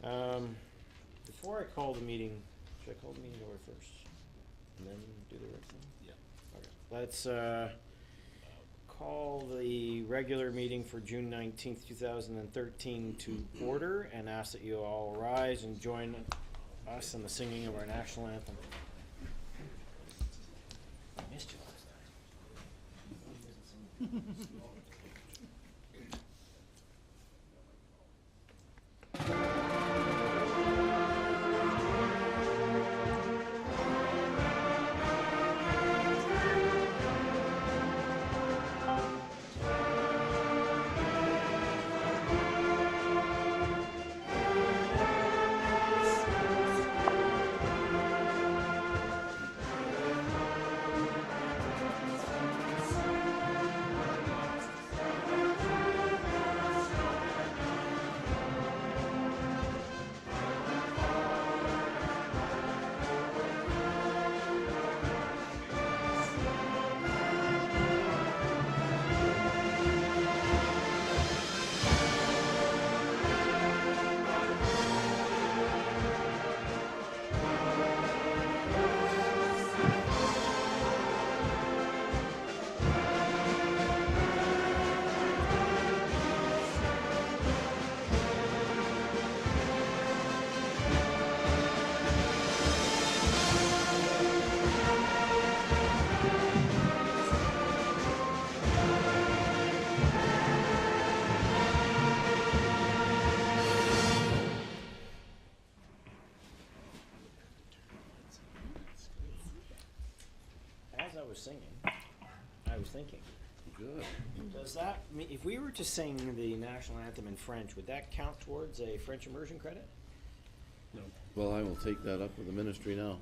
Before I call the meeting, should I call the meeting to order first? And then do the right thing? Yeah. Okay. Let's call the regular meeting for June 19th, 2013 to order and ask that you all rise and join us in the singing of our national anthem. I missed you last night. As I was singing, I was thinking, Good. does that mean, if we were to sing the national anthem in French, would that count towards a French immersion credit? No. Well, I will take that up with the ministry now.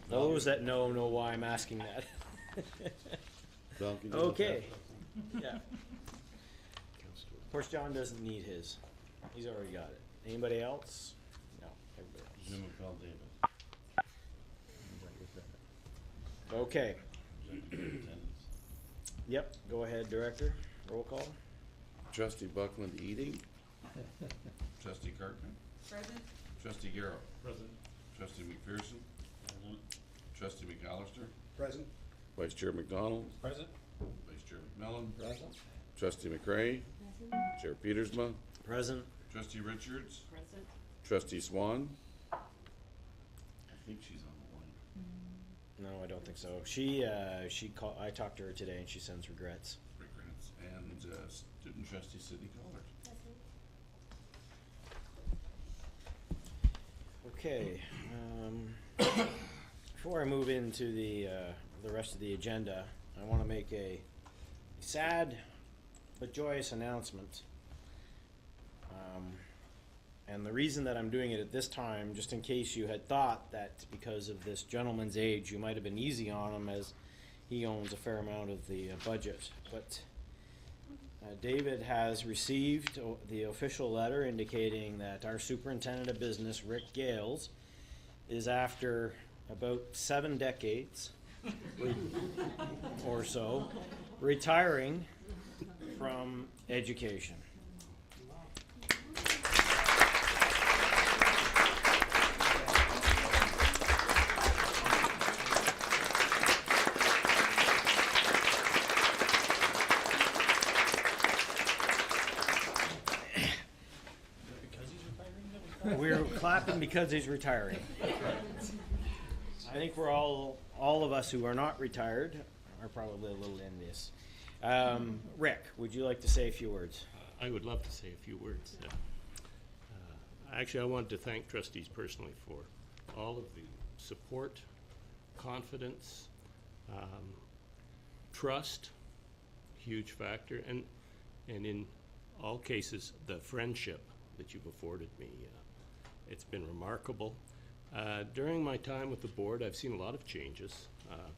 Those that know why I'm asking that. Val, can you Okay, look yeah. Of course, John doesn't need his. He's already got it. Anybody else? No, everybody at else. Jim and Val David. Okay, Attendance. yep, go ahead, Director. Roll call. Trustee Buckland Eading, Trustee Cartman. Present. Trustee Garrow. Present. Trustee McPherson. Present. Trustee McAllister. Present. Vice Chair McDonald, Present. Vice Chair McMillan. Present. Trustee McRae, Chair Petersma, Present. Trustee Richards. Present. Trustee Swan, I think she's on the line. No, I don't think so. I talked to her today and she sends regrets. Regrets. And Student Trustee Sidney Collard. Okay, before I move into the rest of the agenda, I want to make a sad but joyous announcement. And the reason that I'm doing it at this time, just in case you had thought that because of this gentleman's age, you might have been easy on him as he owns a fair amount of the budget. But David has received the official letter indicating that our superintendent of business, Rick Gales, is after about 7 decades or so, retiring from education. We're clapping because he's retiring. I think we're all of us who are not retired are probably a little envious. Rick, would you like to say a few words? I would love to say a few words. Actually, I wanted to thank trustees personally for all of the support, confidence, trust, huge factor, and in all cases, the friendship that you've afforded me. It's been remarkable. During my time with the board, I've seen a lot of changes,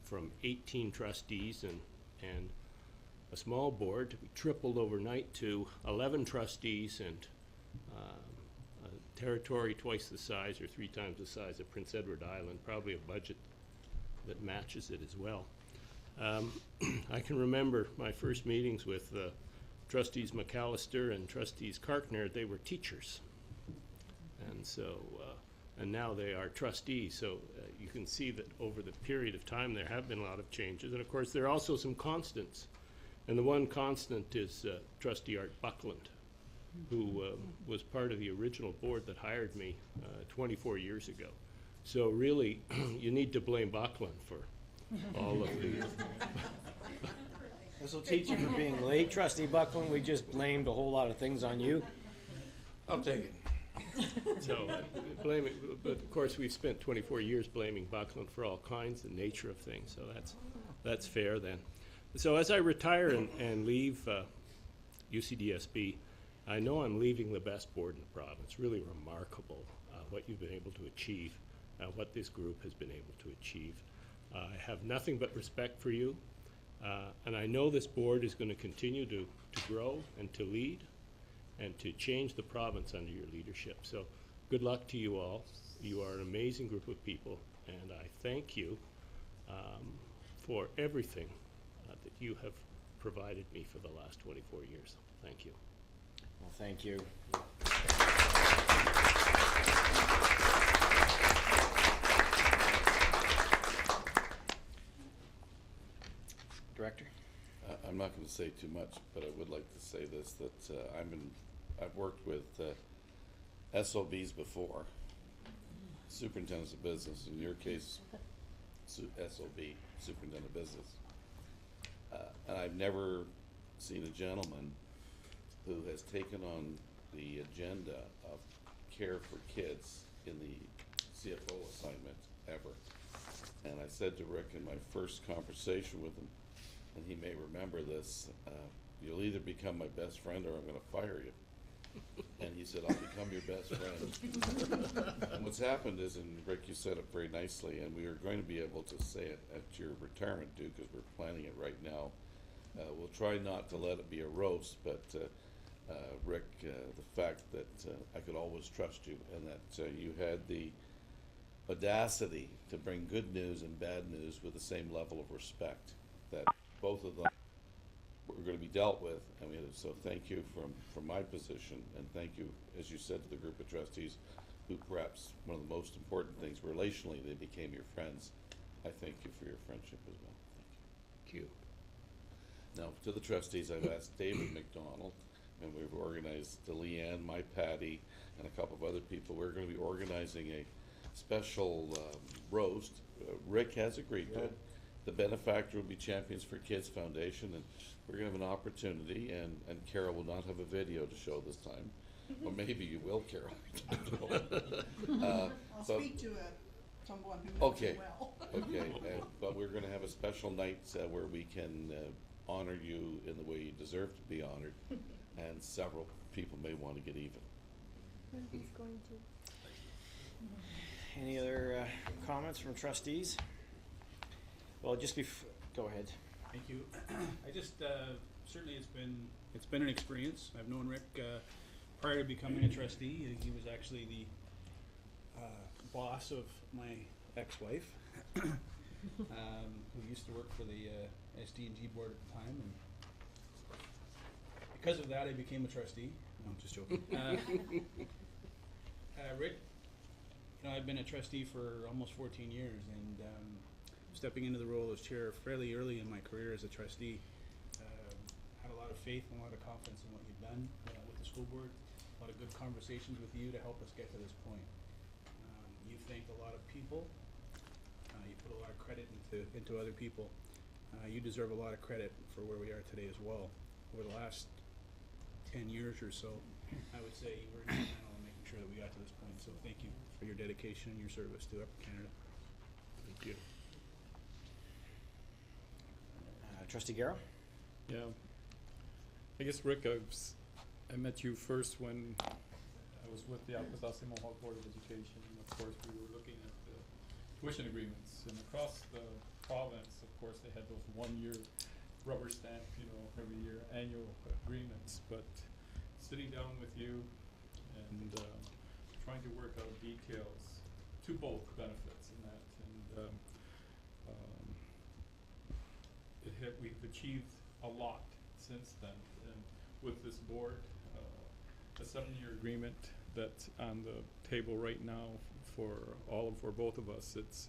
from 18 trustees and a small board. We tripled overnight to 11 trustees and a territory twice the size or 3 times the size of Prince Edward Island, probably a budget that matches it as well. I can remember my first meetings with trustees McAllister and trustees Karkner, they were teachers. And so, and now they are trustees. So you can see that over the period of time, there have been a lot of changes. And of course, there are also some constants. And the one constant is trustee Art Buckland, who was part of the original board that hired me 24 years ago. So really, you need to blame Buckland for all of the... This will teach you for being late, trustee Buckland. We just blamed a whole lot of things on you. I'll take it. So, blaming, but of course, we've spent 24 years blaming Buckland for all kinds of nature of things, so that's fair then. So as I retire and leave UCDSB, I know I'm leaving the best board in the province. Really remarkable what you've been able to achieve, what this group has been able to achieve. I have nothing but respect for you, and I know this board is going to continue to grow and to lead and to change the province under your leadership. So good luck to you all. You are an amazing group of people, and I thank you for everything that you have provided me for the last 24 years. Thank you. Well, thank you. Director? I'm not going to say too much, but I would like to say this, that I've worked with SOBs before, superintendents of business, in your case, SOB, superintendent of business. And I've never seen a gentleman who has taken on the agenda of care for kids in the CFO assignment ever. And I said to Rick in my first conversation with him, and he may remember this, you'll either become my best friend or I'm going to fire you. And he said, I'll become your best friend. And what's happened is, and Rick, you said it very nicely, and we are going to be able to say it at your retirement due, because we're planning it right now. We'll try not to let it be a roast, but Rick, the fact that I could always trust you, and that you had the audacity to bring good news and bad news with the same level of respect, that both of them were going to be dealt with. I mean, so thank you from my position, and thank you, as you said, to the group of trustees, who perhaps one of the most important things, relationally, they became your friends. I thank you for your friendship as well. Thank you. Now, to the trustees, I've asked David McDonald, and we've organized Leanne, my Patty, and a couple of other people. We're going to be organizing a special roast. Rick has agreed to it. The benefactor will be Champions for Kids Foundation, and we're going to have an opportunity, and Carol will not have a video to show this time. Or maybe you will, Carol. I'll speak to someone who knows Okay. it well. Okay, but we're going to have a special night where we can honor you in the way you deserve to be honored, and several people may want to get even. He's going to. Any other comments from trustees? Well, just go ahead. Thank you. I just, certainly it's been an experience. I've known Rick prior to becoming a trustee. He was actually the boss of my ex-wife, who used to work for the SD&G board at the time. And because of that, I became a trustee. No, I'm just joking. Rick, you know, I've been a trustee for almost 14 years, and stepping into the role as chair fairly early in my career as a trustee, had a lot of faith and a lot of confidence in what you've done with the school board, a lot of good conversations with you to help us get to this point. You thanked a lot of people, you put a lot of credit into other people. You deserve a lot of credit for where we are today as well. Over the last 10 years or so, I would say you were instrumental in making sure that we got to this point, so thank you for your dedication and your service to Upper Canada. Thank you. Trustee Garrow? Yeah. I guess, Rick, I met you first when I was with the Akwesasne Mohawk Board of Education, and of course we were looking at the tuition agreements. And across the province, of course, they had those 1-year rubber stamp, every year annual agreements. But sitting down with you and trying to work out details to both benefits in that, and we've achieved a lot since then, and with this board, a 7-year agreement that's on the table right now for both of us. It's,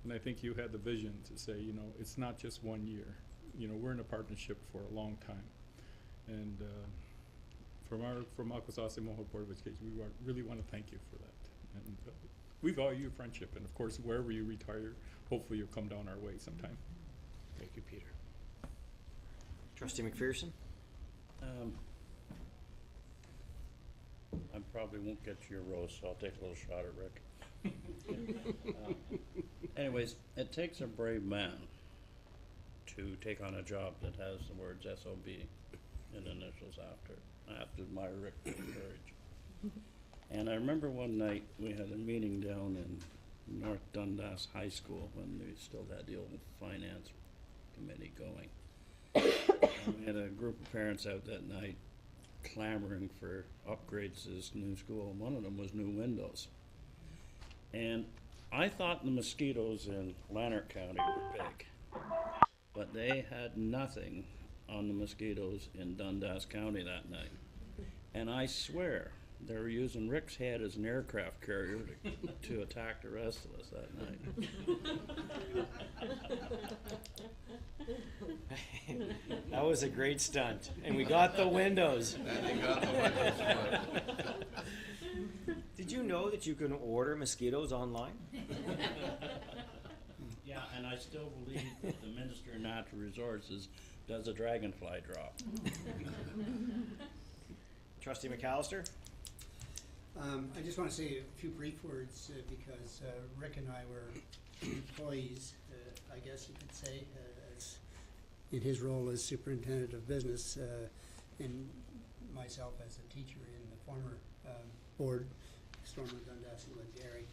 and I think you had the vision to say, you know, it's not just 1 year. You know, we're in a partnership for a long time. And from Akwesasne Mohawk Board of Education, we really want to thank you for that. And we value your friendship. And of course, wherever you retire, hopefully you'll come down our way sometime. Thank you, Peter. Trustee McPherson? I probably won't get to your roast, so I'll take a little shot at Rick. Anyways, it takes a brave man to take on a job that has the words SOB in initials after. I have to admire Rick for his courage. And I remember one night we had a meeting down in North Dundas High School when we still had the old finance committee going. And we had a group of parents out that night clamoring for upgrades to this new school, and one of them was new windows. And I thought the mosquitoes in Lanark County were big, but they had nothing on the mosquitoes in Dundas County that night. And I swear they were using Rick's head as an aircraft carrier to attack the rest of us that night. That was a great stunt, and we got the windows. And they got the windows, Did you know that you can order mosquitoes online? Yeah, and I still believe that the Minister of Natural Resources does a dragonfly drop. Trustee McAllister? I just want to say a few brief words because Rick and I were employees, I guess you could say, in his role as superintendent of business, and myself as a teacher in the former board, Stormont, Dundas, and Glengarry.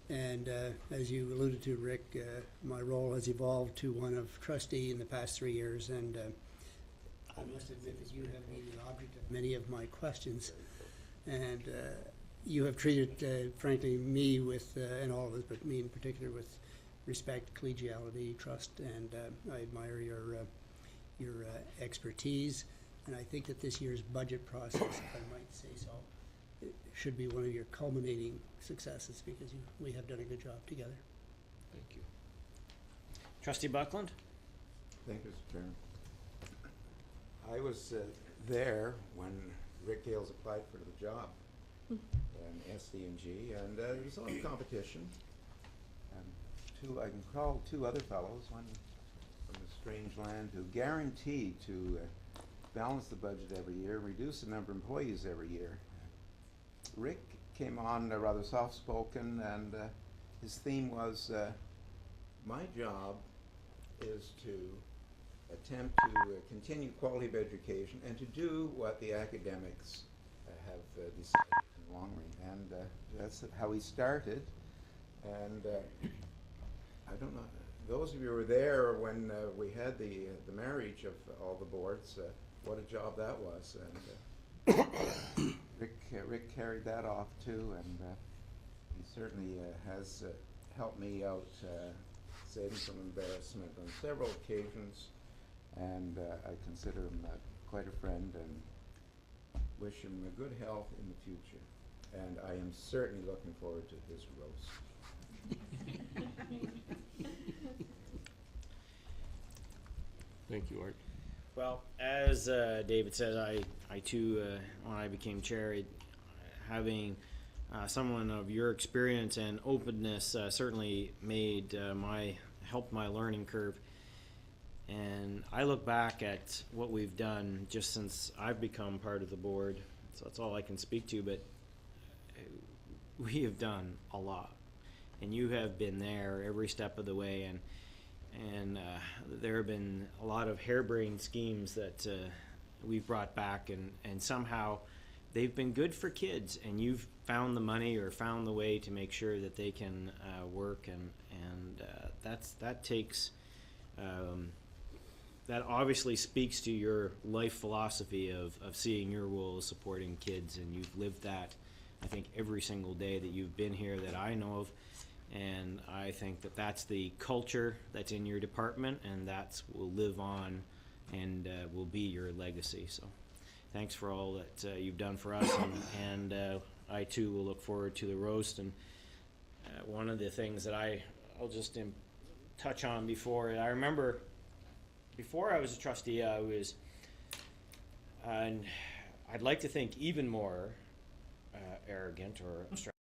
And as you alluded to, Rick, my role has evolved to one of trustee in the past 3 years, and I must admit that you have been the object of many of my questions. And you have treated, frankly, me with, and all of us, but me in particular, with respect, collegiality, trust, and I admire your expertise. And I think that this year's budget process, if I might say so, it should be one of your culminating successes because we have done a good job together. Thank you. Trustee Buckland? Thank you, Mr. Chairman. I was there when Rick Gales applied for the job in SDNG, and there was a lot of competition. I can call two other fellows, one from a strange land, who guaranteed to balance the budget every year, reduce the number of employees every year. Rick came on rather soft-spoken, and his theme was, my job is to attempt to continue quality of education and to do what the academics have decided in the long run. And that's how he started. And I don't know, those of you who were there when we had the marriage of all the boards, what a job that was. And Rick carried that off too, and he certainly has helped me out, saving some embarrassment on several occasions, and I consider him quite a friend and wish him a good health in the future. And I am certainly looking forward to his roast. Thank you, Art. Well, as David said, I too, when I became chair, having someone of your experience and openness certainly helped my learning curve. And I look back at what we've done just since I've become part of the board, so that's all I can speak to, but we have done a lot. And you have been there every step of the way, and there have been a lot of harebrained schemes that we've brought back, and somehow they've been good for kids, and you've found the money or found the way to make sure that they can work, and that takes that obviously speaks to your life philosophy of seeing your role as supporting kids, and you've lived that, I think, every single day that you've been here that I know of. And I think that that's the culture that's in your department, and that's will live on and will be your legacy. So thanks for all that you've done for us, and I too will look forward to the roast. And one of the things that I'll just touch on before, I remember before I was a trustee, I was, and I'd like to think even more arrogant or abstract.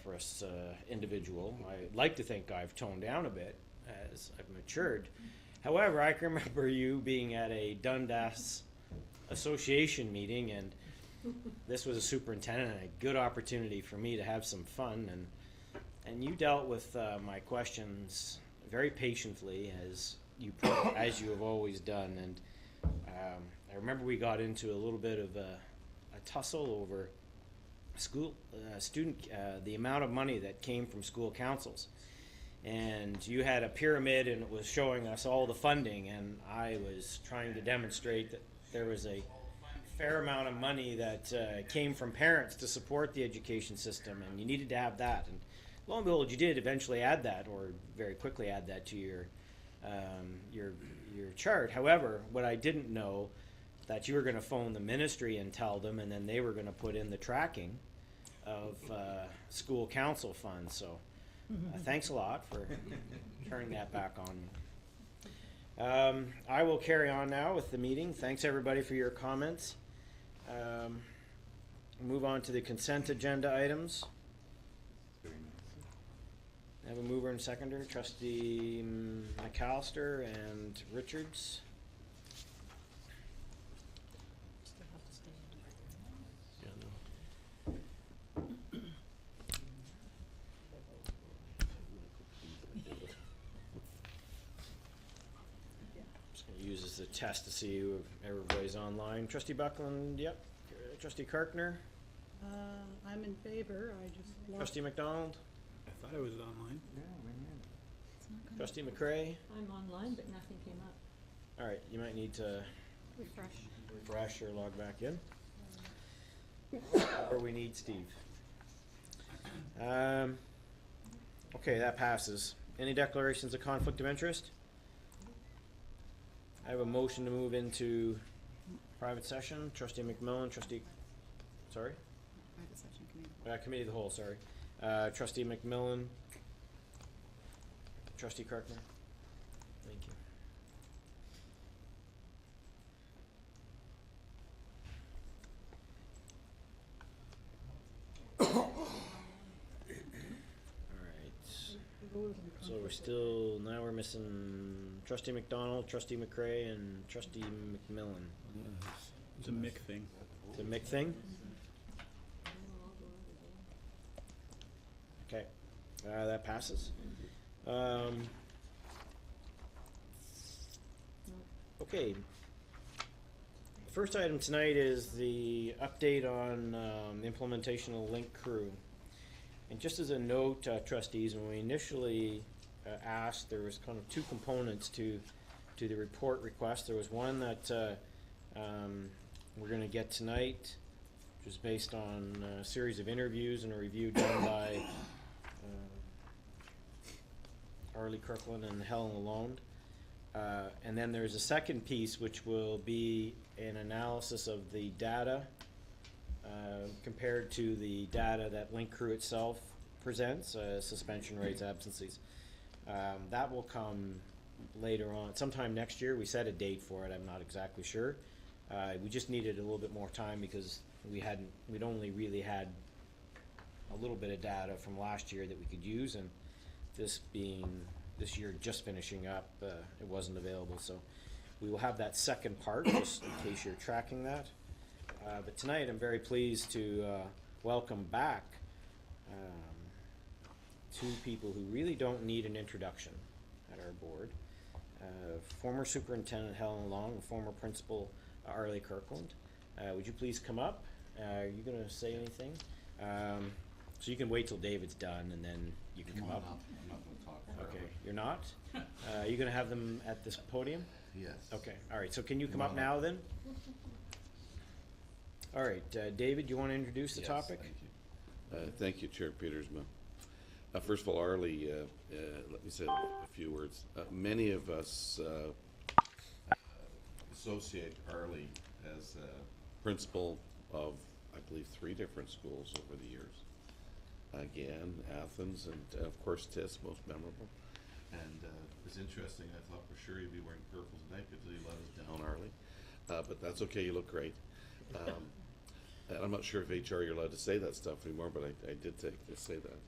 For us individual. I'd like to think I've toned down a bit as I've matured. However, I can remember you being at a Dundas Association meeting, and this was a superintendent, and a good opportunity for me to have some fun, and you dealt with my questions very patiently, as you have always done. And I remember we got into a little bit of a tussle over the amount of money that came from school councils, and you had a pyramid and it was showing us all the funding, and I was trying to demonstrate that there was a fair amount of money that came from parents to support the education system, and you needed to have that. And lo and behold, you did eventually add that, or very quickly add that to your chart. However, what I didn't know, that you were going to phone the ministry and tell them, and then they were going to put in the tracking of school council funds. So thanks a lot for turning that back on me. I will carry on now with the meeting. Thanks everybody for your comments. Move on to the consent agenda items. I have a mover and seconder, Trustee McAllister and Richards. Uses the test to see if everybody's online. Trustee Buckland, yep. Trustee Karkner. I'm in favor, I just lost. Trustee McDonald. I thought I was online. Trustee McCray. I'm online, but nothing came up. All right, you might need to refresh or log back in. Or we need Steve. Okay, that passes. Any declarations of conflict of interest? I have a motion to move into private session. Trustee McMillan, sorry? Private session committee. Committee of the whole, sorry. Trustee McMillan. Trustee Karkner. Thank you. So now we're missing Trustee McDonald, Trustee McCray, and Trustee McMillan. It's a Mick thing. The Mick thing? Okay, that passes. Okay. First item tonight is the update on implementation of Link Crew. And just as a note, trustees, when we initially asked, there was kind of two components to the report request. There was one that we're going to get tonight, which is based on a series of interviews and a review done by Arlie Kirkland and Helen Lalonde. And then there's a second piece, which will be an analysis of the data compared to the data that Link Crew itself presents, suspension rates, absences. That will come later on, sometime next year. We set a date for it, I'm not exactly sure. We just needed a little bit more time because we'd only really had a little bit of data from last year that we could use, and this year just finishing up, it wasn't available. So we will have that second part, just in case you're tracking that. But tonight I'm very pleased to welcome back two people who really don't need an introduction at our board. Former Superintendent Helen Long and former Principal Arlie Kirkland. Would you please come up? Are you going to say anything? So you can wait till David's done and then you can come up. I'm not gonna talk forever. Okay, you're not? Are you going to have them at this podium? Yes. Okay, all right, so can you come Come up on now up. then? All right, David, you want to introduce the Yes, topic? Thank you. Thank you, Chair Petersma. First of all, Arlie, let me say a few words. Many of us associate Arlie as principal of, I believe, 3 different schools over the years. Again, Athens and of course TIS, most memorable. And it was interesting, I thought for sure you'd be wearing purple tonight because you let us down, Arlie. But that's okay, you look great. And I'm not sure if HR you're allowed to say that stuff anymore, but I did to say that.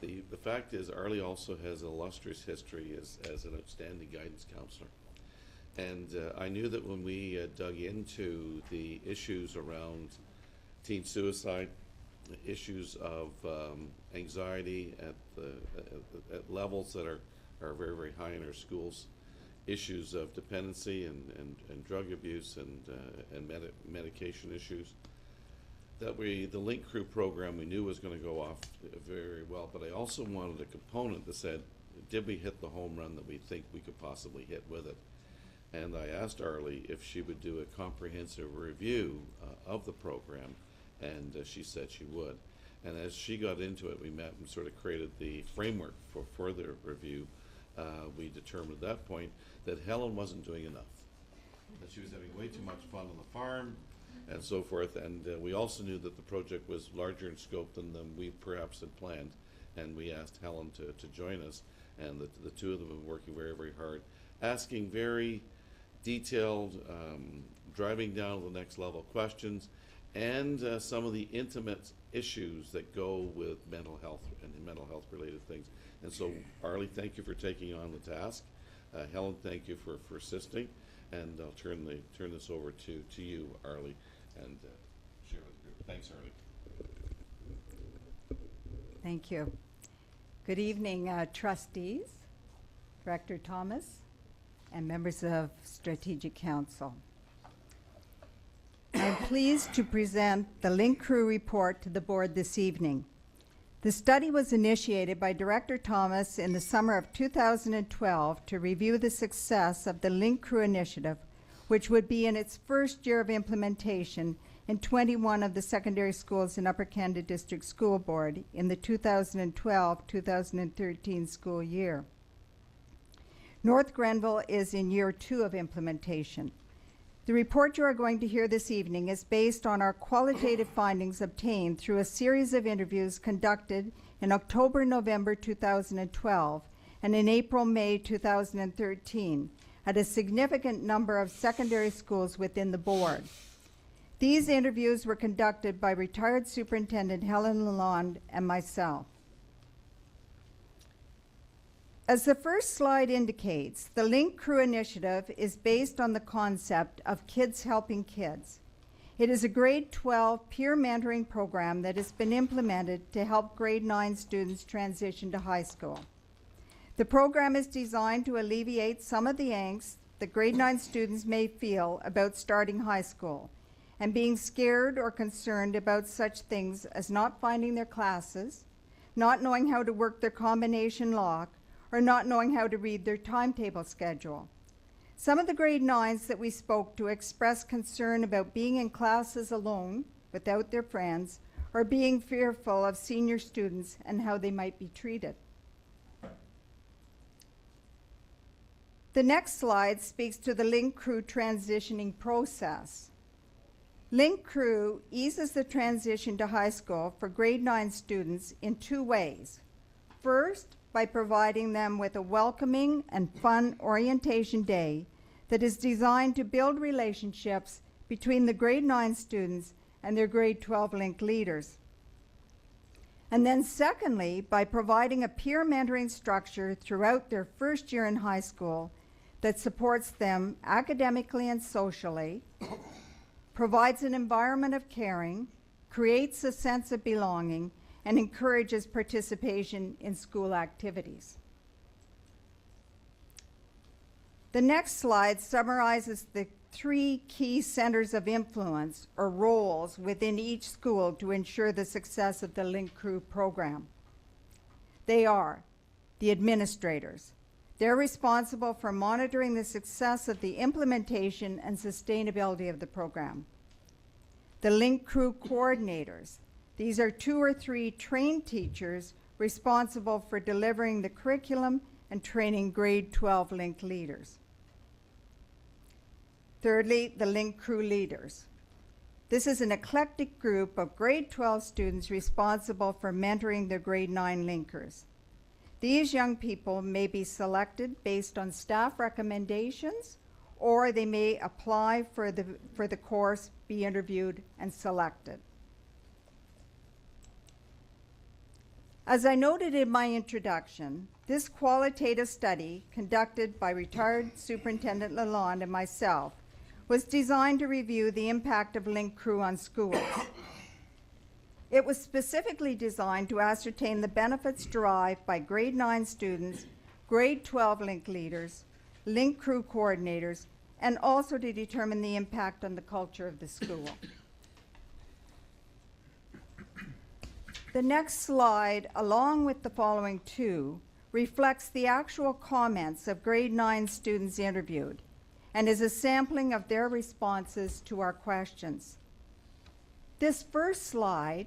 The fact is, Arlie also has an illustrious history as an outstanding guidance counselor. And I knew that when we dug into the issues around teen suicide, issues of anxiety at levels that are very, very high in our schools, issues of dependency and drug abuse and medication issues, that the Link Crew program we knew was going to go off very well, but I also wanted a component that said, did we hit the home run that we think we could possibly hit with it? And I asked Arlie if she would do a comprehensive review of the program, and she said she would. And as she got into it, we met and sort of created the framework for further review. We determined at that point that Helen wasn't doing enough, that she was having way too much fun on the farm, and so forth, and we also knew that the project was larger in scope than we perhaps had planned, and we asked Helen to join us, and the two of them have been working very, very hard, asking very detailed, driving down to the next level questions, and some of the intimate issues that go with mental health and mental health related things. And so, Arlie, thank you for taking on the task. Helen, thank you for assisting, and I'll turn this over to you, Arlie, and share with the group. Thanks, Arlie. Thank you. Good evening, trustees, Director Thomas, and members of Strategic Council. I'm pleased to present the Link Crew report to the board this evening. The study was initiated by Director Thomas in the summer of 2012 to review the success of the Link Crew initiative, which would be in its first year of implementation in 21 of the secondary schools in Upper Canada District School Board in the 2012-2013 school year. North Grenville is in year 2 of implementation. The report you are going to hear this evening is based on our qualitative findings obtained through a series of interviews conducted in October-November 2012 and in April-May 2013 at a significant number of secondary schools within the board. These interviews were conducted by retired Superintendent Helen Lalonde and myself. As the first slide indicates, the Link Crew initiative is based on the concept of kids helping kids. It is a grade 12 peer mentoring program that has been implemented to help grade 9 students transition to high school. The program is designed to alleviate some of the angst that grade 9 students may feel about starting high school and being scared or concerned about such things as not finding their classes, not knowing how to work their combination lock, or not knowing how to read their timetable schedule. Some of the grade 9s that we spoke to expressed concern about being in classes alone without their friends or being fearful of senior students and how they might be treated. The next slide speaks to the Link Crew transitioning process. Link Crew eases the transition to high school for grade 9 students in 2 ways. First, by providing them with a welcoming and fun orientation day that is designed to build relationships between the grade 9 students and their grade 12 Link leaders. And then secondly, by providing a peer mentoring structure throughout their first year in high school that supports them academically and socially, provides an environment of caring, creates a sense of belonging, and encourages participation in school activities. The next slide summarizes the 3 key centers of influence or roles within each school to ensure the success of the Link Crew program. They are the administrators. They're responsible for monitoring the success of the implementation and sustainability of the program. The Link Crew coordinators. These are 2 or 3 trained teachers responsible for delivering the curriculum and training grade 12 Link leaders. Thirdly, the Link Crew leaders. This is an eclectic group of grade 12 students responsible for mentoring the grade 9 Linkers. These young people may be selected based on staff recommendations, or they may apply for the course, be interviewed, and selected. As I noted in my introduction, this qualitative study, conducted by retired Superintendent Lalonde and myself, was designed to review the impact of Link Crew on schools. It was specifically designed to ascertain the benefits derived by grade 9 students, grade 12 Link leaders, Link Crew coordinators, and also to determine the impact on the culture of the school. The next slide, along with the following 2, reflects the actual comments of grade 9 students interviewed and is a sampling of their responses to our questions. This first slide,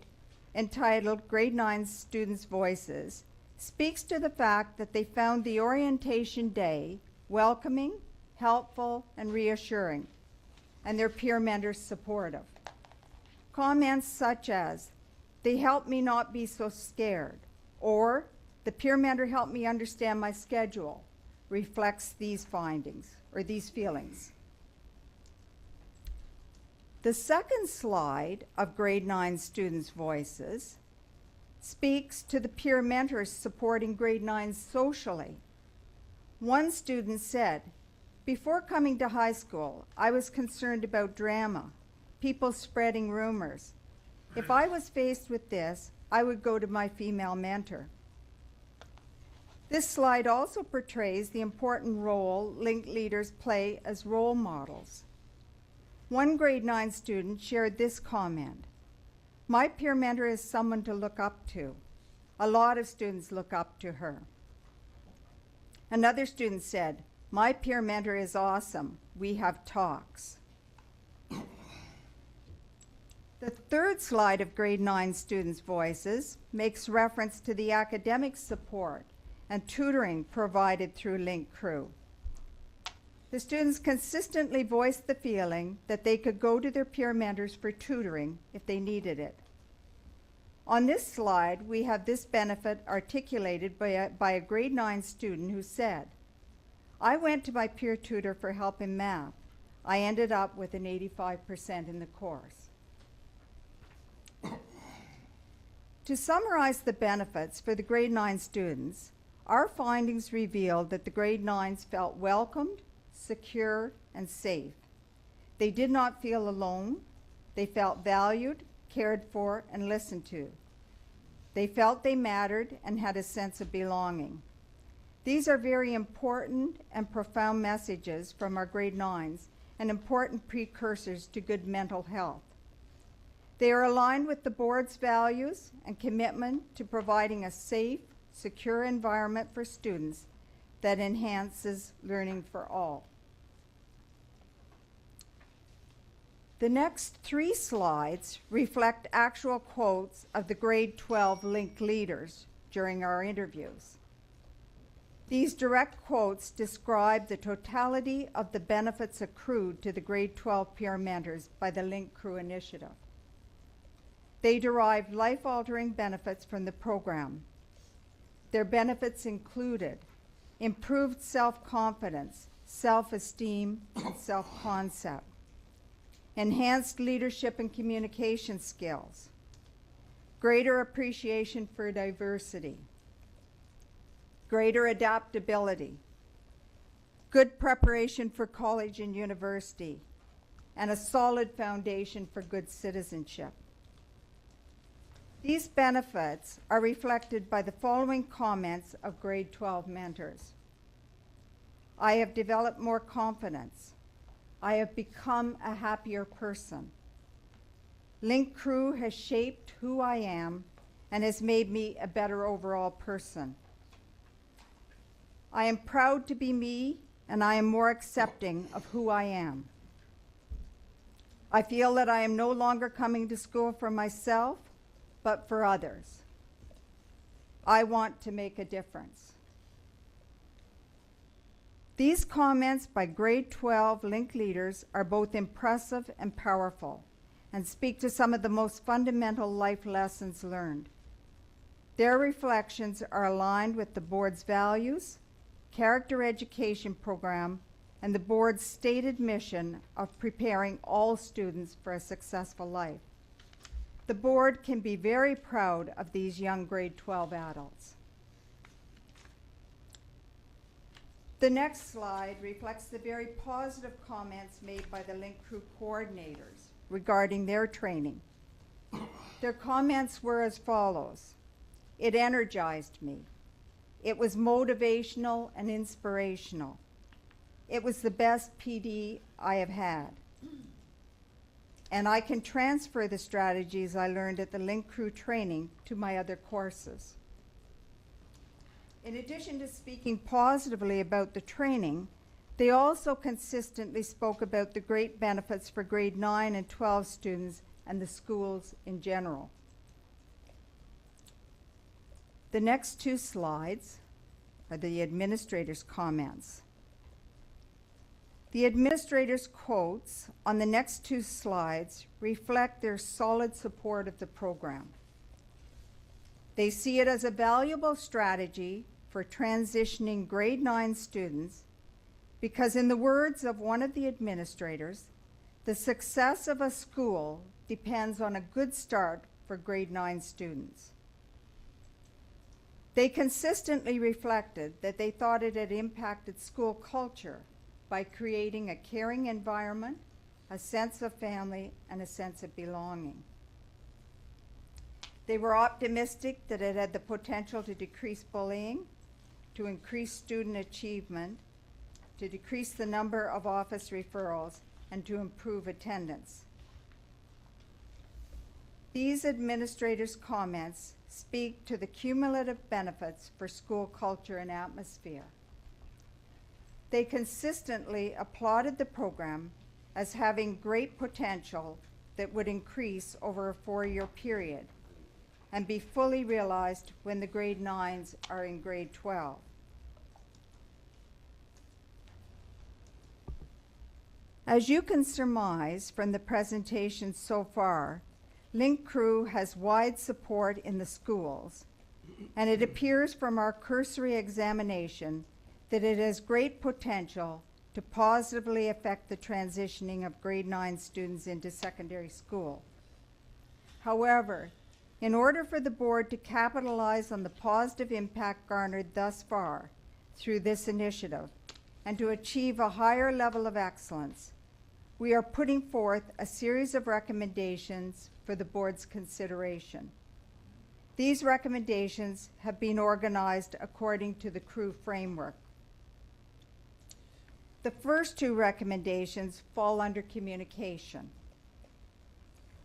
entitled Grade 9 Students' Voices, speaks to the fact that they found the orientation day welcoming, helpful, and reassuring, and their peer mentors supportive. Comments such as, "They helped me not be so scared," or "The peer mentor helped me understand my schedule," reflects these findings, or these feelings. The second slide of grade 9 students' voices speaks to the peer mentors supporting grade 9 socially. One student said, "Before coming to high school, I was concerned about drama, people spreading rumors. If I was faced with this, I would go to my female mentor." This slide also portrays the important role Link leaders play as role models. One grade 9 student shared this comment: "My peer mentor is someone to look up to. A lot of students look up to her." Another student said, "My peer mentor is awesome. We have talks." The third slide of grade 9 students' voices makes reference to the academic support and tutoring provided through Link Crew. The students consistently voiced the feeling that they could go to their peer mentors for tutoring if they needed it. On this slide, we have this benefit articulated by a grade 9 student who said, "I went to my peer tutor for help in math. I ended up with an 85% in the course." To summarize the benefits for the grade 9 students, our findings revealed that the grade 9s felt welcomed, secure, and safe. They did not feel alone. They felt valued, cared for, and listened to. They felt they mattered and had a sense of belonging. These are very important and profound messages from our grade 9s and important precursors to good mental health. They are aligned with the board's values and commitment to providing a safe, secure environment for students that enhances learning for all. The next 3 slides reflect actual quotes of the grade 12 Link leaders during our interviews. These direct quotes describe the totality of the benefits accrued to the grade 12 peer mentors by the Link Crew initiative. They derived life-altering benefits from the program. Their benefits included improved self-confidence, self-esteem, and self-concept, enhanced leadership and communication skills, greater appreciation for diversity, greater adaptability, good preparation for college and university, and a solid foundation for good citizenship. These benefits are reflected by the following comments of grade 12 mentors. I have developed more confidence. I have become a happier person. Link Crew has shaped who I am and has made me a better overall person. I am proud to be me, and I am more accepting of who I am. I feel that I am no longer coming to school for myself, but for others. I want to make a difference. These comments by grade 12 Link leaders are both impressive and powerful, and speak to some of the most fundamental life lessons learned. Their reflections are aligned with the board's values, character education program, and the board's stated mission of preparing all students for a successful life. The board can be very proud of these young grade 12 adults. The next slide reflects the very positive comments made by the Link Crew coordinators regarding their training. Their comments were as follows. It energized me. It was motivational and inspirational. It was the best PD I have had. And I can transfer the strategies I learned at the Link Crew training to my other courses. In addition to speaking positively about the training, they also consistently spoke about the great benefits for grade 9 and 12 students and the schools in general. The next two slides are the administrators' comments. The administrators' quotes on the next two slides reflect their solid support of the program. They see it as a valuable strategy for transitioning grade 9 students because, in the words of one of the administrators, the success of a school depends on a good start for grade 9 students. They consistently reflected that they thought it had impacted school culture by creating a caring environment, a sense of family, and a sense of belonging. They were optimistic that it had the potential to decrease bullying, to increase student achievement, to decrease the number of office referrals, and to improve attendance. These administrators' comments speak to the cumulative benefits for school culture and atmosphere. They consistently applauded the program as having great potential that would increase over a 4-year period and be fully realized when the grade 9s are in grade 12. As you can surmise from the presentation so far, Link Crew has wide support in the schools, and it appears from our cursory examination that it has great potential to positively affect the transitioning of grade 9 students into secondary school. However, in order for the board to capitalize on the positive impact garnered thus far through this initiative and to achieve a higher level of excellence, we are putting forth a series of recommendations for the board's consideration. These recommendations have been organized according to the Crew framework. The first two recommendations fall under communication.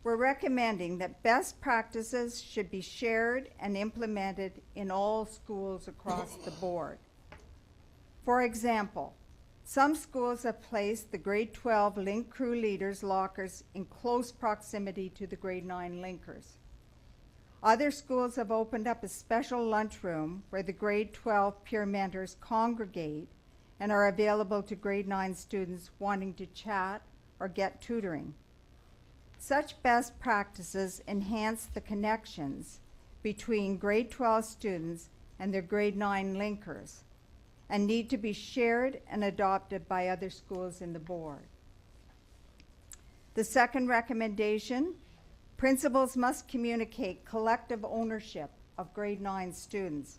We're recommending that best practices should be shared and implemented in all schools across the board. For example, some schools have placed the grade 12 Link Crew leaders' lockers in close proximity to the grade 9 Linkers. Other schools have opened up a special lunchroom where the grade 12 peer mentors congregate and are available to grade 9 students wanting to chat or get tutoring. Such best practices enhance the connections between grade 12 students and their grade 9 Linkers and need to be shared and adopted by other schools in the board. The second recommendation, principals must communicate collective ownership of grade 9 students.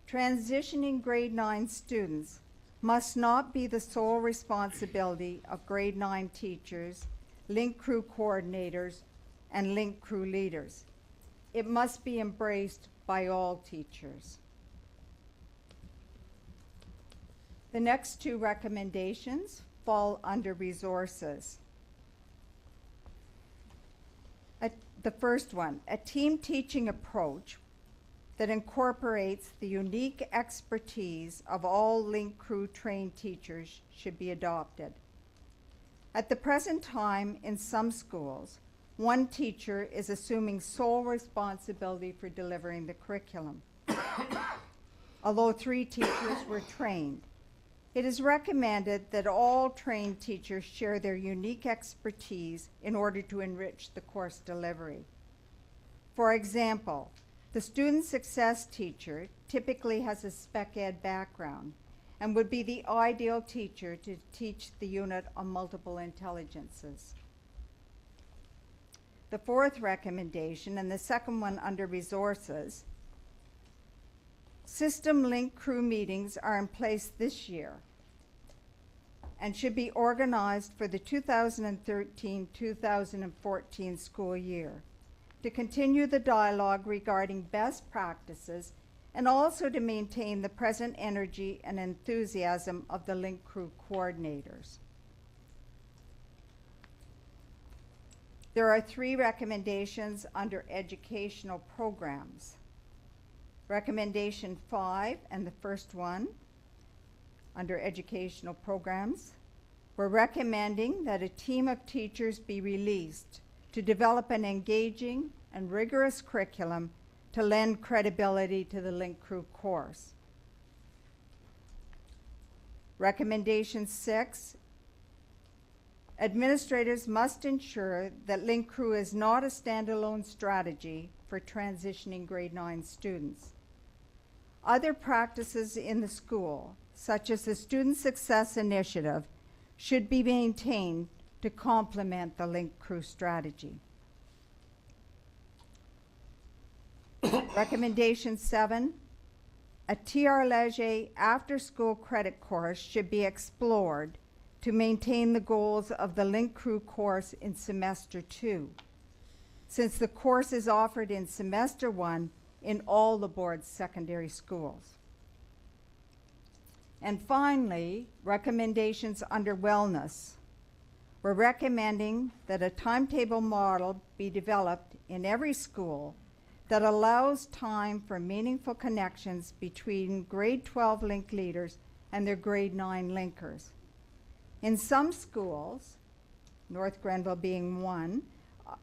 Transitioning grade 9 students must not be the sole responsibility of grade 9 teachers, Link Crew coordinators, and Link Crew leaders. it must be embraced by all teachers. The next two recommendations fall under resources. The first one, a team teaching approach that incorporates the unique expertise of all Link Crew trained teachers should be adopted. At the present time, in some schools, one teacher is assuming sole responsibility for delivering the curriculum. Although 3 teachers were trained, it is recommended that all trained teachers share their unique expertise in order to enrich the course delivery. For example, the student success teacher typically has a spec ed background and would be the ideal teacher to teach the unit on multiple intelligences. The fourth recommendation, and the second one under resources, System Link Crew meetings are in place this year and should be organized for the 2013-2014 school year to continue the dialogue regarding best practices and also to maintain the present energy and enthusiasm of the Link Crew coordinators. There are 3 recommendations under educational programs. Recommendation 5, and the first one, under educational programs, we're recommending that a team of teachers be released to develop an engaging and rigorous curriculum to lend credibility to the Link Crew course. Recommendation 6, administrators must ensure that Link Crew is not a standalone strategy for transitioning grade 9 students. Other practices in the school, such as the Student Success Initiative, should be maintained to complement the Link Crew strategy. Recommendation 7, a TR Leger after-school credit course should be explored to maintain the goals of the Link Crew course in semester 2, since the course is offered in semester 1 in all the board's secondary schools. And finally, recommendations under wellness. We're recommending that a timetable model be developed in every school that allows time for meaningful connections between grade 12 link leaders and their grade 9 linkers. In some schools, North Grenville being one,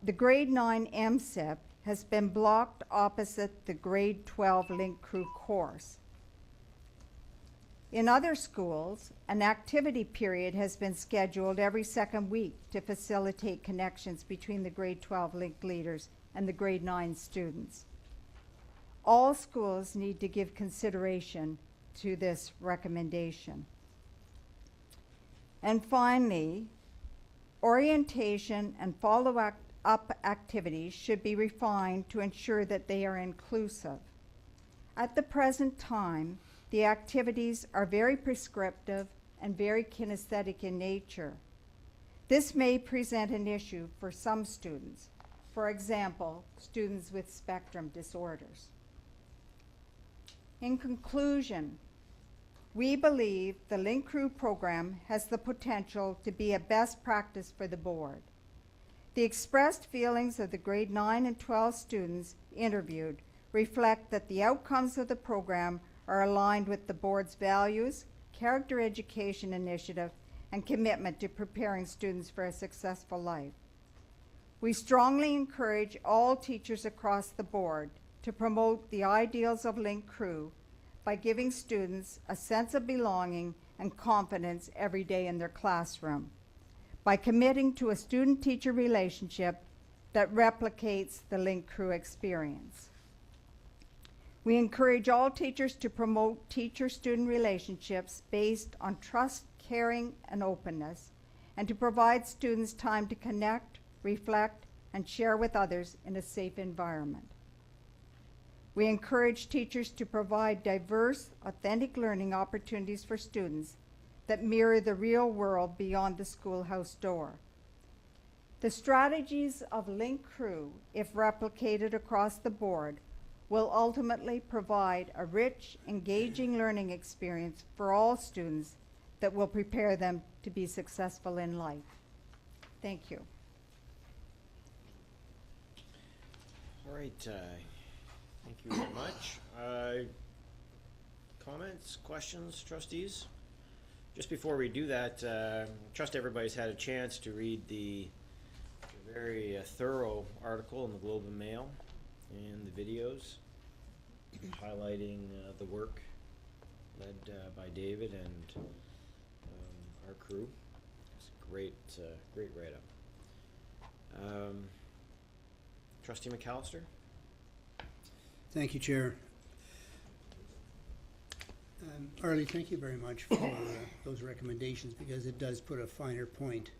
the grade 9 MSIP has been blocked opposite the grade 12 Link Crew course. In other schools, an activity period has been scheduled every second week to facilitate connections between the grade 12 Link leaders and the grade 9 students. All schools need to give consideration to this recommendation. And finally, orientation and follow-up activities should be refined to ensure that they are inclusive. At the present time, the activities are very prescriptive and very kinesthetic in nature. This may present an issue for some students, for example, students with spectrum disorders. In conclusion, we believe the Link Crew program has the potential to be a best practice for the board. The expressed feelings of the grade 9 and 12 students interviewed reflect that the outcomes of the program are aligned with the board's values, character education initiative, and commitment to preparing students for a successful life. We strongly encourage all teachers across the board to promote the ideals of Link Crew by giving students a sense of belonging and confidence every day in their classroom, by committing to a student-teacher relationship that replicates the Link Crew experience. We encourage all teachers to promote teacher-student relationships based on trust, caring, and openness, and to provide students time to connect, reflect, and share with others in a safe environment. We encourage teachers to provide diverse, authentic learning opportunities for students that mirror the real world beyond the schoolhouse door. The strategies of Link Crew, if replicated across the board, will ultimately provide a rich, engaging learning experience for all students that will prepare them to be successful in life. Thank you. All right, thank you very much. Comments, questions, trustees? Just before we do that, trust everybody's had a chance to read the very thorough article in the Globe and Mail and the videos highlighting the work led by David and our crew. It's a great write-up. Trustee McAllister? Thank you, Chair. Arlie, thank you very much for those recommendations, because it does put a finer point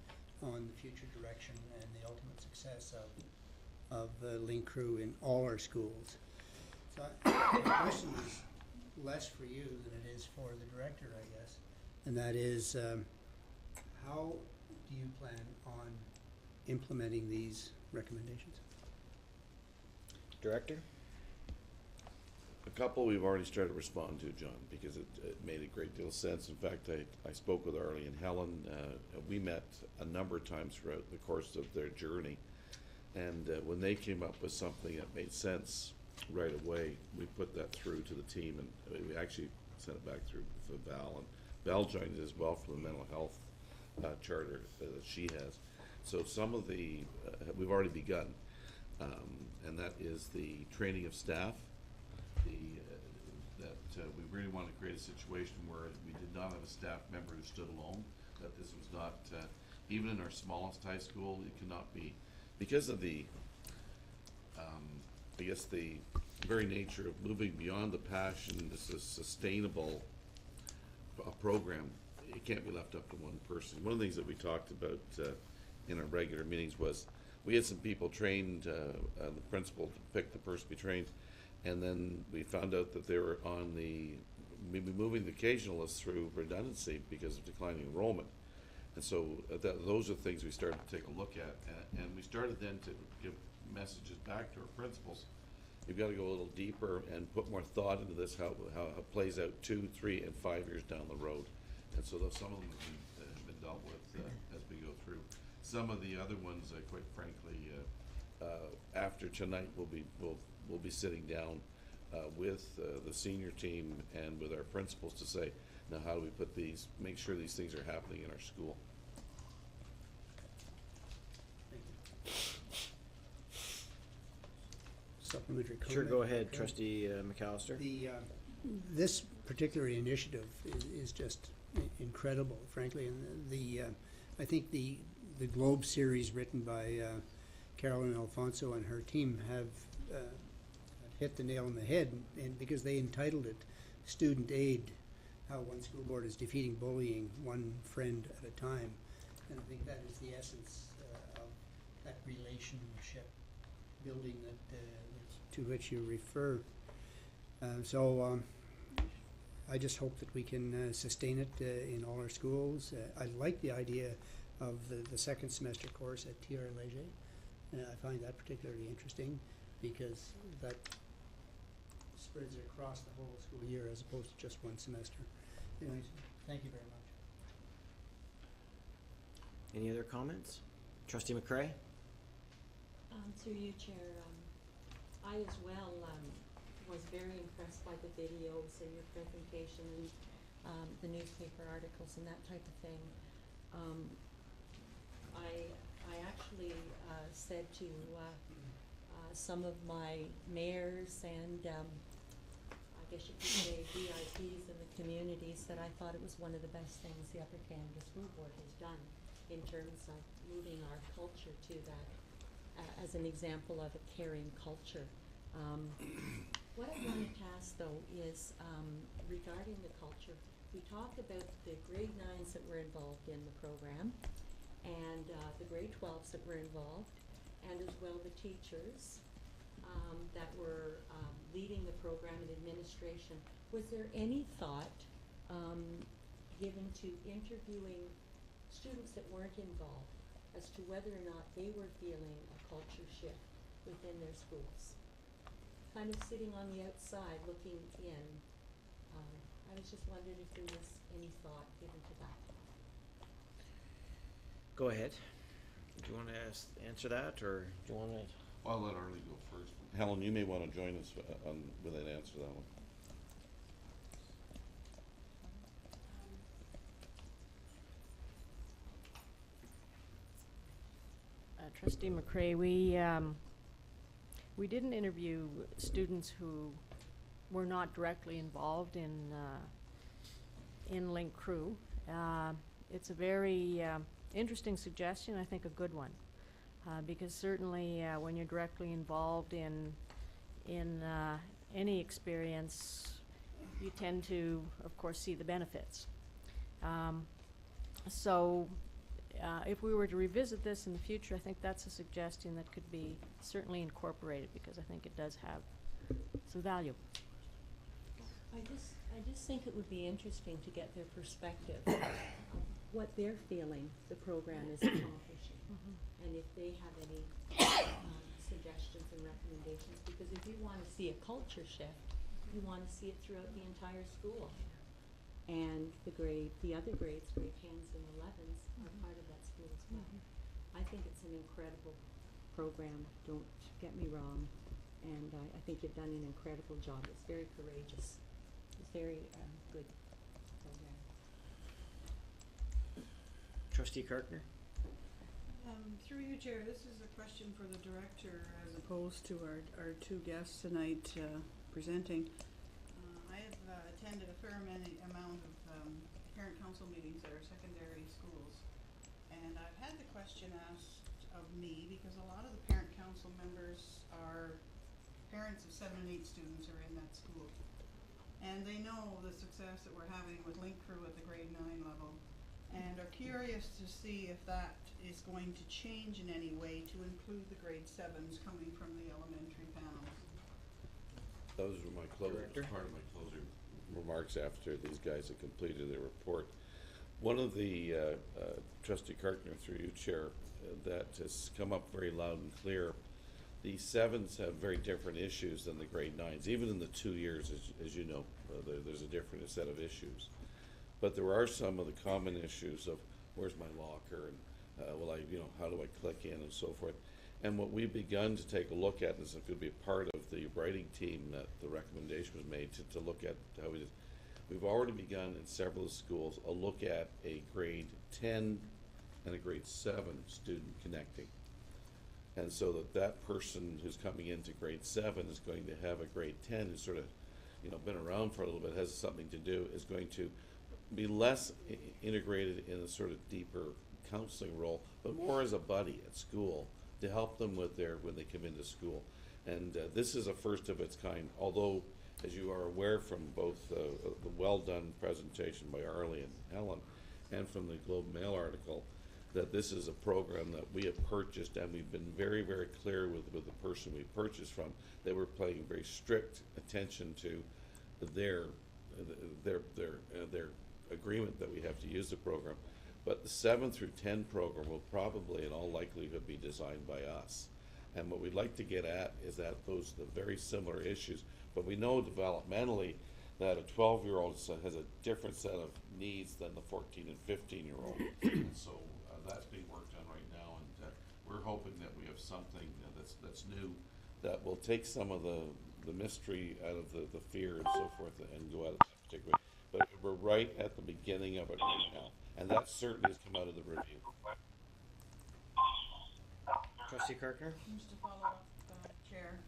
on the future direction and the ultimate success of Link Crew in all our schools. So my question is less for you than it is for the director, I guess, and that is, how do you plan on implementing these recommendations? Director? A couple we've already started responding to, John, because it made a great deal of sense. In fact, I spoke with Arlie and Helen. We met a number of times throughout the course of their journey. And when they came up with something that made sense right away, we put that through to the team. And we actually sent it back through for Val. And Val joined as well for the mental health charter that she has. So some of the, we've already begun. And that is the training of staff. We really want to create a situation where we did not have a staff member who stood alone, that this was not, even in our smallest high school, it cannot be, because of the, I guess the very nature of moving beyond the passion, this is sustainable program, it can't be left up to one person. One of the things that we talked about in our regular meetings was, we had some people trained, the principal to pick the person to be trained, and then we found out that they were on maybe moving the occasionalists through redundancy because of declining enrollment. And so those are things we started to take a look at. And we started then to give messages back to our principals. You've got to go a little deeper and put more thought into this, how it plays out 2, 3, and 5 years down the road. And so some of them have been dealt with as we go through. Some of the other ones, quite frankly, after tonight we'll be sitting down with the senior team and with our principals to say, now how do we put these, make sure these things are happening in our school. Thank you. Supplementary comment? Sure, go ahead, Okay. Trustee McAllister. This particular initiative is just incredible, frankly, and I think the Globe series written by Carolyn Alfonso and her team have hit the nail on the head, and because they entitled it Student Aid, how one school board is defeating bullying one friend at a time. And I think that is the essence of that relationship building to which you refer. I just hope that we can sustain it in all our schools. I like the idea of the second semester course at TR Leger. I find that particularly interesting because that spreads it across the whole school year as opposed to just one semester. Anyways, thank you very much. Any other comments? Trustee McCrae? Through you, Chair, I as well was very impressed by the videos and your presentation and the newspaper articles and that type of thing. I actually said to some of my mayors and I guess you could say VIPs in the communities that I thought it was one of the best things the Upper Canada School Board has done in terms of moving our culture to that as an example of a caring culture. What I wanted to ask though is regarding the culture, we talked about the grade 9s that were involved in the program and the grade 12s that were involved, and as well the teachers that were leading the program and administration. Was there any thought given to interviewing students that weren't involved as to whether or not they were feeling a culture shift within their schools. Kind of sitting on the outside, looking in, I was just wondering if there was any thought given to that. Go ahead. Do you want to answer that, or do you want to? I'll let Arlie go first. Helen, you may want to join us with an answer to that one. Trustee McCrae, we didn't interview students who were not directly involved in Link Crew. It's a very interesting suggestion, I think a good one, because certainly when you're directly involved in any experience, you tend to, of course, see the benefits. So if we were to revisit this in the future, I think that's a suggestion that could be certainly incorporated, because I think it does have some value. I just think it would be interesting to get their perspective of what they're feeling the program is accomplishing, and if they have any suggestions and recommendations. Because if you want to see a culture shift, you want to see it throughout the entire school. And the other grades, grade 10s and 11s, are part of that school as well. I think it's an incredible program, don't get me wrong, and I think you've done an incredible job. It's very courageous. It's very good program. Trustee Kartner? Through you, Chair, this is a question for the director as opposed to our two guests tonight presenting. I have attended a fair amount of parent council meetings at our secondary schools, and I've had the question asked of me because a lot of the parent council members are parents of 7 and 8 students who are in that school, and they know the success that we're having with Link Crew at the grade 9 level, and are curious to see if that is going to change in any way to include the grade 7s coming from the elementary panels. Those were my part of my closing remarks after these guys have completed their report. One of the Trustee Kartner, through you, Chair, that has come up very loud and clear. The 7s have very different issues than the grade 9s. Even in the 2 years, as you know, there's a different set of issues. But there are some of the common issues of where's my locker, and how do I click in, and so forth. And what we've begun to take a look at, and this could be part of the writing team that the recommendation was made to look at how we did. We've already begun in several schools a look at a grade 10 and a grade 7 student connecting. And so that person who's coming into grade 7 is going to have a grade 10 who's sort of, been around for a little bit, has something to do, is going to be less integrated in a sort of deeper counseling role, but more as a buddy at school to help them with when they come into school. And this is a first of its kind, although, as you are aware from both the well-done presentation by Arlie and Helen, and from the Globe and Mail article, that this is a program that we have purchased, and we've been very, very clear with the person we purchased from. They were paying very strict attention to their agreement that we have to use the program. But the 7 through 10 program will probably, in all likelihood, be designed by us. And what we'd like to get at is that the very similar issues. But we know developmentally that a 12-year-old has a different set of needs than the 14 and 15-year-old. And so that's being worked on right now, and we're hoping that we have something that's new that will take some of the mystery out of the fear and so forth, and go at it particularly. But we're right at the beginning of it right now, and that certainly has come out of the review. Trustee Kartner? Just to follow up, Chair,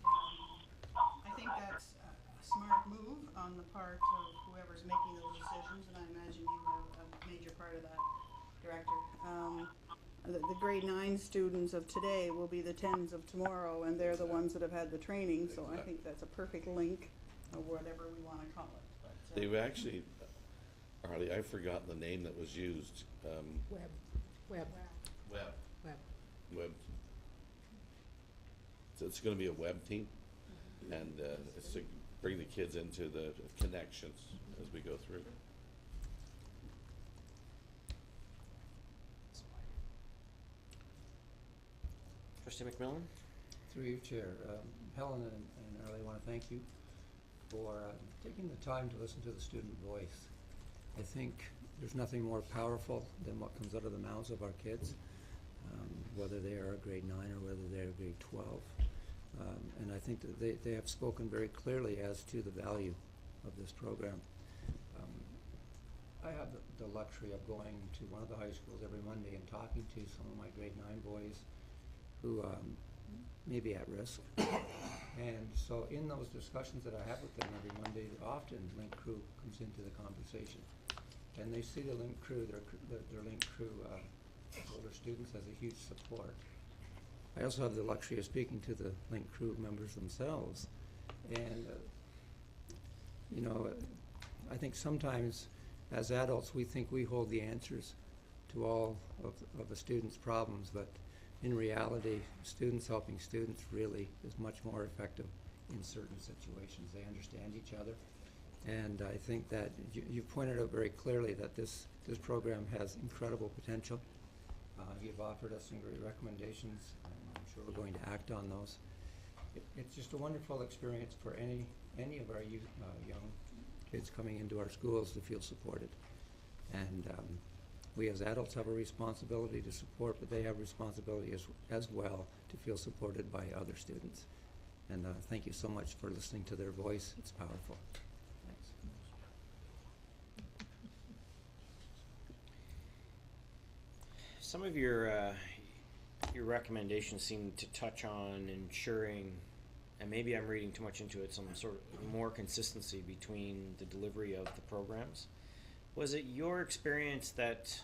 I think that's a smart move on the part of whoever's making those decisions, and I imagine you have a major part of that, Director. The grade 9 students of today will be the 10s of tomorrow, and they're the ones that have had the training, so I think that's a perfect link, or whatever we want to call it. But, They've actually, Arlie, I've forgotten the name that was used. Web. So it's going to be a web team, and it's to bring the kids into the connections as we go through. Trustee McMillan? Through you, Chair. Helen and Early, I want to thank you for taking the time to listen to the student voice. I think there's nothing more powerful than what comes out of the mouths of our kids, whether they are a grade 9 or whether they're a grade 12. And I think that they have spoken very clearly as to the value of this program. I have the luxury of going to one of the high schools every Monday and talking to some of my grade 9 boys who may be at risk. And so in those discussions that I have with them every Monday, often Link Crew comes into the conversation. And they see the Link Crew, their Link Crew older students as a huge support. I also have the luxury of speaking to the Link Crew members themselves. And, you know, I think sometimes as adults we think we hold the answers to all of a student's problems, but in reality, students helping students really is much more effective in certain situations. They understand each other. And I think that you've pointed out very clearly that this program has incredible potential. You've offered us some great recommendations, and I'm sure we're going to act on those. It's just a wonderful experience for any of our young kids coming into our schools to feel supported. And we as adults have a responsibility to support, but they have responsibility as well to feel supported by other students. And thank you so much for listening to their voice. It's powerful. Thanks. Some of your recommendations seem to touch on ensuring, and maybe I'm reading too much into it, some sort of more consistency between the delivery of the programs. Was it your experience that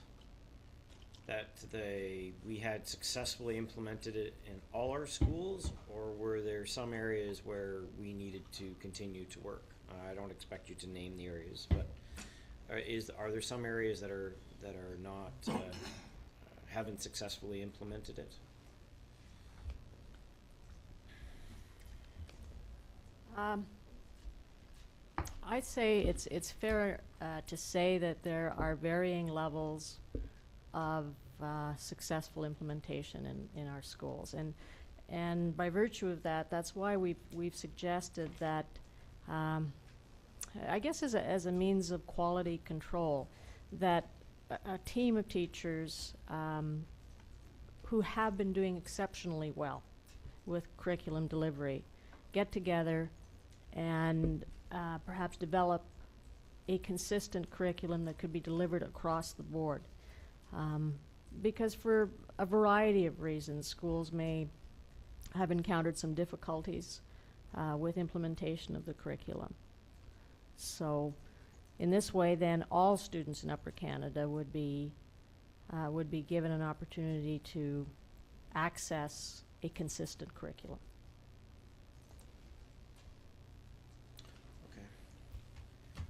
we had successfully implemented it in all our schools, or were there some areas where we needed to continue to work? I don't expect you to name the areas, but are there some areas that are not haven't successfully implemented it? I'd say it's fair to say that there are varying levels of successful implementation in our schools, and by virtue of that, that's why we've suggested that I guess as a means of quality control, that a team of teachers who have been doing exceptionally well with curriculum delivery get together and perhaps develop a consistent curriculum that could be delivered across the board. Because for a variety of reasons, schools may have encountered some difficulties with implementation of the curriculum. So in this way, then, all students in Upper Canada would be given an opportunity to access a consistent curriculum. Okay.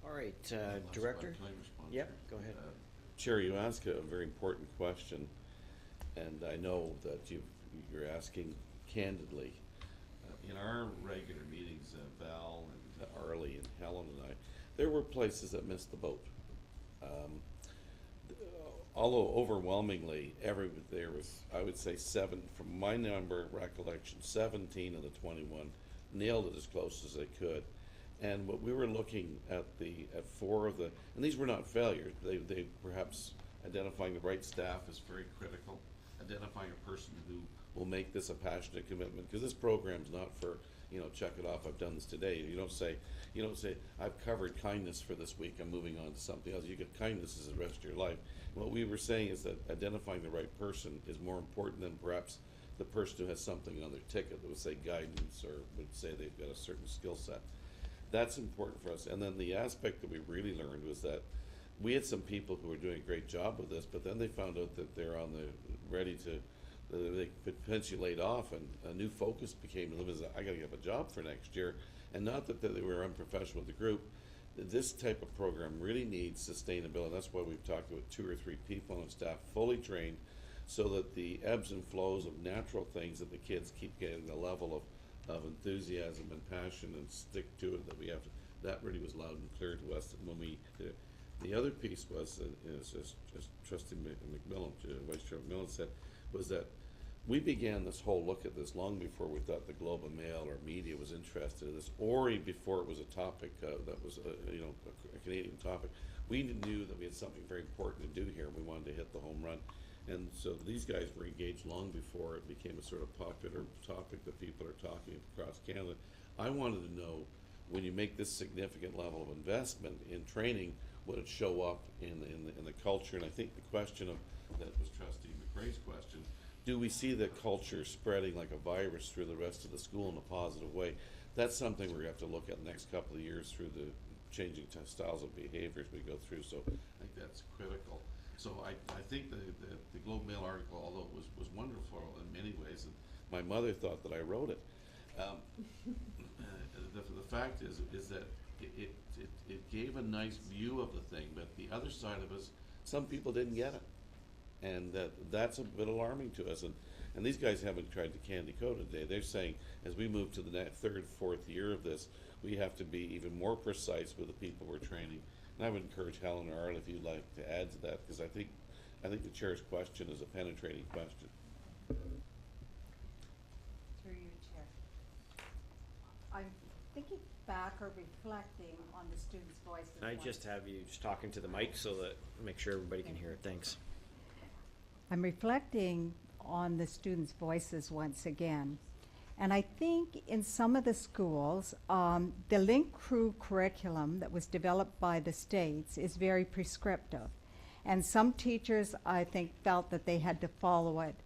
All right, Director? Can I respond? Yep, go ahead. Chair, you ask a very important question, and I know that you're asking candidly. In our regular meetings, Val and Arlie and Helen and I, there were places that missed the boat. Although overwhelmingly, there was, I would say, from my recollection, 17 of the 21 nailed it as close as they could. And what we were looking at 4 of the, and these were not failures. They perhaps identifying the right staff is very critical. Identifying a person who will make this a passionate commitment, because this program's not for, check it off, I've done this today. You don't say, I've covered kindness for this week, I'm moving on to something else. You get kindness as the rest of your life. And what we were saying is that identifying the right person is more important than perhaps the person who has something on their ticket that would say guidance or would say they've got a certain skill set. That's important for us. And then the aspect that we really learned was that we had some people who were doing a great job with this, but then they found out that they're ready to, they potentially laid off, and a new focus became to live as I got to get a job for next year. And not that they were unprofessional with the group. This type of program really needs sustainability. That's why we've talked about 2 or 3 people on staff fully trained, so that the ebbs and flows of natural things, that the kids keep getting the level of enthusiasm and passion and stick to it that we have to. That really was loud and clear to us. And when we did it. The other piece was, as Trustee McMillan, Vice Chair McMillan said, was that we began this whole look at this long before we thought the Globe and Mail or media was interested in this, or before it was a topic that was, a Canadian topic. We knew that we had something very important to do here, and we wanted to hit the home run. And so these guys were engaged long before it became a sort of popular topic that people are talking across Canada. I wanted to know, when you make this significant level of investment in training, would it show up in the culture? And I think the question that was Trustee McRae's question, do we see the culture spreading like a virus through the rest of the school in a positive way? That's something we're going to have to look at the next couple of years through the changing styles of behaviors we go through. So I think that's critical. So I think the Globe Mail article, although it was wonderful in many ways, and my mother thought that I wrote it. The fact is that it gave a nice view of the thing, but the other side of us, some people didn't get it. And that's a bit alarming to us. And these guys haven't tried to candy coat it today. They're saying, as we move to the third, fourth year of this, we have to be even more precise with the people we're training. And I would encourage Helen or Art, if you'd like to add to that, because I think the chair's question is a penetrating question. Through you, Chair. I'm thinking back or reflecting on the students' voices. Can I just have you just talking to the mic so that, make sure everybody can hear it, thanks. I'm reflecting on the students' voices once again. And I think in some of the schools, the Link Crew curriculum that was developed by the states is very prescriptive. And some teachers, I think, felt that they had to follow it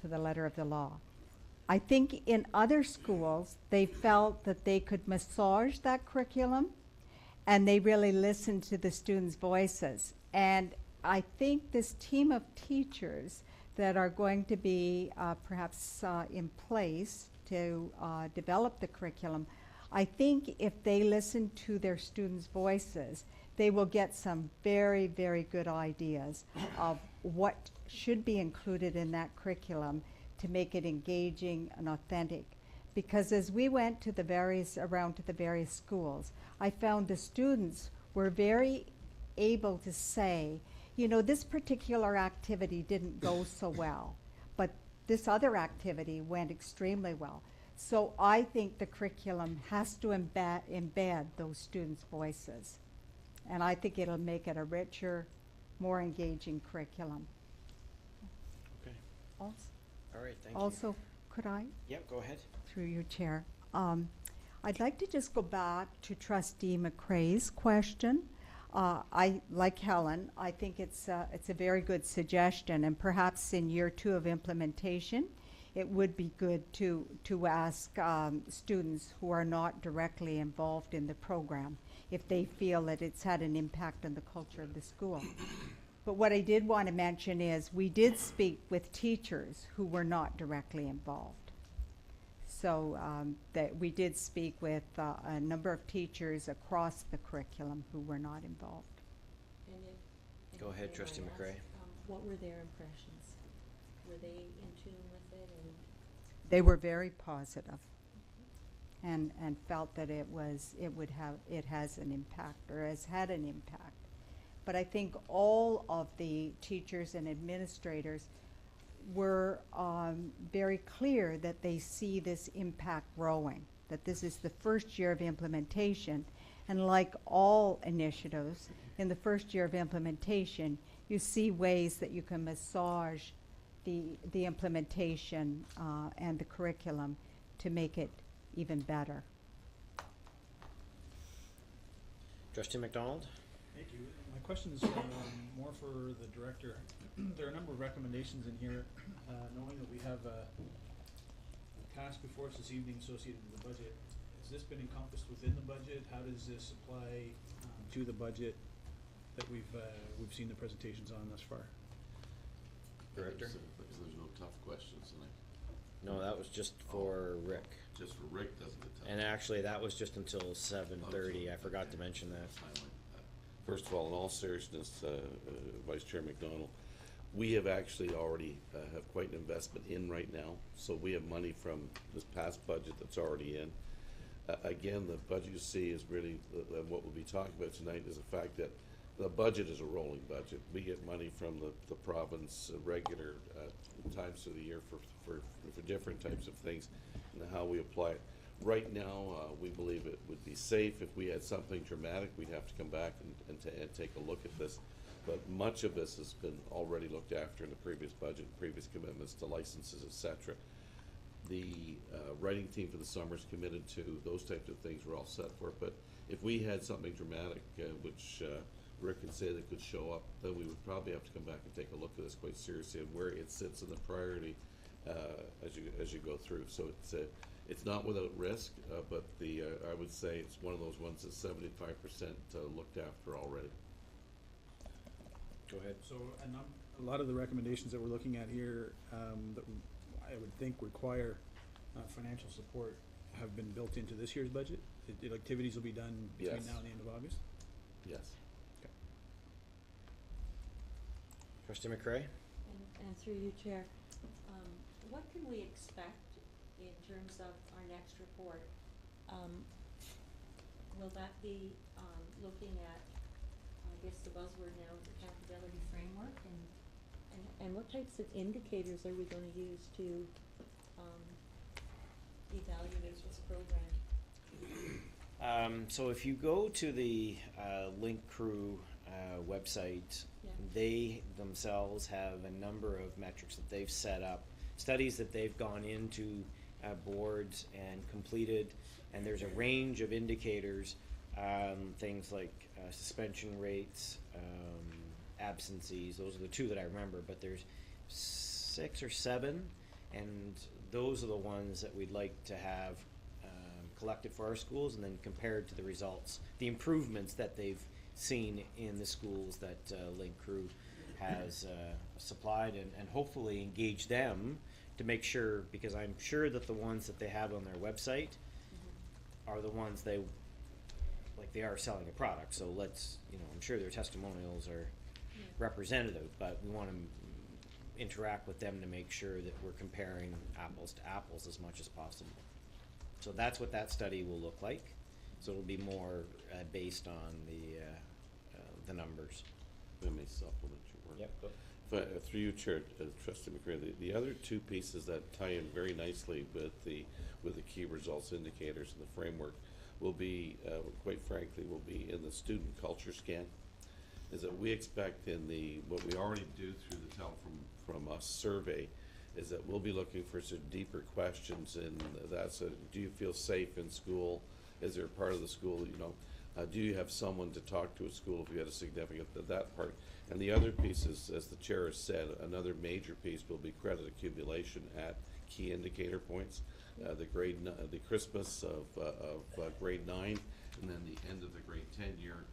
to the letter of the law. I think in other schools, they felt that they could massage that curriculum, and they really listened to the students' voices. And I think this team of teachers that are going to be perhaps in place to develop the curriculum, I think if they listen to their students' voices, they will get some very, very good ideas of what should be included in that curriculum to make it engaging and authentic. Because as we went to the various schools, I found the students were very able to say, you know, this particular activity didn't go so well, but this other activity went extremely well. So I think the curriculum has to embed those students' voices. And I think it'll make it a richer, more engaging curriculum. Okay. Also, All right, thank you. also, could I? Yep, go ahead. Through your chair. I'd like to just go back to Trustee McRae's question. I, like Helen, I think it's a very good suggestion, and perhaps in year 2 of implementation, it would be good to ask students who are not directly involved in the program if they feel that it's had an impact on the culture of the school. But what I did want to mention is we did speak with teachers who were not directly involved. So that we did speak with a number of teachers across the curriculum who were not involved. Go ahead, Trustee McRae. What were their impressions? Were they in tune with it? And They were very positive and felt that it has an impact or has had an impact. But I think all of the teachers and administrators were very clear that they see this impact growing, that this is the first year of implementation. And like all initiatives, in the first year of implementation, you see ways that you can massage the implementation and the curriculum to make it even better. Trustee McDonald? Thank you. My question is more for the director. There are a number of recommendations in here, knowing that we have a task before us this evening associated with the budget. Has this been encompassed within the budget? How does this apply to the budget that we've seen the presentations on thus far? Director? Because there's no tough questions tonight. No, that was just for Rick. Just for Rick doesn't get tough. And actually, that was just until 7:30. I forgot to mention that. First of all, in all seriousness, Vice Chair McDonald, we have actually already have quite an investment in right now. So we have money from this past budget that's already in. Again, the budget you see is really what we'll be talking about tonight is the fact that the budget is a rolling budget. We get money from the province regular times of the year for different types of things and how we apply it. Right now, we believe it would be safe. If we had something dramatic, we'd have to come back and take a look at this. But much of this has been already looked after in the previous budget, previous commitments to licenses, et cetera. The writing team for the summer is committed to those types of things. We're all set for it. But if we had something dramatic, which Rick could say that could show up, then we would probably have to come back and take a look at this quite seriously and where it sits in the priority as you go through. So it's not without risk, but I would say it's one of those ones that's 75% looked after already. Go ahead. So a lot of the recommendations that we're looking at here, that I would think require financial support, have been built into this year's budget. The activities will be done between Yes. now and the end of August. Yes. Trustee McCray? And through you, Chair, what can we expect in terms of our next report? Will that be looking at, I guess the buzzword now is accountability framework, and what types of indicators are we going to use to evaluate this program? So if you go to the Link Crew website, Yeah. they themselves have a number of metrics that they've set up, studies that they've gone into boards and completed, and there's a range of indicators, things like suspension rates, absences. Those are the two that I remember, but there's 6 or 7, and those are the ones that we'd like to have collected for our schools and then compared to the results, the improvements that they've seen in the schools that Link Crew has supplied, and hopefully engage them to make sure, because I'm sure that the ones that they have on their website are the ones they are selling a product. So let's, I'm sure their testimonials are representative, but we want to interact with them to make sure that we're comparing apples to apples as much as possible. So that's what that study will look like. So it'll be more based on the numbers. If I may supplement your work. Yep. But through you, Chair, Trustee McCray, the other two pieces that tie in very nicely with the key results indicators and the framework will be, quite frankly, will be in the student culture scan. Is that we expect in what we already do through the Tell from Us survey, is that we'll be looking for some deeper questions, and do you feel safe in school? Is there a part of the school, do you have someone to talk to at school if you had a significant, that part? And the other piece is, as the chair has said, another major piece will be credit accumulation at key indicator points. The Christmas of grade 9, and then the end of the grade 10 year.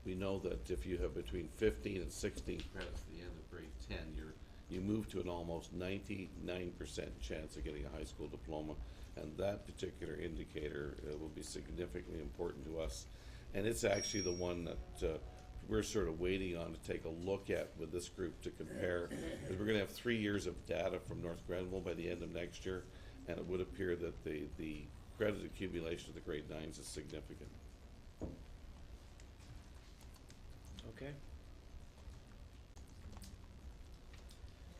We know that if you have between 15 and 16 credits at the end of grade 10, you move to an almost 99% chance of getting a high school diploma, and that particular indicator will be significantly important to us. And it's actually the one that we're sort of waiting on to take a look at with this group to compare, because we're going to have 3 years of data from North Grenville by the end of next year, and it would appear that the credit accumulation of the grade 9s is significant. Okay.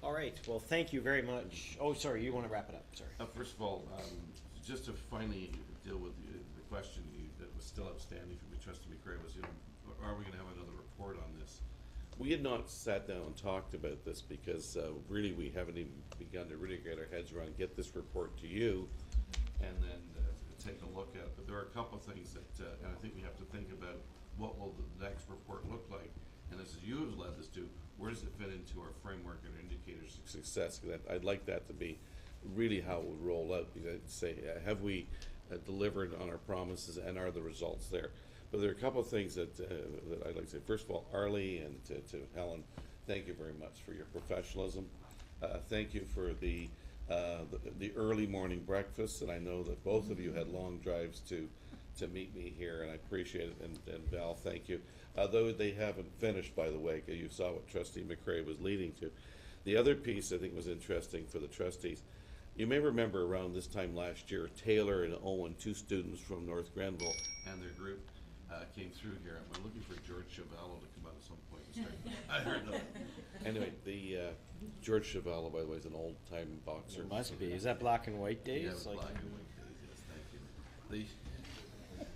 All right. Well, thank you very much. Oh, sorry. You want to wrap it up? Sorry. First of all, just to finally deal with the question that was still outstanding for me, Trustee McCray, was, are we going to have another report on this? We had not sat down and talked about this because really we haven't even begun to really get our heads around, get this report to you, and then take a look at it. But there are a couple of things that and I think we have to think about what will the next report look like. And as you have led us to, where does it fit into our framework and indicators of success? Because I'd like that to be really how it would roll out. Because I'd say, have we delivered on our promises, and are the results there? But there are a couple of things that I'd like to say. First of all, Arlie and to Helen, thank you very much for your professionalism. Thank you for the early morning breakfast, and I know that both of you had long drives to meet me here, and I appreciate it. And Val, thank you. Though they haven't finished, by the way, 'cause you saw what Trustee McCray was leading to. The other piece I think was interesting for the trustees. You may remember around this time last year, Taylor and Owen, 2 students from North Grenville and their group, came through here. We're looking for George Chavallo to come out at some point and start. I heard of it. Anyway, the George Chavallo, by the way, is an old-time boxer. It must be. Is that black and white days? Yeah, Like- black and white days, yes, thank you.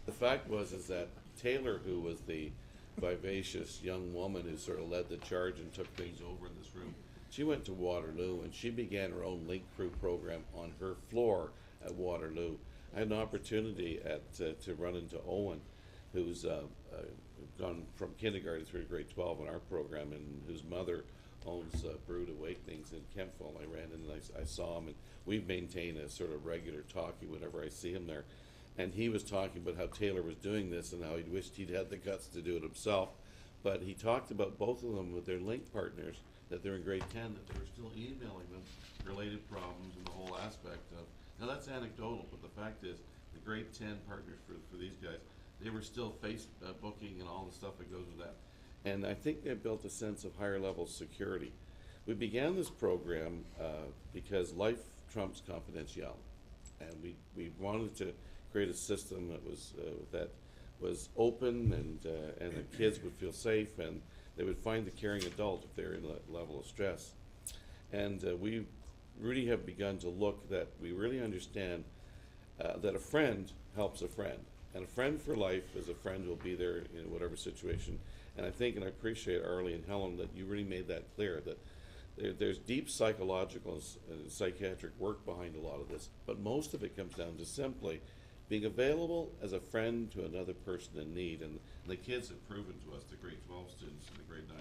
The fact is that Taylor, who was the vivacious young woman who sort of led the charge and took things over in this room, she went to Waterloo and she began her own Link Crew program on her floor at Waterloo. I had an opportunity to run into Owen, who's gone from kindergarten through to grade 12 in our program, and whose mother owns Brood Awakenings in Kempville. I ran in and I saw him, and we've maintained a sort of regular talkie whenever I see him there. And he was talking about how Taylor was doing this and how he wished he'd had the guts to do it himself. But he talked about both of them with their Link partners, that they're in grade 10, that they were still emailing them related problems and the whole aspect of. Now that's anecdotal, but the fact is, the grade 10 partners for these guys, they were still Facebooking and all the stuff that goes with that. And I think they built a sense of higher level security. We began this program because life trumps confidentiality. And we wanted to create a system that was open and the kids would feel safe and they would find the caring adult if they're in a level of stress. And we really have begun to look that we really understand that a friend helps a friend. And a friend for life is a friend who will be there in whatever situation. And I think, and I appreciate Arlie and Helen, that you really made that clear, that there's deep psychological and psychiatric work behind a lot of this. But most of it comes down to simply being available as a friend to another person in need. And the kids have proven to us, the grade 12 students and the grade 9,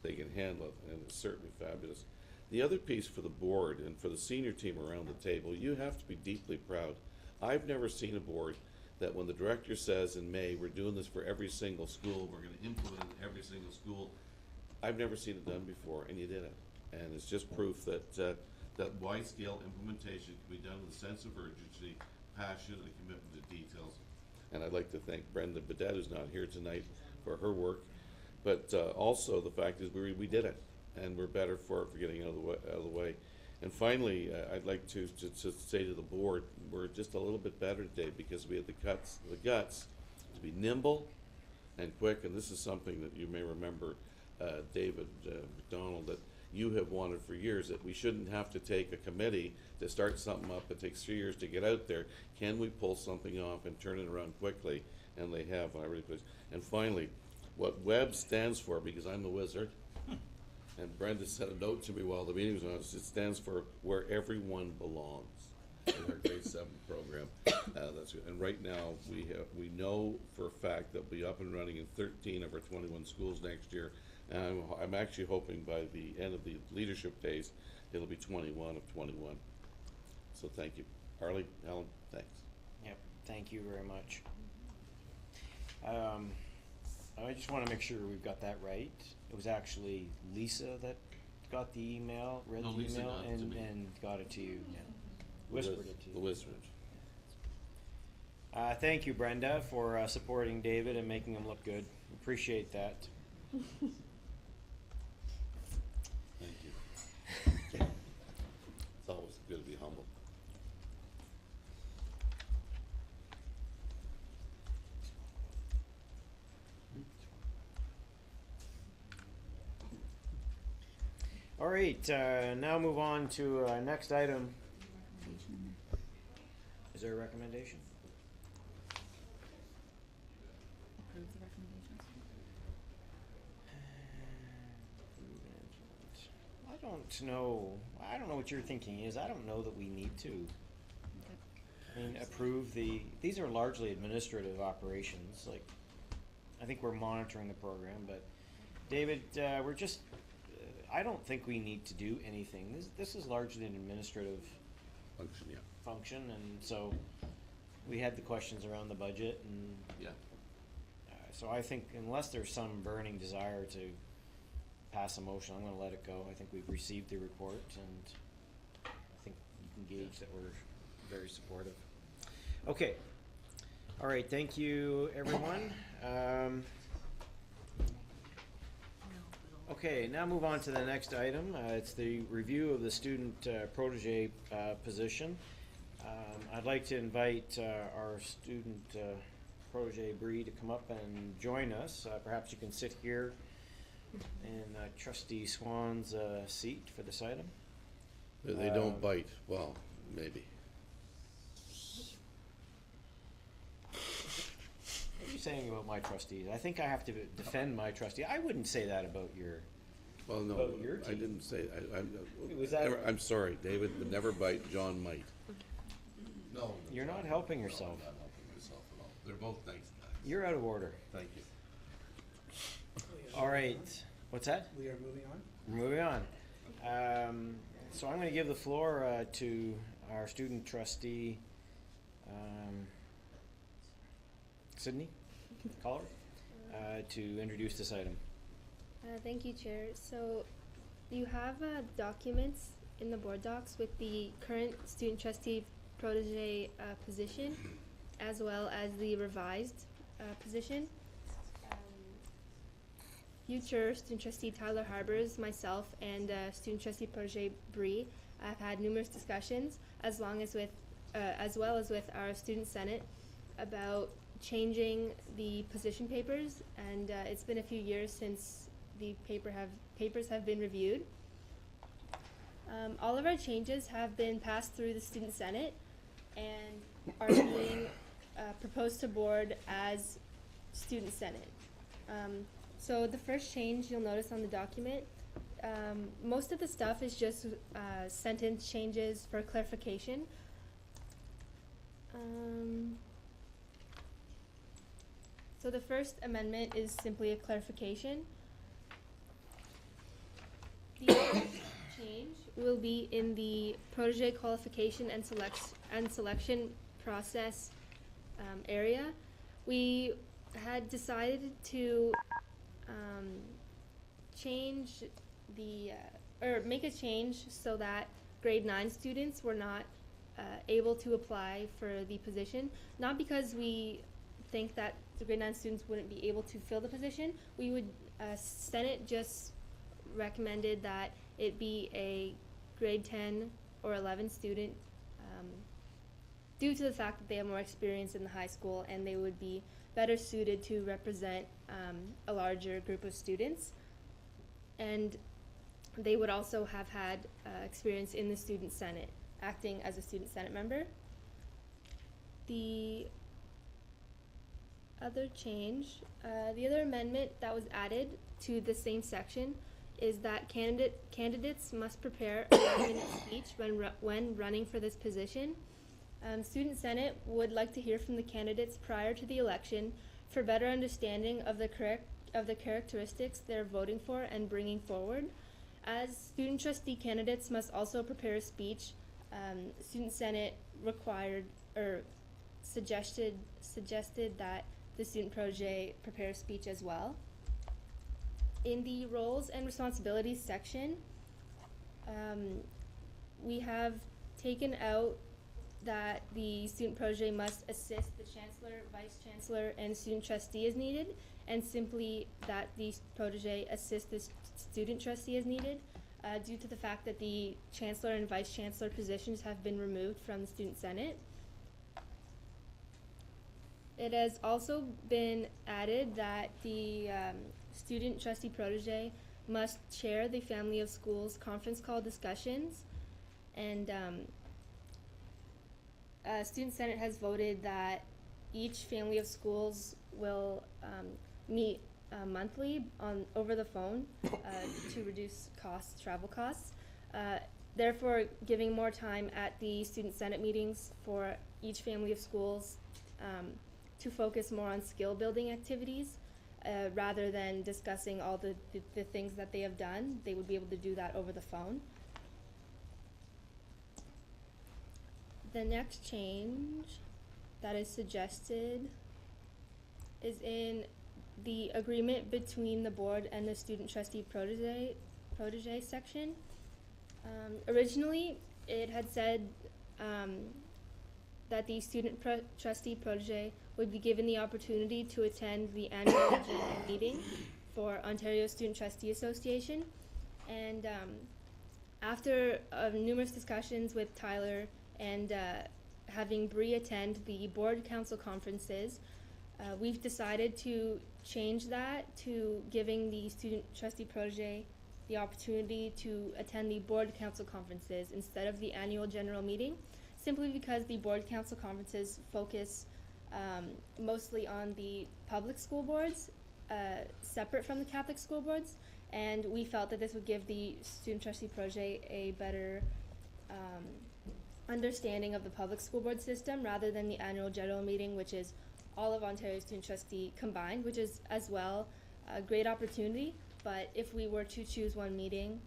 they can handle it, and it's certainly fabulous. The other piece for the board and for the senior team around the table, you have to be deeply proud. I've never seen a board that when the director says in May, we're doing this for every single school, we're going to implement it in every single school, I've never seen it done before, and you did it. And it's just proof that that wide-scale implementation can be done with a sense of urgency, passion, and a commitment to details. And I'd like to thank Brenda Bedette, who's not here tonight, for her work. But also the fact is we did it, and we're better for it for getting out of the way. And finally, I'd like to say to the board, we're just a little bit better today because we had the guts to be nimble and quick. And this is something that you may remember, David McDonald, that you have wanted for years, that we shouldn't have to take a committee to start something up. It takes 3 years to get out there. Can we pull something off and turn it around quickly? And they have, and I really pleased. And finally, what WEB stands for, because I'm the wizard, and Brenda sent a note to me while the meeting was on, it stands for Where Everyone Belongs in our grade 7 program. That's good. And right now, we know for a fact that we'll be up and running in 13 of our 21 schools next year. And I'm actually hoping by the end of the leadership days, it'll be 21 of 21. So thank you. Arlie, Helen, thanks. Yep, thank you very much. I just want to make sure we've got that right. It was actually Lisa that got the email, read No, the Lisa email, got it to me. and got it to you. Yeah. Whispered it to you. The wizard. Thank you, Brenda, for supporting David and making him look good. Appreciate that. Thank you. It's always good to be humble. All right, now move on to next item. Is there a recommendation? Approve the recommendations. I don't know what your thinking is. I don't know that we need to. I mean, approve these are largely administrative operations. Like, I think we're monitoring the program, but David, we're just, I don't think we need to do anything. This is largely an administrative Function, yeah. function, and so we had the questions around the budget, and Yeah. so I think unless there's some burning desire to pass a motion, I'm gonna let it go. I think we've received the report, and I think you can gauge that we're very supportive. Okay. All right, thank you, everyone. Okay, now move on to the next item. It's the review of the student protege position. I'd like to invite our student Protege Bree to come up and join us. Perhaps you can sit here in Trustee Swan's seat for this item. They don't bite. Well, maybe. What are you saying about my trustees? I think I have to defend my trustee. I wouldn't say that about your. Well, no, About your I team. didn't say, Was that- I'm sorry, David would never bite, John might. No. You're not helping yourself. I'm not helping myself at all. They're both nice guys. You're out of order. Thank you. All right. What's that? We are moving on. We're moving on. So I'm going to give the floor to our student trustee, Sydney Collar, to introduce this item. Thank you, Chair. So you have documents in the board docs with the current student trustee protege position, as well as the revised position. Future student trustee Tyler Harbers, myself, and student trustee protege Bree have had numerous discussions, as well as with our student senate, about changing the position papers. And it's been a few years since the papers have been reviewed. All of our changes have been passed through the student senate and are being proposed to board as student senate. So the first change you'll notice on the document, most of the stuff is just sentence changes for clarification. So the first amendment is simply a clarification. The first change will be in the protege qualification and selection process area. We had decided to change the or make a change so that grade 9 students were not able to apply for the position, not because we think that the grade 9 students wouldn't be able to fill the position. We would Senate just recommended that it be a grade 10 or 11 student due to the fact that they have more experience in the high school and they would be better suited to represent a larger group of students. And they would also have had experience in the student senate, acting as a student senate member. The other change, the other amendment that was added to the same section is that candidates must prepare a 1-minute speech when running for this position. Student Senate would like to hear from the candidates prior to the election for better understanding of the characteristics they're voting for and bringing forward. As student trustee candidates must also prepare a speech, Student Senate required or suggested that the student protege prepare a speech as well. In the roles and responsibilities section, we have taken out that the student protege must assist the chancellor, vice chancellor, and student trustee as needed, and simply that the protege assist the student trustee as needed, due to the fact that the chancellor and vice chancellor positions have been removed from the student senate. It has also been added that the student trustee protege must chair the family of schools conference call discussions, and Student Senate has voted that each family of schools will meet monthly over the phone to reduce travel costs. Therefore, giving more time at the Student Senate meetings for each family of schools to focus more on skill building activities rather than discussing all the things that they have done. They would be able to do that over the phone. The next change that is suggested is in the agreement between the board and the student trustee protege section. Originally, it had said that the student trustee protege would be given the opportunity to attend the annual general meeting for Ontario Student Trustee Association. And after numerous discussions with Tyler and having Bree attend the board council conferences, We've decided to change that to giving the student trustee protege the opportunity to attend the board council conferences instead of the annual general meeting, simply because the board council conferences focus mostly on the public school boards, separate from the Catholic school boards, and we felt that this would give the student trustee protege a better understanding of the public school board system rather than the annual general meeting, which is all of Ontario student trustee combined, which is as well a great opportunity. But if we were to choose one meeting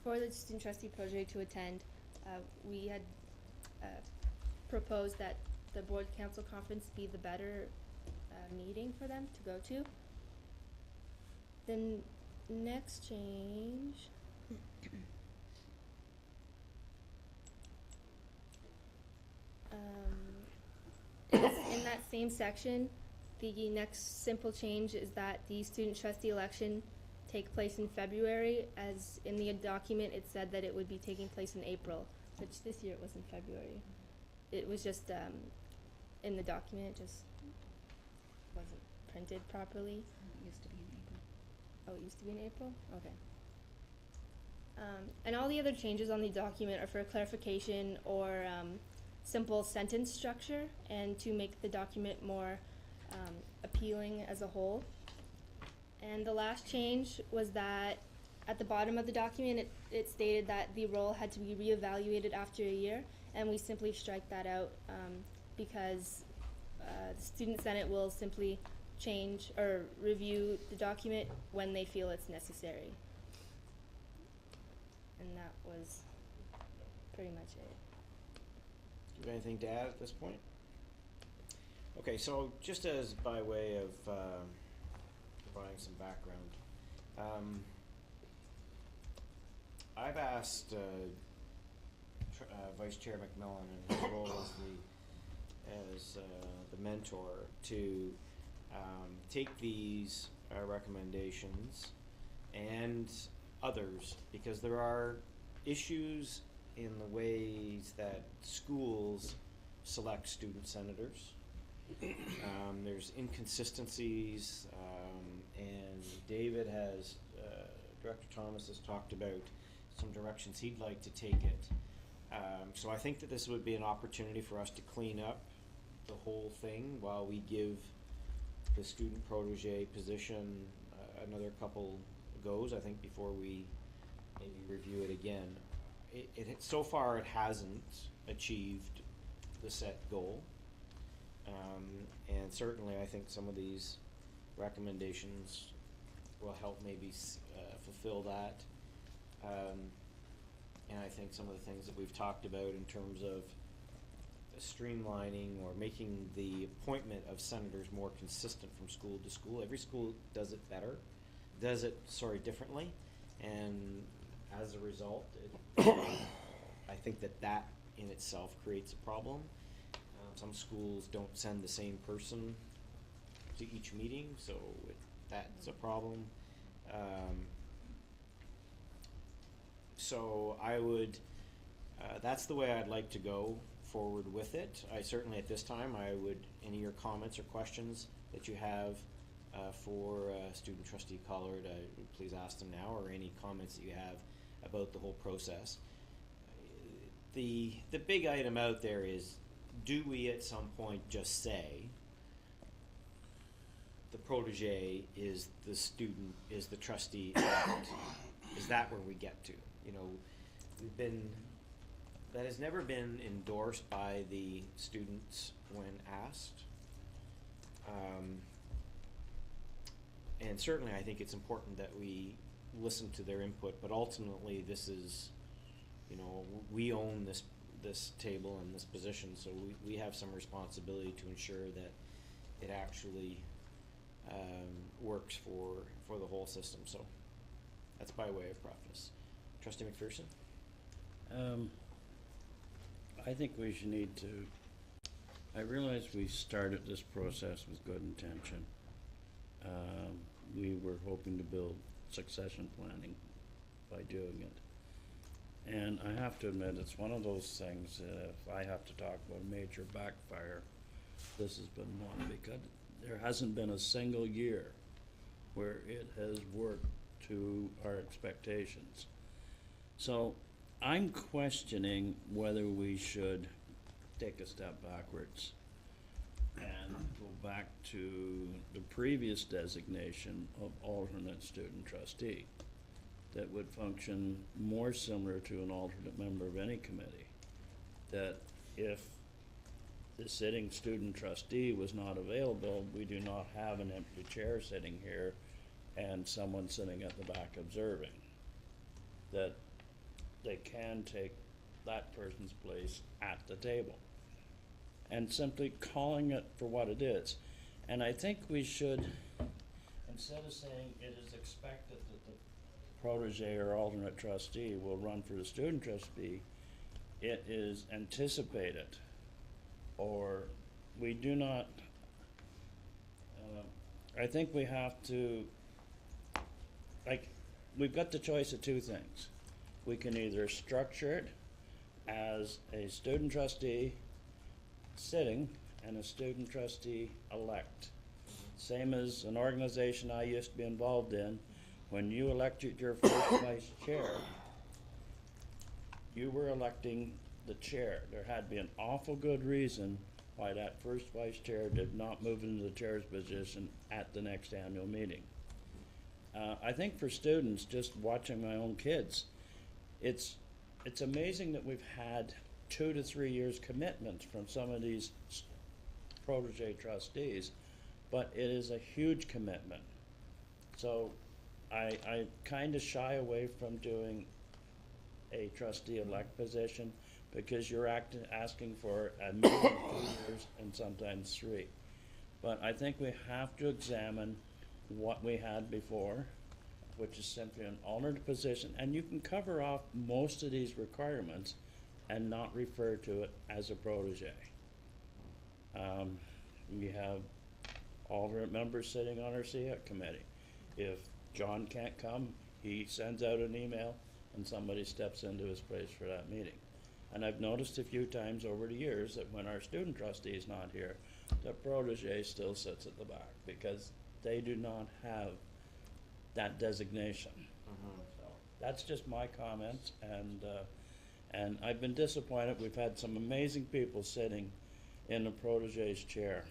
for the student trustee protege to attend, we had proposed that the board council conference be the better meeting for them to go to. The next change in that same section, the next simple change is that the student trustee election take place in February, as in the document it said that it would be taking place in April, which this year it was in February. It was just in the document, it just wasn't printed properly. It used to be in April. Oh, it used to be in April? Okay. And all the other changes on the document are for clarification or simple sentence structure and to make the document more appealing as a whole. And the last change was that at the bottom of the document it stated that the role had to be reevaluated after a year, and we simply strike that out because the Student Senate will simply change or review the document when they feel it's necessary. And that was pretty much it. Do you have anything to add at this point? Okay, so just as by way of providing some background, I've asked Vice Chair McMillan in his role as the mentor to take these recommendations and others, because there are issues in the ways that schools select student senators. There's inconsistencies, and David has, Director Thomas has talked about some directions he'd like to take it. So I think that this would be an opportunity for us to clean up the whole thing while we give the student protege position another couple goes, I think, before we maybe review it again. So far it hasn't achieved the set goal. And certainly I think some of these recommendations will help maybe fulfill that. And I think some of the things that we've talked about in terms of streamlining or making the appointment of senators more consistent from school to school. Every school does it differently, and as a result, I think that in itself creates a problem. Some schools don't send the same person to each meeting, so that's a problem. So I would, that's the way I'd like to go forward with it. I certainly at this time, any of your comments or questions that you have for Student Trustee Collard, please ask them now, or any comments that you have about the whole process. The big item out there is, do we at some point just say the protege is the student, is the trustee elect? Is that where we get to? You know, that has never been endorsed by the students when asked. And certainly I think it's important that we listen to their input, but ultimately this is, you know, we own this table and this position, so we have some responsibility to ensure that it actually works for the whole system. So that's by way of preface. Trustee McPherson? I think we should need to, I realize we started this process with good intention. We were hoping to build succession planning by doing it. And I have to admit, it's one of those things that if I have to talk about a major backfire, this has been one, there hasn't been a single year where it has worked to our expectations. So I'm questioning whether we should take a step backwards and go back to the previous designation of alternate student trustee that would function more similar to an alternate member of any committee. That if the sitting student trustee was not available, we do not have an empty chair sitting here and someone sitting at the back observing. That they can take that person's place at the table. And simply calling it for what it is. And I think we should, instead of saying it is expected that the protege or alternate trustee will run for the student trustee, it is anticipated, or we do not, I think we have to, like, we've got the choice of two things. We can either structure it as a student trustee sitting and a student trustee elect. Same as an organization I used to be involved in. When you elected your first vice chair, you were electing the chair. There had to be an awful good reason why that first vice chair did not move into the chair's position at the next annual meeting. I think for students, just watching my own kids, it's amazing that we've had 2 to 3 years commitment from some of these protege trustees, but it is a huge commitment. So I kind of shy away from doing a trustee-elect position because you're asking for a minimum 2 years and sometimes 3. But I think we have to examine what we had before, which is simply an alternate position, and you can cover off most of these requirements and not refer to it as a protege. We have alternate members sitting on our CEAC committee. If John can't come, he sends out an email and somebody steps into his place for that meeting. And I've noticed a few times over the years that when our student trustee is not here, the protege still sits at the back because they do not have that designation. So that's just my comment, and I've been disappointed. We've had some amazing people sitting in the protege's chair,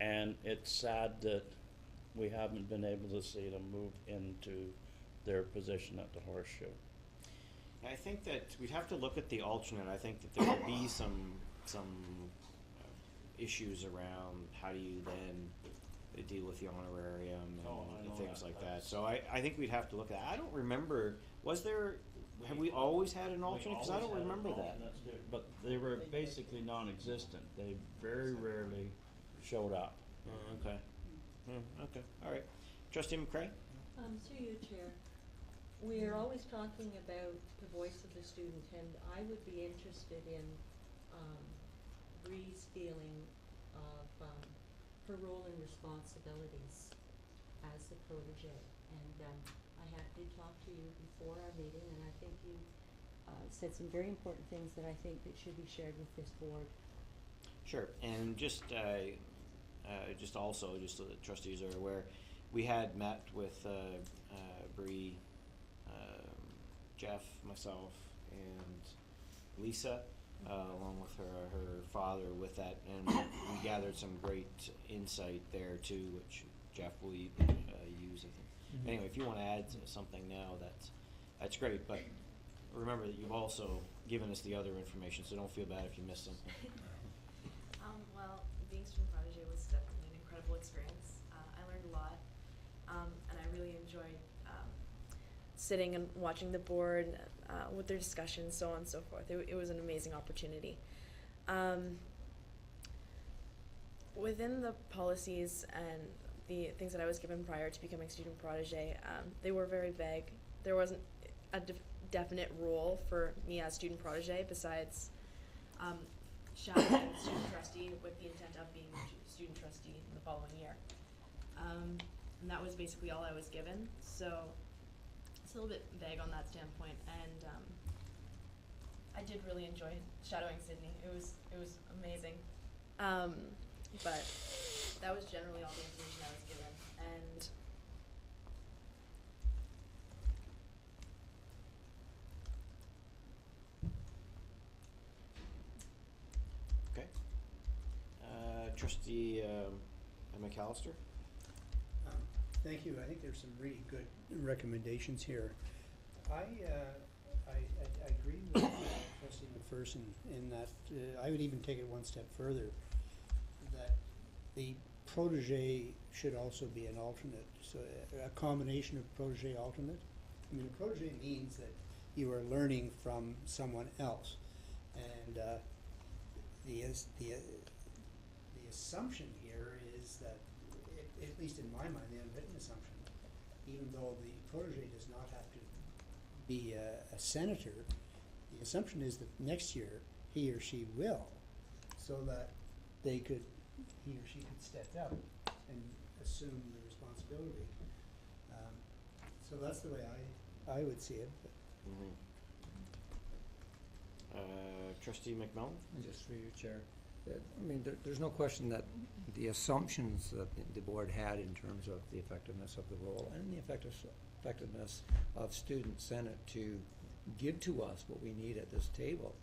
and it's sad that we haven't been able to see them move into their position at the horseshoe. I think that we'd have to look at the alternate. I think that there will be some issues around how do you then deal with the honorarium and things like that. So I think we'd have to look at that. I don't remember, have we always had an alternate? Because I don't remember that. But they were basically non-existent. They very rarely showed up. Okay. Okay, all right. Trustee McCray? Through you, Chair. We're always talking about the voice of the student, and I would be interested in Bree's feeling of her role and responsibilities as the protege. And I did talk to you before our meeting, and I think you said some very important things that I think that should be shared with this board. Sure, and just also, just so the trustees are aware, we had met with Bree, Jeff, myself, and Lisa, along with her father with that, and we gathered some great insight there too, which Jeff will use, I think. Mm-hmm. Anyway, if you want to add something now, that's great, but remember that you've also given us the other information, so don't feel bad if you missed something. Well, being student protege was definitely an incredible experience. I learned a lot, and I really enjoyed sitting and watching the board with their discussions, so on and so forth. It was an amazing opportunity. Within the policies and the things that I was given prior to becoming student protege, they were very vague. There wasn't a definite role for me as student protege besides shadowing student trustee with the intent of being student trustee in the following year. And that was basically all I was given, so it's a little bit vague on that standpoint, and I did really enjoy shadowing Sydney. It was amazing. But that was generally all the information I was given. And Okay. Trustee McAllister? Thank you. I think there's some really good recommendations here. I agree with Trustee McPherson in that I would even take it one step further, that the protege should also be an alternate, so a combination of protege alternate. I mean, a protege means that you are learning from someone else, and the assumption here is that, at least in my mind, the unwritten assumption, even though the protege does not have to be a senator, the assumption is that next year he or she will, so that he or she could step up and assume the responsibility. So that's the way I would see it. Trustee McMillan? And just through you, Chair, I mean, there's no question that the assumptions that the board had in terms of the effectiveness of the role and the effectiveness of student senate to give to us what we need at this table,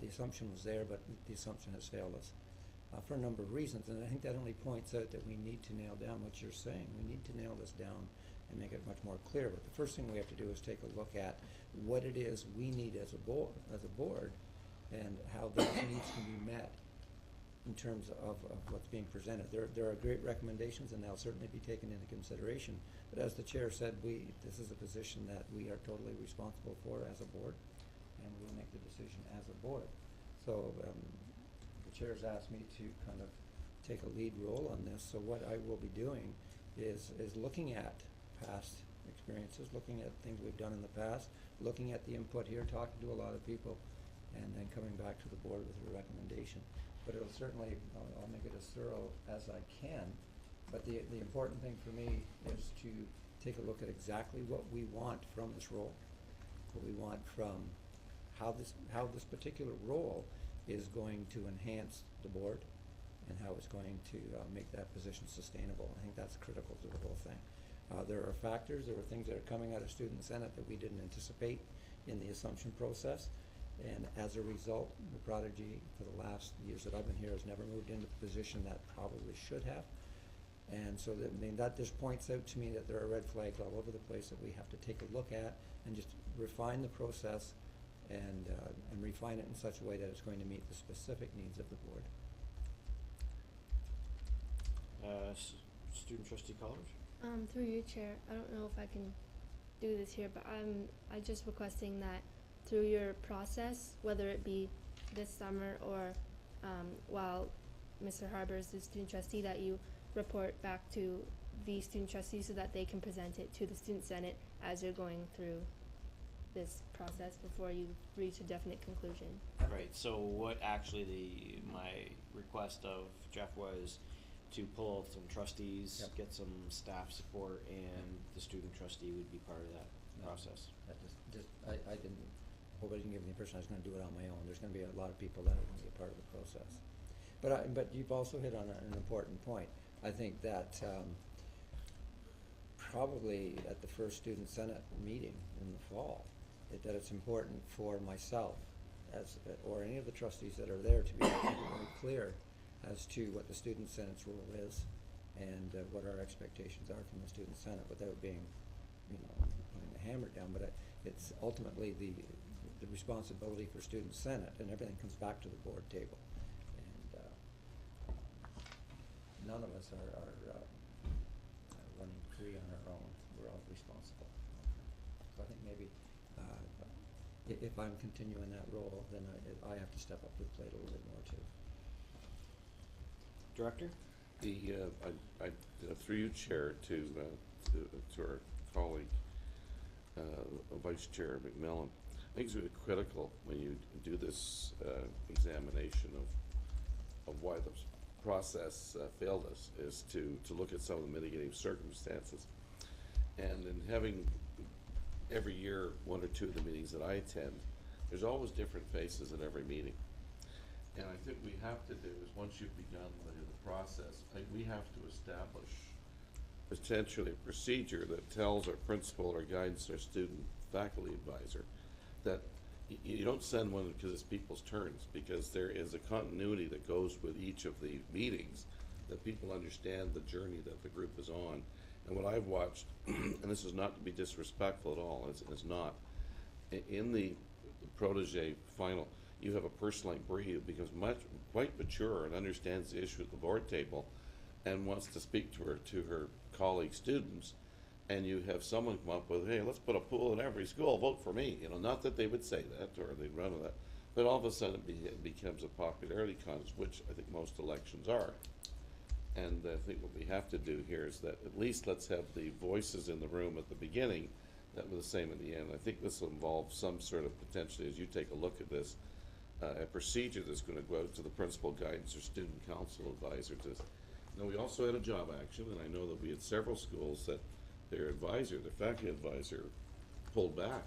the assumption was there, but the assumption has failed us for a number of reasons. And I think that only points out that we need to nail down what you're saying. We need to nail this down and make it much more clear. But the first thing we have to do is take a look at what it is we need as a board, and how those needs can be met in terms of what's being presented. There are great recommendations, and they'll certainly be taken into consideration. But as the chair said, this is a position that we are totally responsible for as a board, and we'll make the decision as a board. So the chair's asked me to kind of take a lead role on this. So what I will be doing is looking at past experiences, looking at things we've done in the past, looking at the input here, talking to a lot of people, and then coming back to the board with a recommendation. But it'll certainly, I'll make it as thorough as I can. But the important thing for me is to take a look at exactly what we want from this role, what we want from how this particular role is going to enhance the board, and how it's going to make that position sustainable. I think that's critical to the whole thing. There are factors, there are things that are coming out of Student Senate that we didn't anticipate in the assumption process. And as a result, the prodigy for the last years that I've been here has never moved into the position that probably should have. And so that just points out to me that there are red flags all over the place that we have to take a look at and just refine the process and refine it in such a way that it's going to meet the specific needs of the board. Student Trustee College? Through you, Chair, I don't know if I can do this here, but I'm just requesting that through your process, whether it be this summer or while Mr. Harbour is the student trustee, that you report back to the student trustees so that they can present it to the student senate as you're going through this process before you reach a definite conclusion. Right, so what actually my request of Jeff was to pull some trustees, Yep. get some staff support, and the student trustee would be part of that process. That I didn't, hope I didn't give the impression I was gonna do it on my own. There's gonna be a lot of people that are gonna be a part of the process. But you've also hit on an important point. I think that probably at the first student senate meeting in the fall, that it's important for myself or any of the trustees that are there to be very clear as to what the student senate's role is and what our expectations are from the student senate, without being, putting the hammer down. But it's ultimately the responsibility for student senate, and everything comes back to the board table. And none of us are running free on our own. We're all responsible. So I think maybe if I'm continuing that role, then I have to step up to the plate a little bit more too. Director? I through you, Chair, to our colleague, Vice Chair McMillan. I think it's really critical when you do this examination of why the process failed us, is to look at some of the mitigating circumstances. And in having every year one or two of the meetings that I attend, there's always different faces at every meeting. And I think we have to do is, once you've begun the process, we have to establish potentially a procedure that tells our principal or guidance or student faculty advisor that you don't send one because it's people's turns, because there is a continuity that goes with each of the meetings, that people understand the journey that the group is on. And what I've watched, and this is not to be disrespectful at all, it's not, in the protege final, you have a person like Bree who becomes quite mature and understands the issue at the board table and wants to speak to her colleague students, and you have someone come up with, hey, let's put a pool in every school, vote for me. Not that they would say that or they'd run with that, but all of a sudden it becomes a popularity contest, which I think most elections are. And I think what we have to do here is that at least let's have the voices in the room at the beginning that were the same at the end. I think this will involve some sort of, potentially, as you take a look at this, a procedure that's going to go out to the principal, guidance, or student council advisor. Now, we also had a job action, and I know that we had several schools that their advisor, their faculty advisor, pulled back,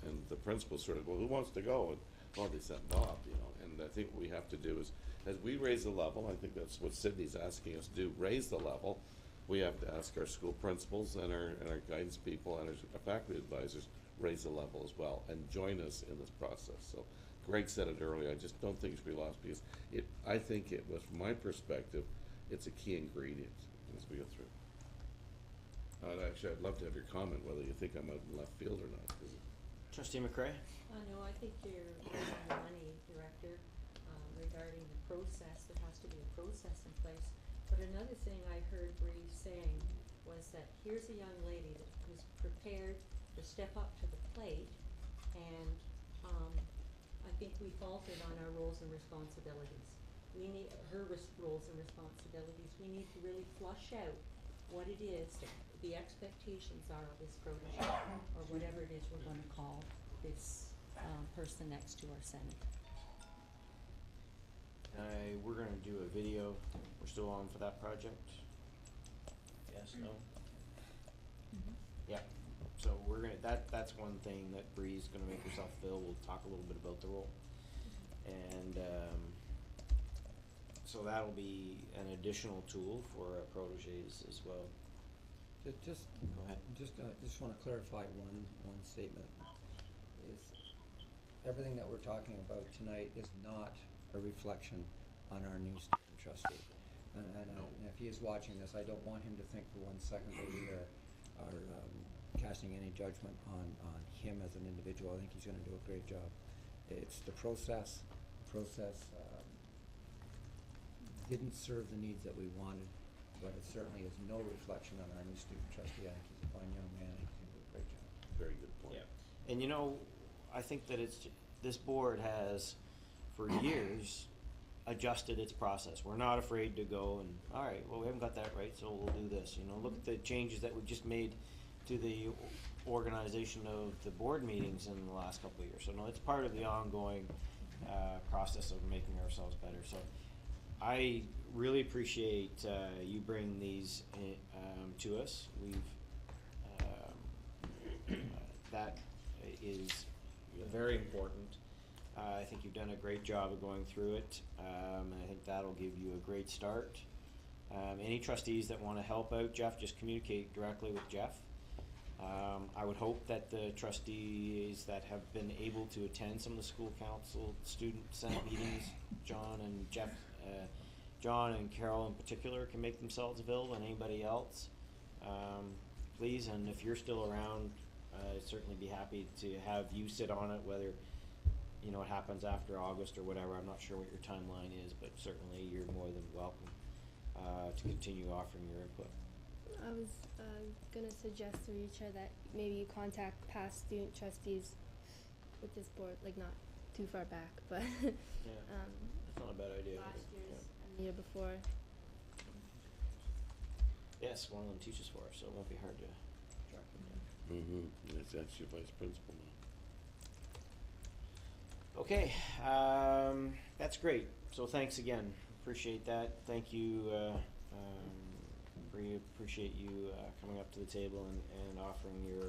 and the principal sort of, well, who wants to go? And, well, they sent Bob, and I think what we have to do is, as we raise the level, I think that's what Sydney's asking us to do, raise the level. We have to ask our school principals and our guidance people and our faculty advisors raise the level as well and join us in this process. So Greg said it earlier, I just don't think it should be lost, because I think it was, from my perspective, it's a key ingredient as we go through. I'd love to have your comment whether you think I'm out in left field or not. Trustee McCray? No, I think you're right on the money, Director, regarding the process. There has to be a process in place. But another thing I heard Bree saying was that here's a young lady that was prepared to step up to the plate, and I think we faltered on our roles and responsibilities. We need her roles and responsibilities. We need to really flush out what it is that the expectations are of this protege, or whatever it is we're going to call this person next to our Senate. We're going to do a video. We're still on for that project? Yes, no? Mm-hmm. Yeah. So we're going to, that's one thing that Bree's going to make herself feel. We'll talk a little bit about the role. And so that'll be an additional tool for our proteges as well. Just Go ahead. Just want to clarify one statement. Is everything that we're talking about tonight is not a reflection on our new student trustee. And if he is watching this, I don't want him to think for 1 second that we are casting any judgment on him as an individual. I think he's going to do a great job. It's the process. Didn't serve the needs that we wanted, but it certainly is no reflection on our new student trustee. I think he's a fine young man, and he's going to do a great job. Very good point. Yeah. And I think that this board has, for years, adjusted its process. We're not afraid to go and, all right, well, we haven't got that right, so we'll do this. Look at the changes that we've just made to the organization of the board meetings in the last couple of years. So no, it's part of the ongoing process of making ourselves better. So I really appreciate you bringing these to us. We've that is very important. I think you've done a great job of going through it, and I think that'll give you a great start. Any trustees that want to help out Jeff, just communicate directly with Jeff. I would hope that the trustees that have been able to attend some of the school council, student senate meetings, John and Carol in particular, can make themselves available, and anybody else, please. And if you're still around, I'd certainly be happy to have you sit on it, whether it happens after August or whatever. I'm not sure what your timeline is, but certainly you're more than welcome to continue offering your input. I was going to suggest to Richa that maybe you contact past student trustees with this board, like not too far back, but That's not a bad idea. last year's and the year before. Yes, one of them teaches for us, so it won't be hard to track them down. Mm-hmm. It's actually vice principal now. Okay, that's great. So thanks again. Appreciate that. Thank you, Bree. Appreciate you coming up to the table and offering your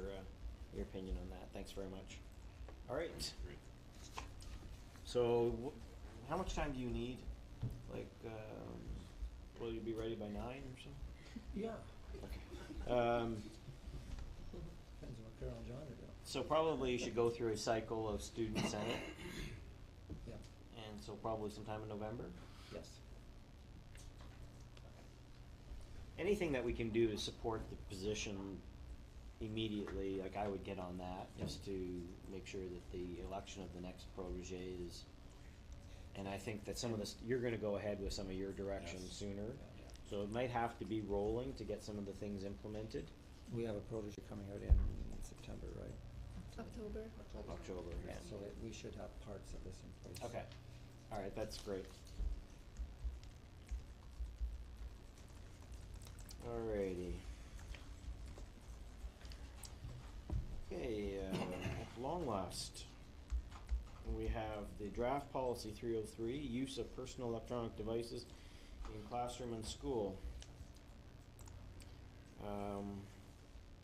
opinion on that. Thanks very much. All right. Great. So how much time do you need? Like, will you be ready by 9 or so? Yeah. Um, Depends on what Carol and John are doing. so probably you should go through a cycle of student senate, Yeah, and so probably sometime in November. yes. Anything that we can do to support the position immediately, like I would get on that, just to make sure that the election of the next protege is. And I think that some of this, you're gonna go ahead with some of your direction Yes. sooner. Yeah. So it might have to be rolling to get some of the things implemented. We have a protege coming out in September, right? October. October, yeah. So that we should have parts of this in place. Okay, all right, that's great. Alrighty. Okay, at long last, we have the draft policy 303, use of personal electronic devices in classroom and school.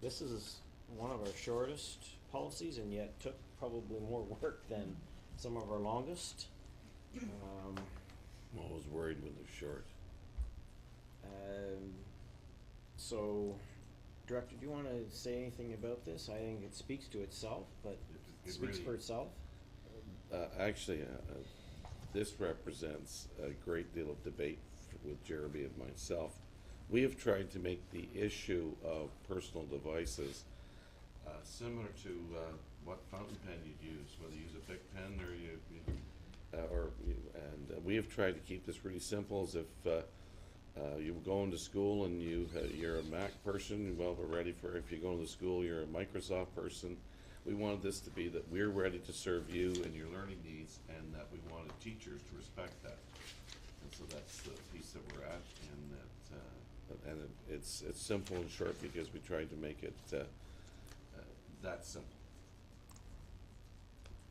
This is one of our shortest policies and yet took probably more work than some of our longest. I'm always worried when they're short. So, Director, do you want to say anything about this? I think it speaks to itself, but It speaks really- for itself. Actually, this represents a great deal of debate with Jeremy and myself. We have tried to make the issue of personal devices similar to what fountain pen you'd use, whether you use a Bic pen or we have tried to keep this really simple, as if you go into school and you're a Mac person. Well, we're ready for, if you go into school, you're a Microsoft person. We wanted this to be that we're ready to serve you and your learning needs, and that we wanted teachers to respect that. And so that's the piece that we're at, and it's simple and short because we tried to make it that simple.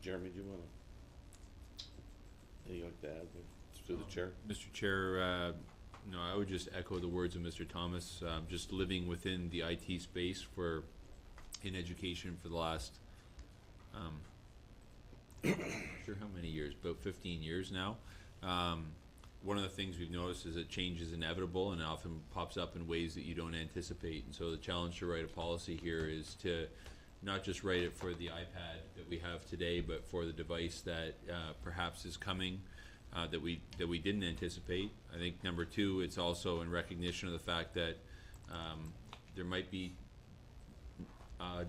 Jeremy, do you want to? Anything like to add through the chair? Mr. Chair, no, I would just echo the words of Mr. Thomas. Just living within the IT space in education for the last, not sure how many years, about 15 years now. One of the things we've noticed is that change is inevitable and it often pops up in ways that you don't anticipate. And so the challenge to write a policy here is to not just write it for the iPad that we have today, but for the device that perhaps is coming that we didn't anticipate. I think number two, it's also in recognition of the fact that there might be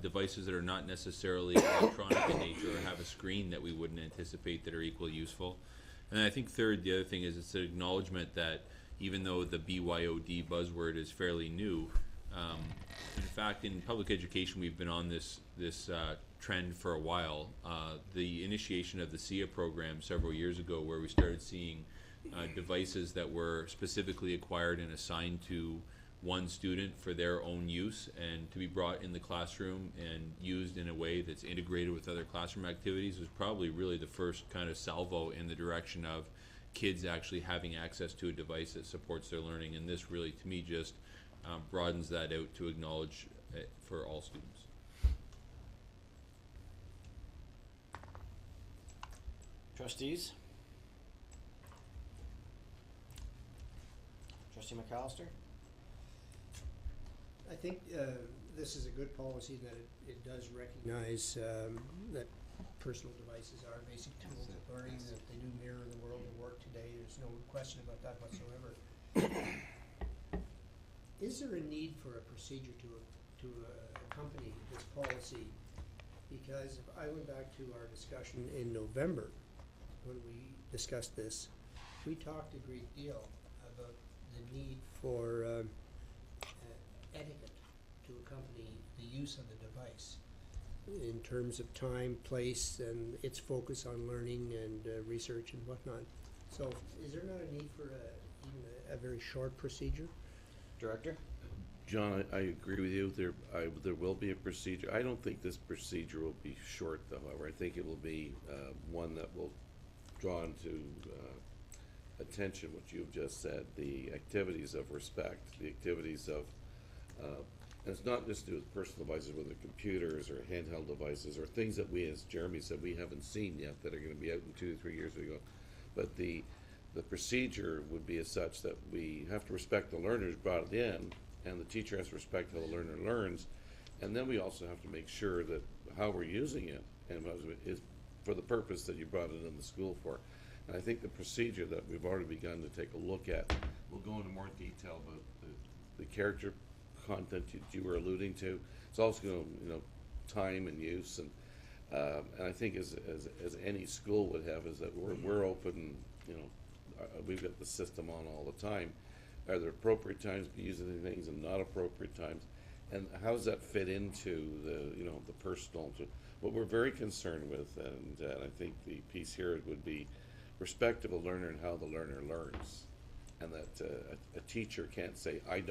devices that are not necessarily electronic in nature or have a screen that we wouldn't anticipate that are equally useful. And I think third, the other thing is it's an acknowledgement that even though the BYOD buzzword is fairly new, in fact, in public education, we've been on this trend for a while. The initiation of the SIA program several years ago, where we started seeing devices that were specifically acquired and assigned to one student for their own use and to be brought in the classroom and used in a way that's integrated with other classroom activities, was probably really the first kind of salvo in the direction of kids actually having access to a device that supports their learning. And this really, to me, just broadens that out to acknowledge it for all students. Trustees? Trustee McAllister? I think this is a good policy that it does recognize that personal devices are basic tools of learning, that they do mirror the world of work today. There's no question about that whatsoever. Is there a need for a procedure to accompany this policy? Because if I went back to our discussion in November, when we discussed this, we talked a great deal about the need for etiquette to accompany the use of the device in terms of time, place, and its focus on learning and research and whatnot. So is there not a need for even a very short procedure? Director? John, I agree with you. There will be a procedure. I don't think this procedure will be short, though. However, I think it will be one that will draw into attention what you've just said, the activities of respect, the activities of, and it's not just to do with personal devices, whether computers or handheld devices or things that we, as Jeremy said, we haven't seen yet that are going to be out in 2 to 3 years. We go, But the procedure would be as such that we have to respect the learners brought it in, and the teacher has to respect how the learner learns, and then we also have to make sure that how we're using it and is for the purpose that you brought it in the school for. And I think the procedure that we've already begun to take a look at, we'll go into more detail about the character content you were alluding to. It's also going to, time and use, and I think as any school would have, is that we're open, we've got the system on all the time. Are there appropriate times to be using things and not appropriate times? And how does that fit into the personal? What we're very concerned with, and I think the piece here would be respect of a learner and how the learner learns, and that a teacher can't say, you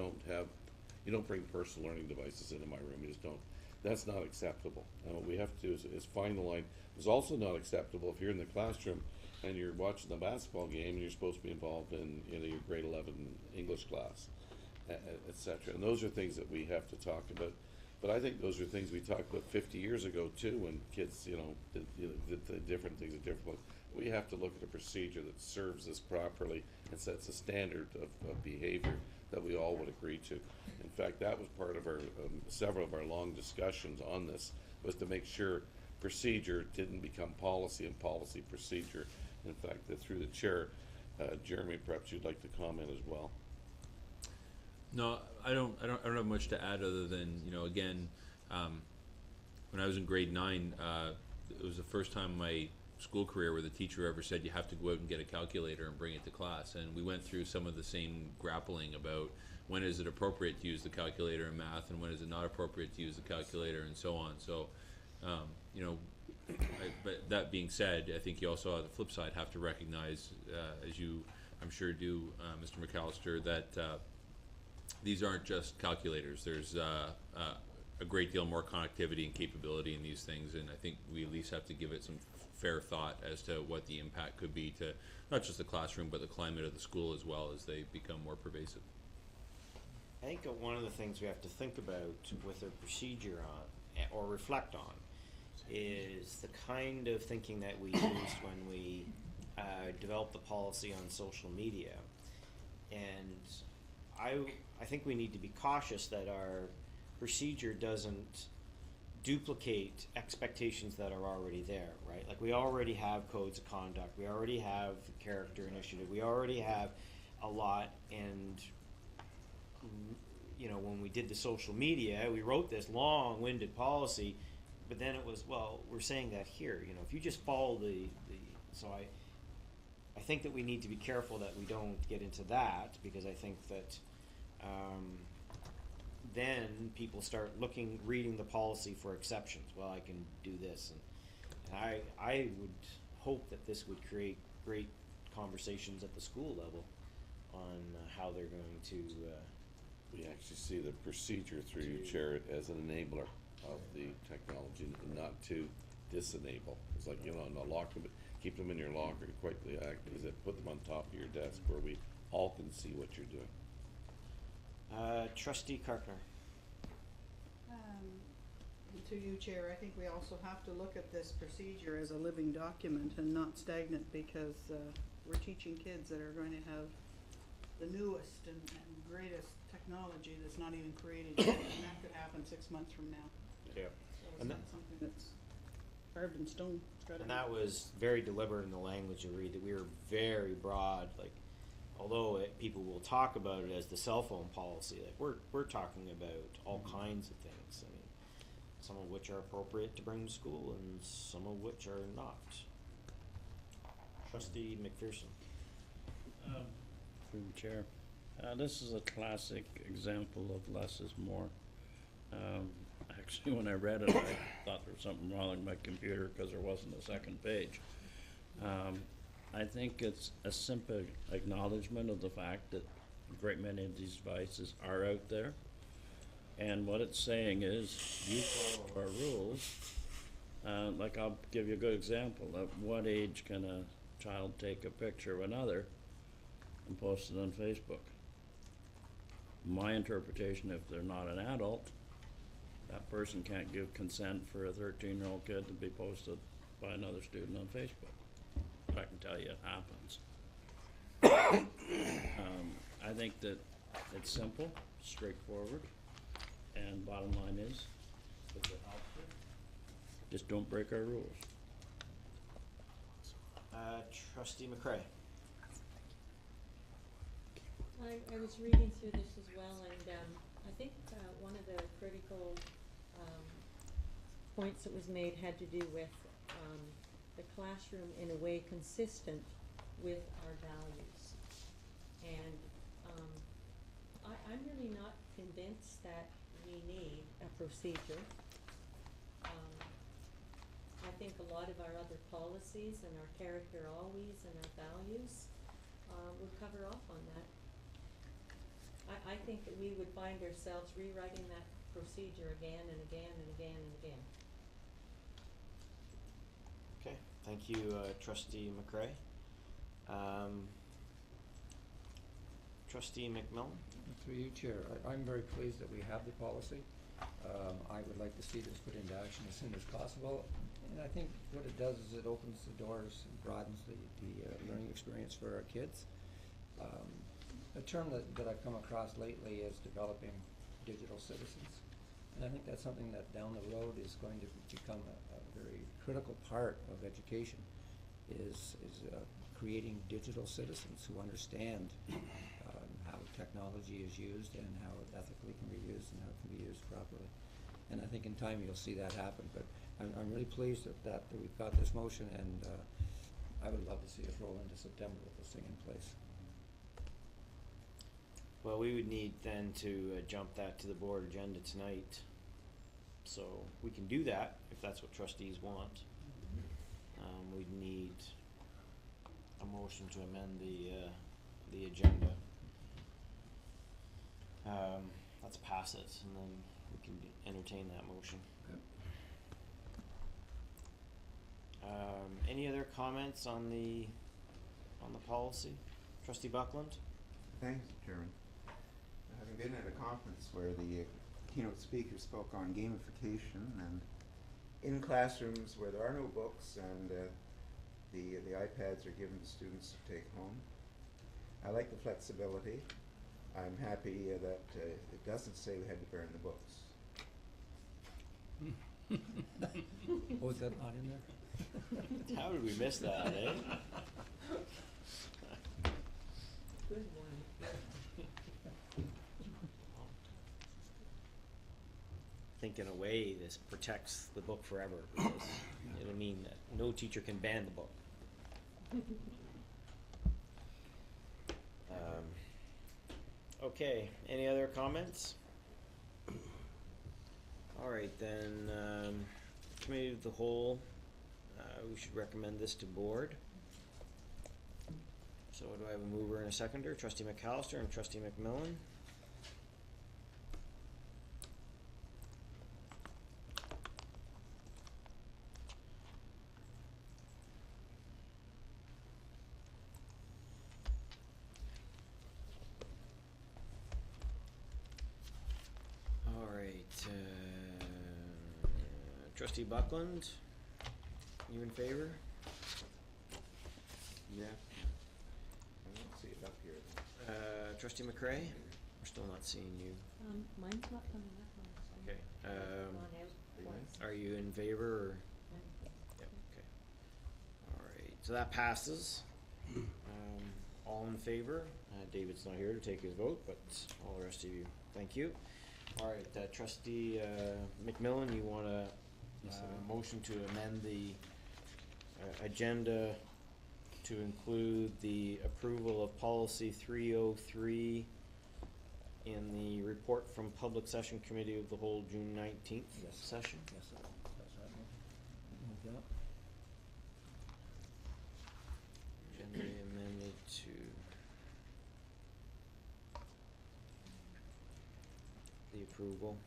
don't bring personal learning devices into my room, you just don't. That's not acceptable. And what we have to do is find the line. It's also not acceptable if you're in the classroom and you're watching the basketball game and you're supposed to be involved in your grade 11 English class, etc. And those are things that we have to talk about. But I think those are things we talked about 50 years ago too, when kids, did the different things at different points. We have to look at a procedure that serves us properly and sets a standard of behavior that we all would agree to. In fact, that was part of our several of our long discussions on this, was to make sure procedure didn't become policy and policy procedure. In fact, through the chair, Jeremy, perhaps you'd like to comment as well. No, I don't have much to add other than, again, when I was in grade 9, it was the first time in my school career where the teacher ever said you have to go out and get a calculator and bring it to class. And we went through some of the same grappling about when is it appropriate to use the calculator in math and when is it not appropriate to use the calculator and so on. So, but that being said, I think you also on the flip side have to recognize, as you I'm sure do, Mr. McAllister, that these aren't just calculators. There's a great deal more connectivity and capability in these things, and I think we at least have to give it some fair thought as to what the impact could be to not just the classroom but the climate of the school as well as they become more pervasive. I think one of the things we have to think about with a procedure on, or reflect on, is the kind of thinking that we used when we developed the policy on social media. And I think we need to be cautious that our procedure doesn't duplicate expectations that are already there, right? Like, we already have codes of conduct, we already have character initiative, we already have a lot, and when we did the social media, we wrote this long-winded policy, but then it was, well, we're saying that here, if you just follow so I think that we need to be careful that we don't get into that, because I think that then people start reading the policy for exceptions. Well, I can do this, and I would hope that this would create great conversations at the school level on how they're going to. We actually see the procedure through you, Chair, as an enabler of the technology, and not to disenable. It's like, lock them, keep them in your locker, quite the act is that put them on top of your desk where we all can see what you're doing. Trustee Carpenter. To you, Chair, I think we also have to look at this procedure as a living document and not stagnant, because we're teaching kids that are going to have the newest and greatest technology that's not even created yet, and that could happen 6 months from now. Yeah. So it's not something that's carved in stone. It's gotta And be. that was very deliberate in the language you read, that we were very broad, like, although people will talk about it as the cell phone policy, like we're talking about all kinds of things. I mean, some of which are appropriate to bring to school and some of which are not. Trustee McPherson. Through the chair. This is a classic example of less is more. Actually, when I read it, I thought there was something wrong with my computer because there wasn't a second page. I think it's a simple acknowledgement of the fact that a great many of these devices are out there. And what it's saying is, you follow our rules. Like, I'll give you a good example. At what age can a child take a picture of another and post it on Facebook? My interpretation, if they're not an adult, that person can't give consent for a 13-year-old kid to be posted by another student on Facebook. I can tell tell you it happens. I think that it's simple, straightforward, and bottom line is, if it helps you, just don't break our rules. Trustee McCray. I was reading through this as well, and I think one of the critical points that was made had to do with the classroom in a way consistent with our values. And I'm really not convinced that we need a procedure. I think a lot of our other policies and our character always and our values would cover off on that. I think that we would find ourselves rewriting that procedure again and again and again and again. Okay, thank you, Trustee McCray. Trustee McMillan? Through you, Chair, I'm very pleased that we have the policy. I would like to see this put into action as soon as possible. And I think what it does is it opens the doors and broadens the learning experience for our kids. A term that I've come across lately is developing digital citizens. And I think that's something that down the road is going to become a very critical part of education, is creating digital citizens who understand how technology is used and how it ethically can be used and how it can be used properly. And I think in time you'll see that happen. But I'm really pleased that we've got this motion, and I would love to see us roll into September with this thing in place. Well, we would need then to jump that to the board agenda tonight. So we can do that if that's what trustees want. We'd need a motion to amend the agenda. Let's pass it, and then we can entertain that motion. Any other comments on the policy? Trustee Buckland? Thanks, Chairman. Having been at a conference where the keynote speaker spoke on gamification, and in classrooms where there are no books and the iPads are given to students to take home, I like the flexibility. I'm happy that it doesn't say we had to burn the books. Oh, is that not in there? How did we miss that, eh? Good one. I think in a way this protects the book forever, because it'll mean that no teacher can ban the book. Okay, any other comments? All right, then, committee of the whole, we should recommend this to board. So do I have a mover and a seconder? Trustee McAllister and Trustee McMillan. Trustee Buckland, you in favor? Yeah. I don't see it up here. Trustee McCray? We're still not seeing you. Mine's not coming up on this one. Okay. Gone out once. Are you in favor or? Yep, okay. All right, so that passes. All in favor? David's not here to take his vote, but all the rest of you, thank you. All right, Trustee McMillan, you want to motion to amend the agenda to include the approval of policy 303 in the report from Public Session Committee of the whole June 19th session? Yes, that's right. Move that. Agenda amended to the approval.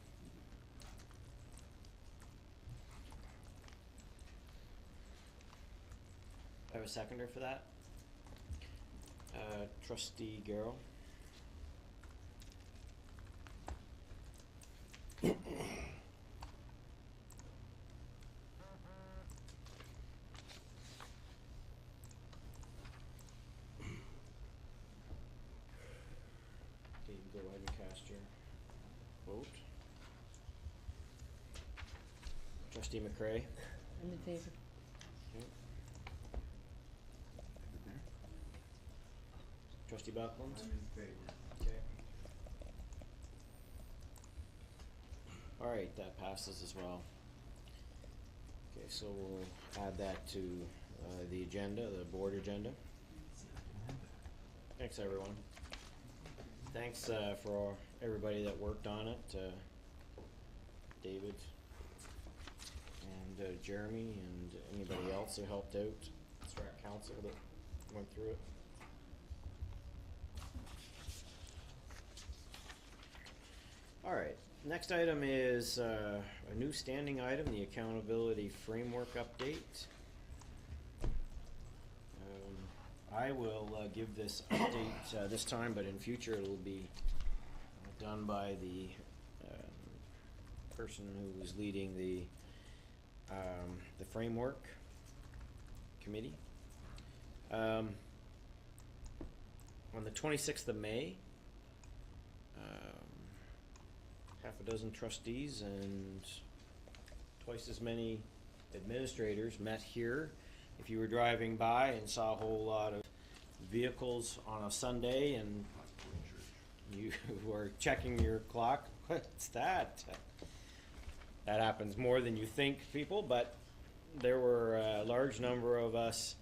I have a seconder for that. Trustee Garrell. Trustee McCray? I'm in favor. Okay. Trustee Buckland? I'm in favor. Okay. All right, that passes as well. Okay, so we'll add that to the agenda, the board agenda. Thanks, everyone. Thanks for everybody that worked on it. David and Jeremy and anybody else who helped out. Strat Council that went through it. All right, next item is a new standing item, the accountability framework update. I will give this update this time, but in future it'll be done by the person who is leading the framework committee. On the 26th of May, half a dozen trustees and twice as many administrators met here. If you were driving by and saw a whole lot of vehicles on a Sunday and you were checking your clock, what's that? That happens more than you think, people, but there were a large number of us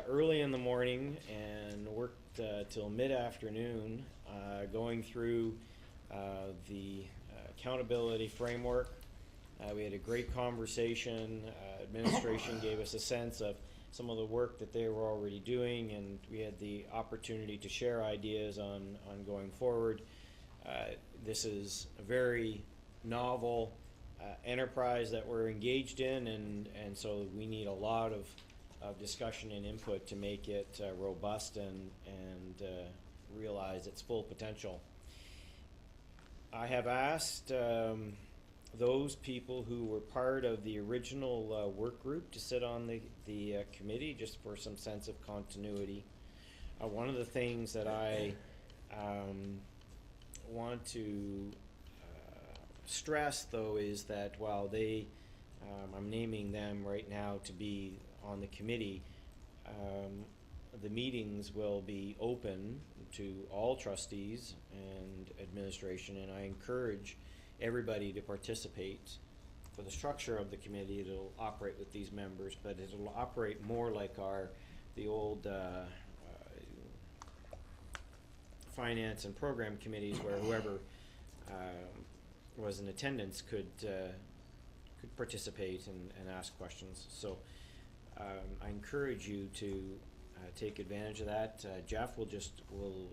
early in the morning and worked till mid-afternoon going through the accountability framework. We had a great conversation. Administration gave us a sense of some of the work that they were already doing, and we had the opportunity to share ideas on going forward. This is a very novel enterprise that we're engaged in, and so we need a lot of discussion and input to make it robust and realize its full potential. I have asked those people who were part of the original work group to sit on the committee just for some sense of continuity. One of the things that I want to stress, though, is that while they, I'm naming them right now to be on the committee, the meetings will be open to all trustees and administration, and I encourage everybody to participate. For the structure of the committee, it'll operate with these members, but it'll operate more like the old finance and program committees, where whoever was in attendance could participate and ask questions. So I encourage you to take advantage of that. Jeff will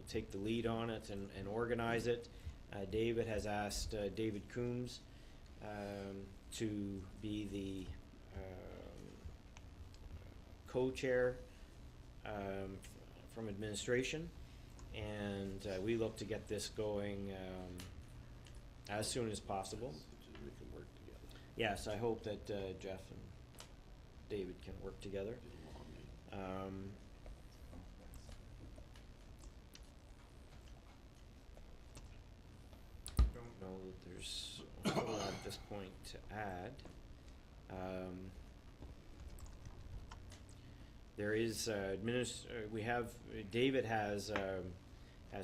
take the lead on it and organize it. David has asked David Coombs to be the co-chair from administration, and we look to get this going as soon as possible. We can work together. Yes, I hope that Jeff and David can work together. I don't know that there's a whole lot at this point to add. There is David has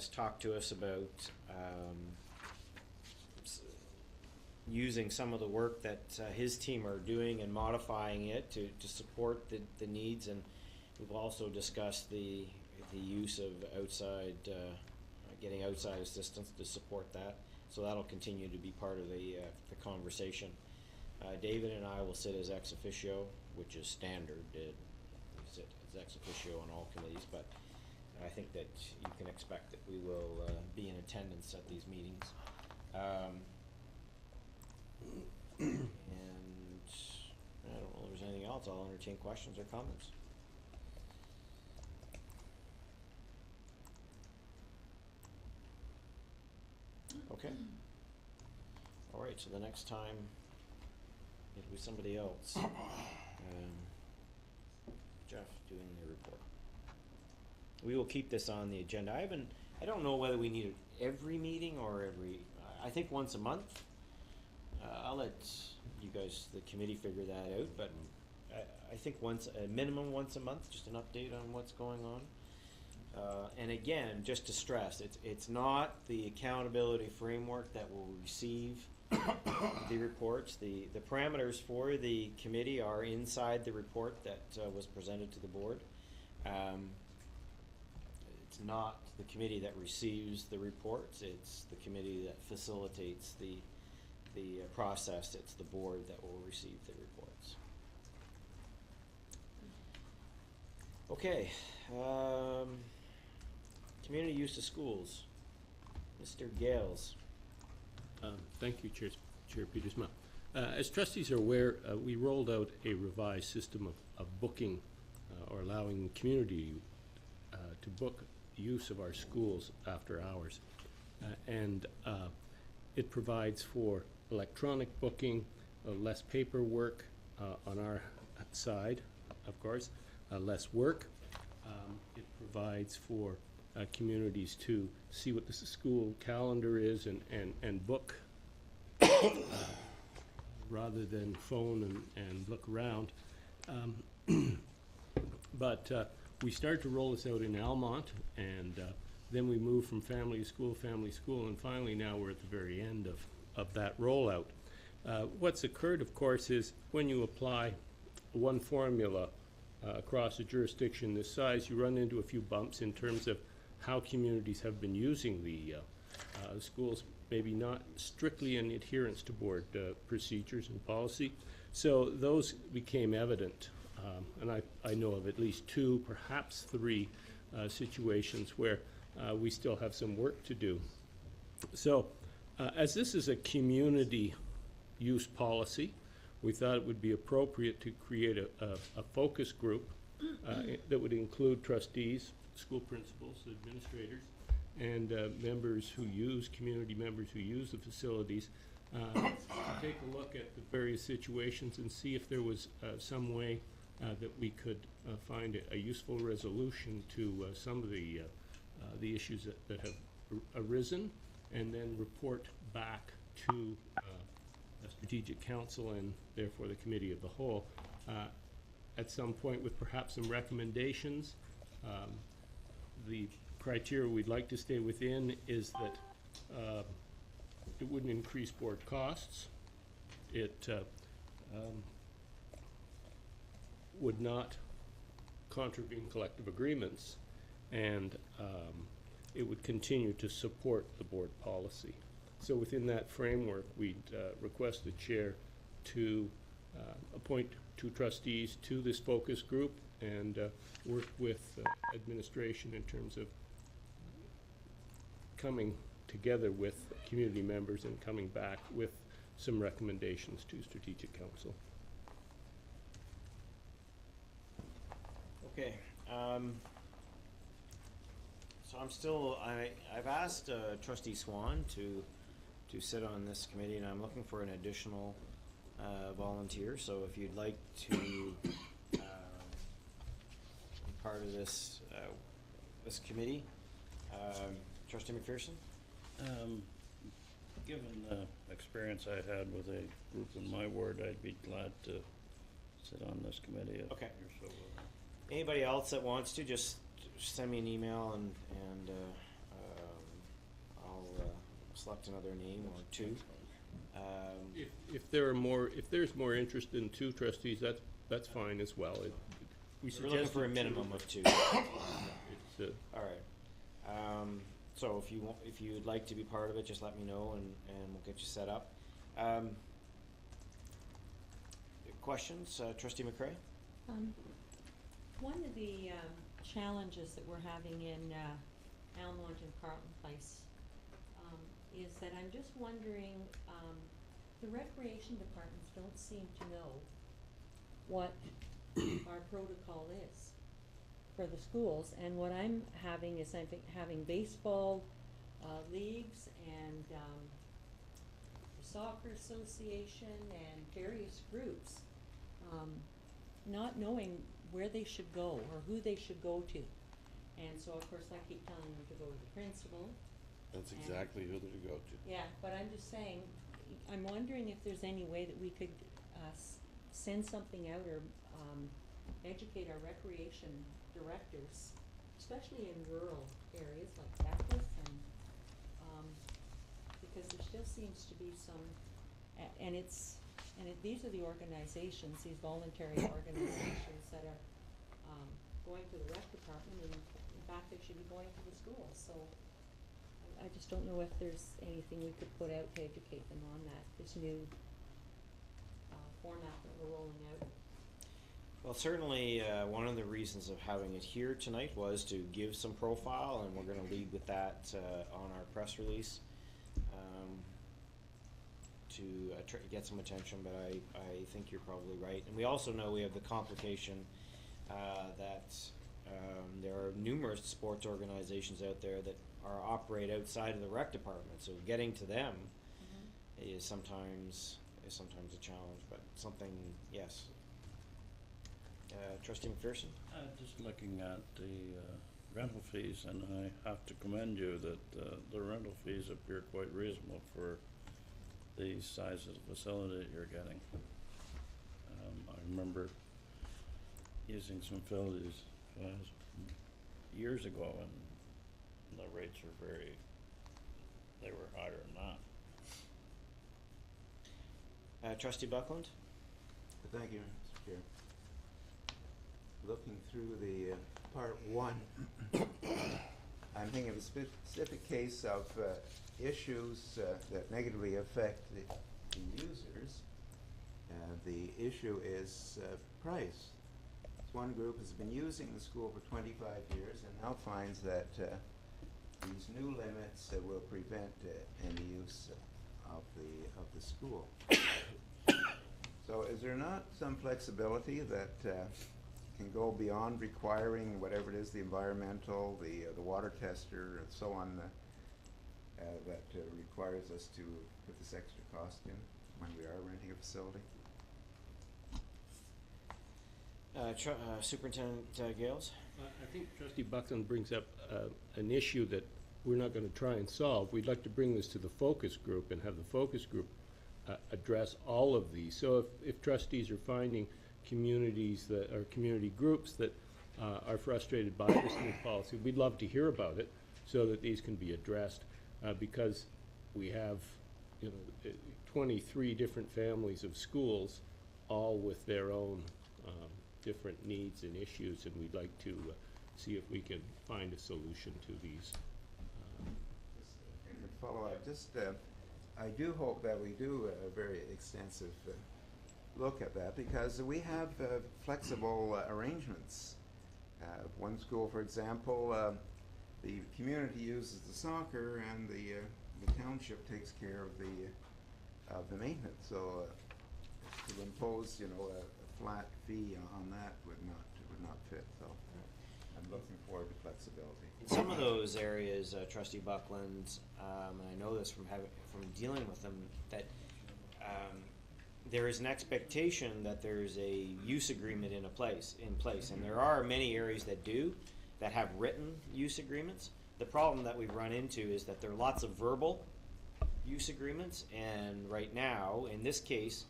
talked to us about using some of the work that his team are doing and modifying it to support the needs, and we've also discussed the use of getting outside assistance to support that. So that'll continue to be part of the conversation. David and I will sit as ex officio, which is standard. We sit as ex officio on all committees, but I think that you can expect that we will be in attendance at these meetings. And I don't know if there's anything else. I'll entertain questions or comments. Okay. All right, so the next time it'll be somebody else. Jeff doing the report. We will keep this on the agenda. I don't know whether we need it every meeting or I think once a month. I'll let you guys, the committee, figure that out, but I think a minimum once a month, just an update on what's going on. And again, just to stress, it's not the accountability framework that will receive the reports. The parameters for the committee are inside the report that was presented to the board. It's not the committee that receives the reports, it's the committee that facilitates the process. It's the board that will receive the reports. Okay, community use of schools. Mr. Gales. Thank you, Chair Petersma. As trustees are aware, we rolled out a revised system of booking or allowing community to book use of our schools after hours. And it provides for electronic booking, less paperwork on our side, of course, less work. It provides for communities to see what the school calendar is and book rather than phone and look around. But we started to roll this out in Almont, and then we moved from family to school, and finally now we're at the very end of that rollout. What's occurred, of course, is when you apply one formula across a jurisdiction this size, you run into a few bumps in terms of how communities have been using the schools, maybe not strictly in adherence to board procedures and policy. So those became evident. And I know of at least 2, perhaps 3 situations where we still have some work to do. So as this is a community use policy, we thought it would be appropriate to create a focus group that would include trustees, school principals, administrators, and community members who use the facilities, to take a look at the various situations and see if there was some way that we could find a useful resolution to some of the issues that have arisen, and then report back to a strategic council and therefore the committee of the whole at some point with perhaps some recommendations. The criteria we'd like to stay within is that it wouldn't increase board costs. It would not contravene collective agreements, and it would continue to support the board policy. So within that framework, we'd request the chair to appoint 2 trustees to this focus group and work with administration in terms of coming together with community members and coming back with some recommendations to Strategic Council. Okay. So I've asked Trustee Swan to sit on this committee, and I'm looking for an additional volunteer. So if you'd like to be part of this committee, Trustee McPherson. Given the experience I had with a group in my ward, I'd be glad to sit on this committee if Okay. you're so willing. Anybody else that wants to, just send me an email and I'll select another name or 2. If there's more interest in 2 trustees, that's fine as well. We're looking for a minimum of 2. It's, all right. So if you'd like to be part of it, just let me know and we'll get you set up. Questions, Trustee McCray? One of the challenges that we're having in Almont and Carlton Place is that I'm just wondering, the recreation departments don't seem to know what our protocol is for the schools, and what I'm having is having baseball leagues and the soccer association and various groups not knowing where they should go or who they should go to. And so of course I keep telling them to go to the principal. That's exactly who they're to go to. Yeah, but I'm just saying, I'm wondering if there's any way that we could send something out or, educate our recreation directors, especially in rural areas like Texas and, because there still seems to be some, these are the organizations, these voluntary organizations that are, going to the rec department, and in fact, they should be going to the schools, so I just don't know if there's anything we could put out to educate them on that, this new, format that we're rolling out. Well, certainly, one of the reasons of having it here tonight was to give some profile, and we're gonna lead with that, on our press release, to get some attention, but I think you're probably right. And we also know we have the complication, that, there are numerous sports organizations out there that operate outside of the rec department, so getting to them is sometimes a challenge, but something, yes. Trustee McPherson? Just looking at the rental fees, and I have to commend you that the rental fees appear quite reasonable for the size of the facility that you're getting. I remember using some facilities years ago, and the rates were they were higher than that. Trustee Buckland? Thank you, Mr. Chair. Looking through the part one, I'm thinking of a specific case of issues that negatively affect the users. The issue is price. One group has been using the school for 25 years and now finds that these new limits will prevent any use of the school. So is there not some flexibility that can go beyond requiring whatever it is, the environmental, the water tester, and so on, that requires us to put this extra cost in when we are renting a facility? Superintendent Gales? I think Trustee Buckland brings up an issue that we're not going to try and solve. We'd like to bring this to the focus group and have the focus group address all of these. So if trustees are finding communities that are community groups that are frustrated by this new policy, we'd love to hear about it so that these can be addressed, because we have 23 different families of schools, all with their own different needs and issues, and we'd like to see if we can find a solution to these. Just follow up. I do hope that we do a very extensive look at that, because we have flexible arrangements. One school, for example, the community uses the soccer, and the township takes care of the maintenance. So to impose, a flat fee on that would not fit. So I'm looking forward to flexibility. In some of those areas, Trustee Buckland, and I know this from dealing with them, that there is an expectation that there's a use agreement in place, and there are many areas that have written use agreements. The problem that we've run into is that there are lots of verbal use agreements, and right now, in this case,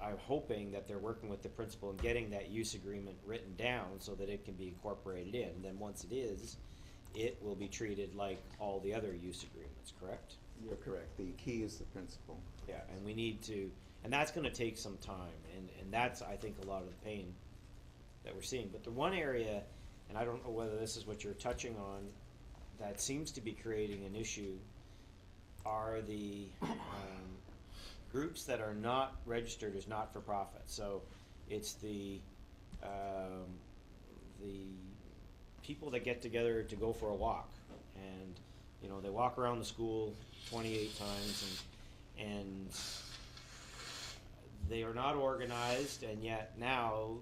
I'm hoping that they're working with the principal and getting that use agreement written down so that it can be incorporated in. And then once it is, it will be treated like all the other use agreements, correct? You're correct. The key is the principal. Yeah, and we need to, and that's gonna take some time, and that's, I think, a lot of the pain that we're seeing. But the one area, and I don't know whether this is what you're touching on, that seems to be creating an issue are the groups that are not registered as not-for-profit. So it's the people that get together to go for a walk, and they walk around the school 28 times, and they are not organized, and yet now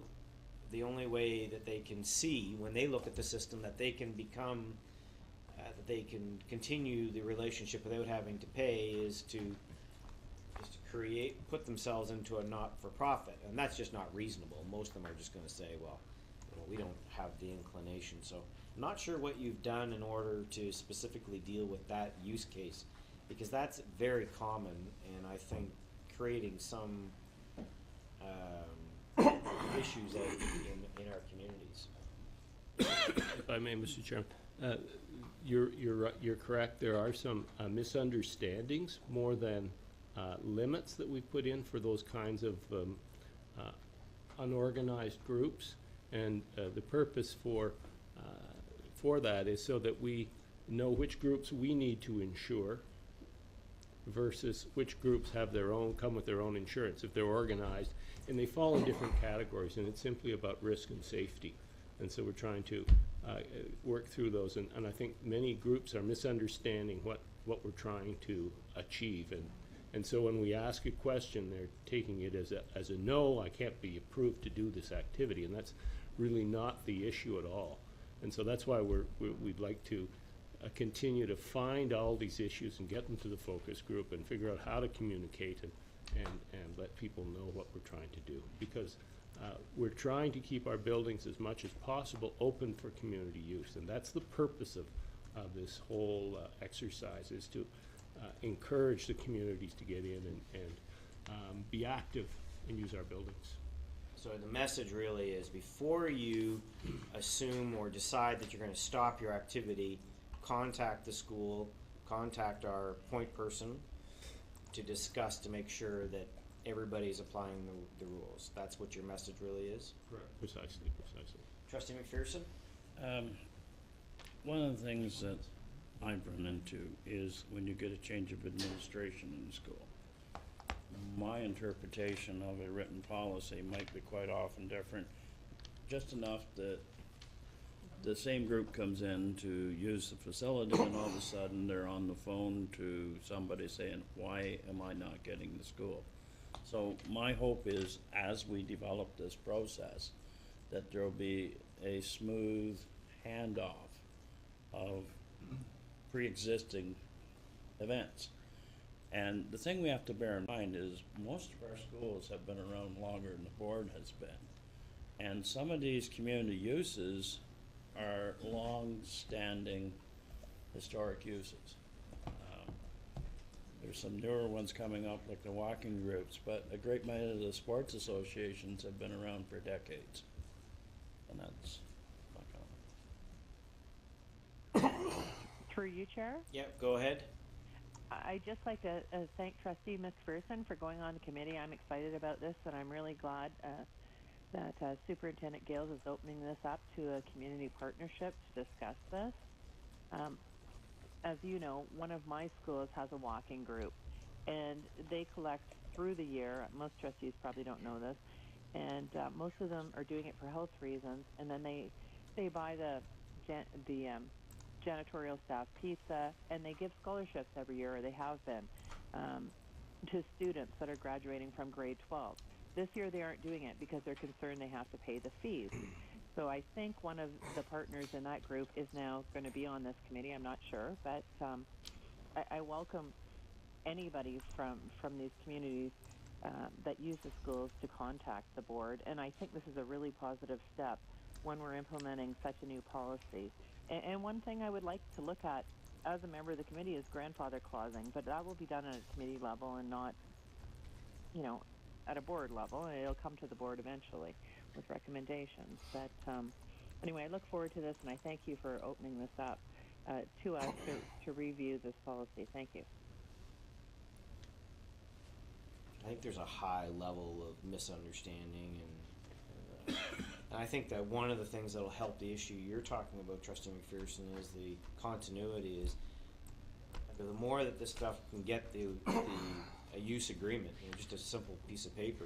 the only way that they can see when they look at the system that they can become that they can continue the relationship without having to pay is to put themselves into a not-for-profit, and that's just not reasonable. Most of them are just going to say, well, we don't have the inclination. So I'm not sure what you've done in order to specifically deal with that use case, because that's very common, and I think creating some issues out in our communities. If I may, Mr. Chairman, you're correct. There are some misunderstandings more than limits that we put in for those kinds of unorganized groups, and the purpose for that is so that we know which groups we need to insure versus which groups have their own, come with their own insurance if they're organized, and they fall in different categories, and it's simply about risk and safety. And so we're trying to work through those, and I think many groups are misunderstanding what we're trying to achieve, and so when we ask a question, they're taking it as a no, I can't be approved to do this activity, and that's really not the issue at all. And so that's why we'd like to continue to find all these issues and get them to the focus group and figure out how to communicate and let people know what we're trying to do. Because we're trying to keep our buildings as much as possible open for community use, and that's the purpose of this whole exercise, is to encourage the communities to get in and be active and use our buildings. So the message really is, before you assume or decide that you're going to stop your activity, contact the school, contact our point person to discuss, to make sure that everybody's applying the rules. That's what your message really is? Correct. Precisely. Trustee McPherson? One of the things that I've run into is when you get a change of administration in the school. My interpretation of a written policy might be quite often different, just enough that the same group comes in to use the facility and all of a sudden they're on the phone to somebody saying, why am I not getting the school? So my hope is, as we develop this process, that there'll be a smooth handoff of pre-existing events. And the thing we have to bear in mind is most of our schools have been around longer than the board has been. And some of these community uses are long-standing historic uses. There's some newer ones coming up, like the walking groups, but a great many of the sports associations have been around for decades. And that's my comment. Through you, Chair? Yep, go ahead. I'd just like to thank Trustee McPherson for going on the committee. I'm excited about this, and I'm really glad that Superintendent Gales is opening this up to a community partnership to discuss this. As you know, one of my schools has a walking group, and they collect through the year. Most trustees probably don't know this, and most of them are doing it for health reasons, and then they buy the janitorial staff pizza, and they give scholarships every year, or they have been, to students that are graduating from grade 12. This year they aren't doing it because they're concerned they have to pay the fees. So I think one of the partners in that group is now going to be on this committee. I'm not sure, but I welcome anybody from these communities that use the schools to contact the board, and I think this is a really positive step when we're implementing such a new policy. And one thing I would like to look at as a member of the committee is grandfather clausing, but that will be done at a committee level and not, at a board level, and it'll come to the board eventually with recommendations. But anyway, I look forward to this, and I thank you for opening this up to us to review this policy. Thank you. I think there's a high level of misunderstanding, and I think that one of the things that'll help the issue you're talking about, Trustee McPherson, is the continuity. Is the more that this stuff can get a use agreement, just a simple piece of paper.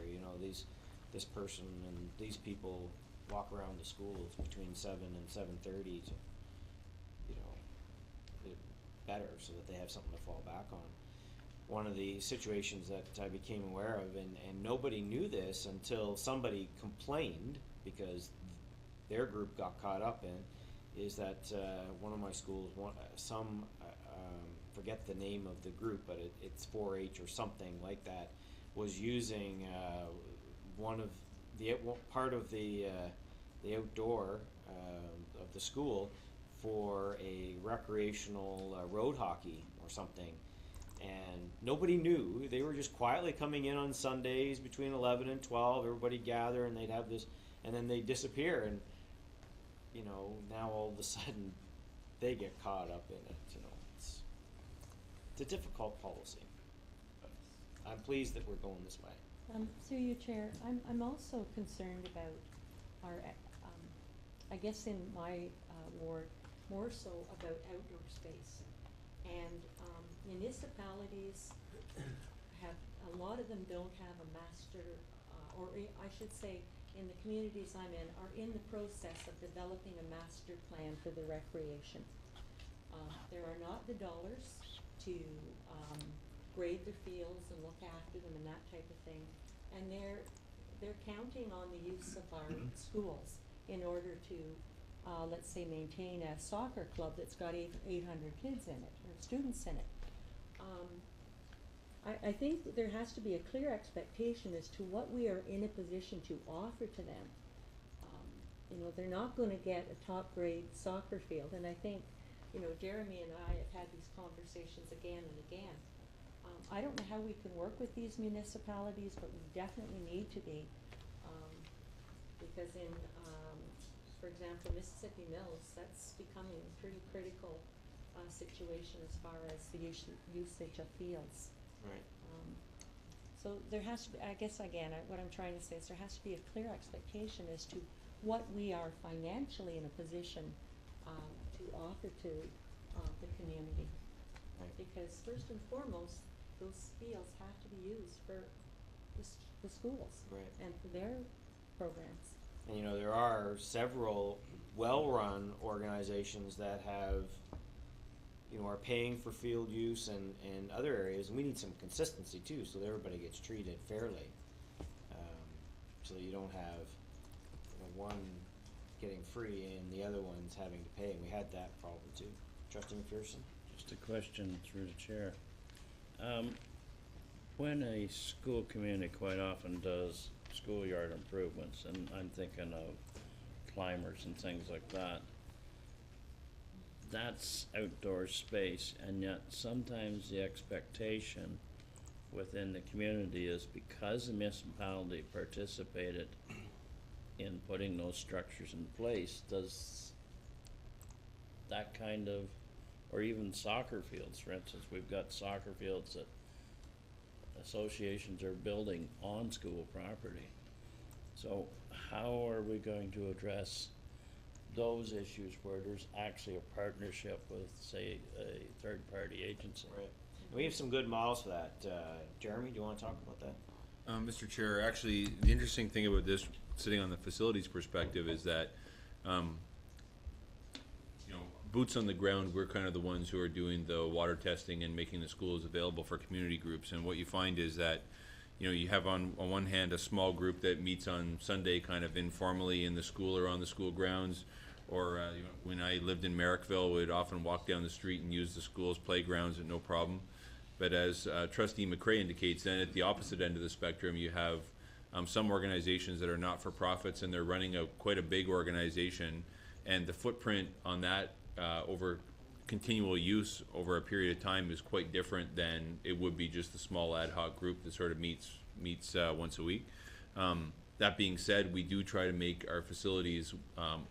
This person and these people walk around the schools between 7 and 7:30 to, better, so that they have something to fall back on. One of the situations that I became aware of, and nobody knew this until somebody complained because their group got caught up in, is that one of my schools, forget the name of the group, but it's 4-H or something like that, was using part of the outdoor of the school for a recreational road hockey or something. And nobody knew. They were just quietly coming in on Sundays between 11 and 12. Everybody gather and they'd have this, and then they'd disappear. And, you know, now all of a sudden they get caught up in it. You know, it's a difficult policy. But I'm pleased that we're going this way. Through you, Chair, I'm also concerned about our, I guess in my ward, more so about outdoor space. And municipalities have, a lot of them don't have a master, or I should say, in the communities I'm in, are in the process of developing a master plan for the recreation. There are not the dollars to grade their fields and look after them and that type of thing. And they're counting on the use of our schools in order to, let's say, maintain a soccer club that's got 800 kids in it, or students in it. I think there has to be a clear expectation as to what we are in a position to offer to them. You know, they're not going to get a top grade soccer field, and I think, you know, Jeremy and I have had these conversations again and again. I don't know how we can work with these municipalities, but we definitely need to be, because in, for example, Mississippi Mills, that's becoming a pretty critical situation as far as the usage of fields. Right. So there has to be, I guess again, what I'm trying to say is there has to be a clear expectation as to what we are financially in a position to offer to the community. Right. Because first and foremost, those fields have to be used for the schools. Right. And for their programs. And, you know, there are several well-run organizations that have, you know, are paying for field use and other areas, and we need some consistency too, so that everybody gets treated fairly. So you don't have, you know, one getting free and the other one's having to pay, and we had that problem too. Trustee McPherson? Just a question through the chair. When a school community quite often does schoolyard improvements, and I'm thinking of climbers and things like that, that's outdoor space, and yet sometimes the expectation within the community is because the municipality participated in putting those structures in place, does that kind of, or even soccer fields, for instance, we've got soccer fields that associations are building on school property. So how are we going to address those issues where there's actually a partnership with, say, a third-party agency? Right. And we have some good models for that. Jeremy, do you want to talk about that? Mr. Chair, actually, the interesting thing about this, sitting on the facilities perspective, is that, you know, boots on the ground, we're kind of the ones who are doing the water testing and making the schools available for community groups. And what you find is that, you know, you have on one hand a small group that meets on Sunday kind of informally in the school or on the school grounds. Or you know, when I lived in Merrickville, we'd often walk down the street and use the school's playgrounds at no problem. But as Trustee McCray indicates, then at the opposite end of the spectrum, you have some organizations that are not-for-profits, and they're running quite a big organization, and the footprint on that over continual use over a period of time is quite different than it would be just a small ad hoc group that sort of meets once a week. That being said, we do try to make our facilities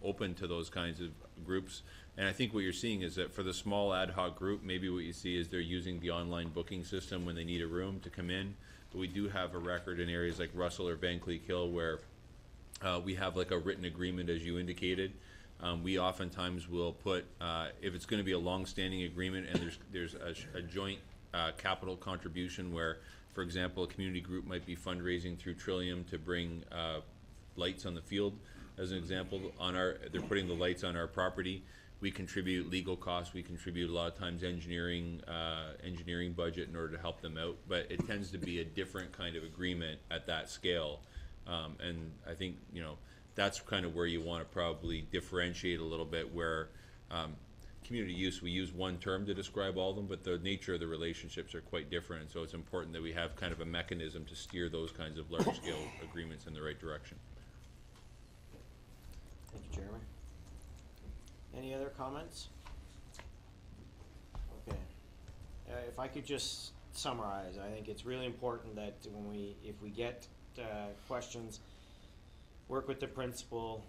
open to those kinds of groups. And I think what you're seeing is that for the small ad hoc group, maybe what you see is they're using the online booking system when they need a room to come in. But we do have a record in areas like Russell or Vankleek Hill where we have like a written agreement, as you indicated. We oftentimes will put, if it's going to be a long-standing agreement and there's a joint capital contribution where, for example, a community group might be fundraising through Trillium to bring lights on the field. As an example, they're putting the lights on our property. We contribute legal costs. We contribute a lot of times engineering budget in order to help them out. But it tends to be a different kind of agreement at that scale. And I think, you know, that's kind of where you want to probably differentiate a little bit, where community use, we use one term to describe all of them, but the nature of the relationships are quite different, and so it's important that we have kind of a mechanism to steer those kinds of large-scale agreements in the right direction. Thank you, Jeremy. Any other comments? Okay. If I could just summarize, I think it's really important that if we get questions, work with the principal,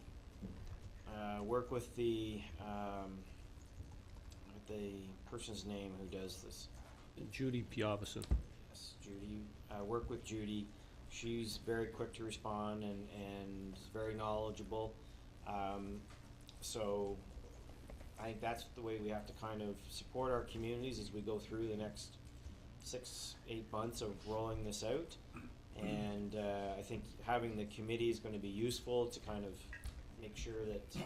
work with the person's name who does this. Judy Piavison. Yes, Judy. Work with Judy. She's very quick to respond and very knowledgeable. So I think that's the way we have to kind of support our communities as we go through the next 6-8 months of rolling this out. And I think having the committee is going to be useful to kind of make sure that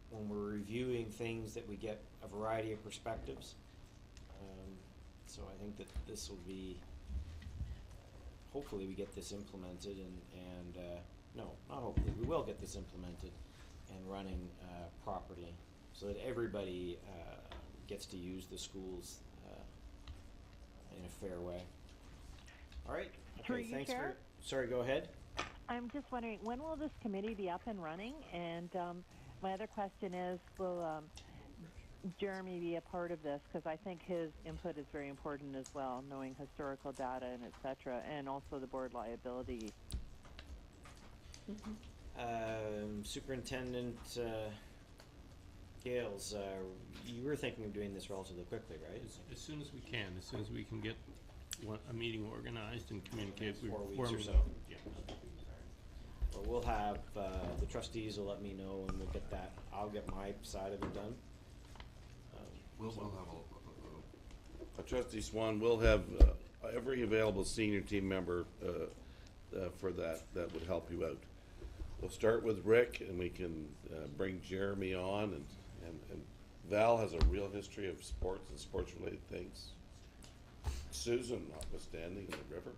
when we're reviewing things that we get a variety of perspectives. So I think that this will be, hopefully we get this implemented and no, not hopefully, we will get this implemented and running properly so that everybody gets to use the schools in a fair way. All right. Through Okay, you, thanks Chair? sorry, go ahead. I'm just wondering, when will this committee be up and running? And my other question is, will Jeremy be a part of this? Because I think his input is very important as well, knowing historical data and et cetera, and also the board liability. Superintendent Gales, you were thinking of doing this relatively quickly, right? As soon as we can get a meeting organized and communicate. 4 weeks or so. Yeah. Well, we'll have, the trustees will let me know and we'll get that, I'll get my side of it done. We'll have Trustee Swan, we'll have every available senior team member for that would help you out. We'll start with Rick, and we can bring Jeremy on, and Val has a real history of sports and sports-related things. Susan, notwithstanding, in the river.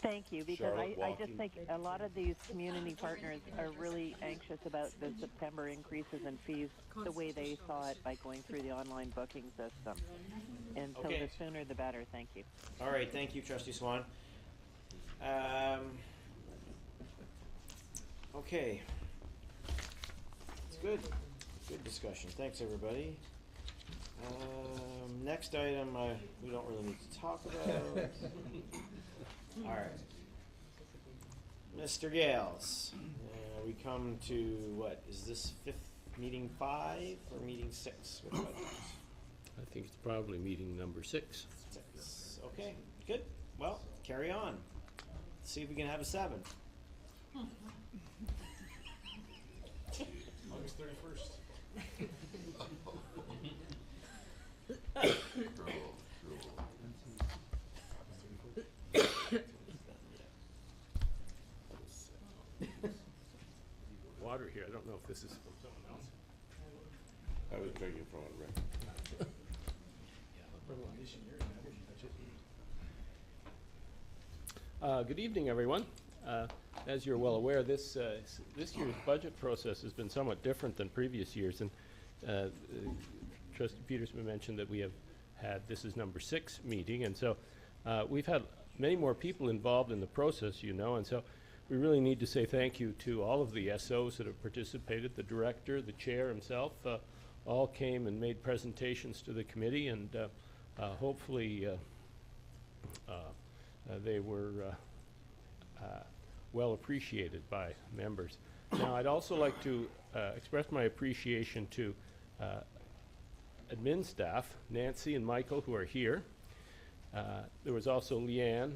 Thank you, because Charlotte I just walking. think a lot of these community partners are really anxious about the September increases in fees the way they saw it by going through the online booking system. And so Okay. the sooner the better. Thank you. All right, thank you, Trustee Swan. Okay. It's good. Good discussion. Thanks, everybody. Next item, we don't really need to talk about. All right. Mr. Gales, we come to, what, is this meeting 5 or meeting 6? Which one? I think it's probably meeting number 6. 6. Okay, good. Well, carry on. See if we can have a 7. August 31st. Water here, I don't know if this is from someone else. I was drinking from it, Rick. Good evening, everyone. As you're well aware, this year's budget process has been somewhat different than previous years, and Trustee Petersman mentioned that we have had, this is number 6 meeting, and so we've had many more people involved in the process, you know, and so we really need to say thank you to all of the SOs that have participated. The director, the chair himself, all came and made presentations to the committee, and hopefully they were well appreciated by members. Now, I'd also like to express my appreciation to admin staff, Nancy and Michael, who are here. There was also Leanne,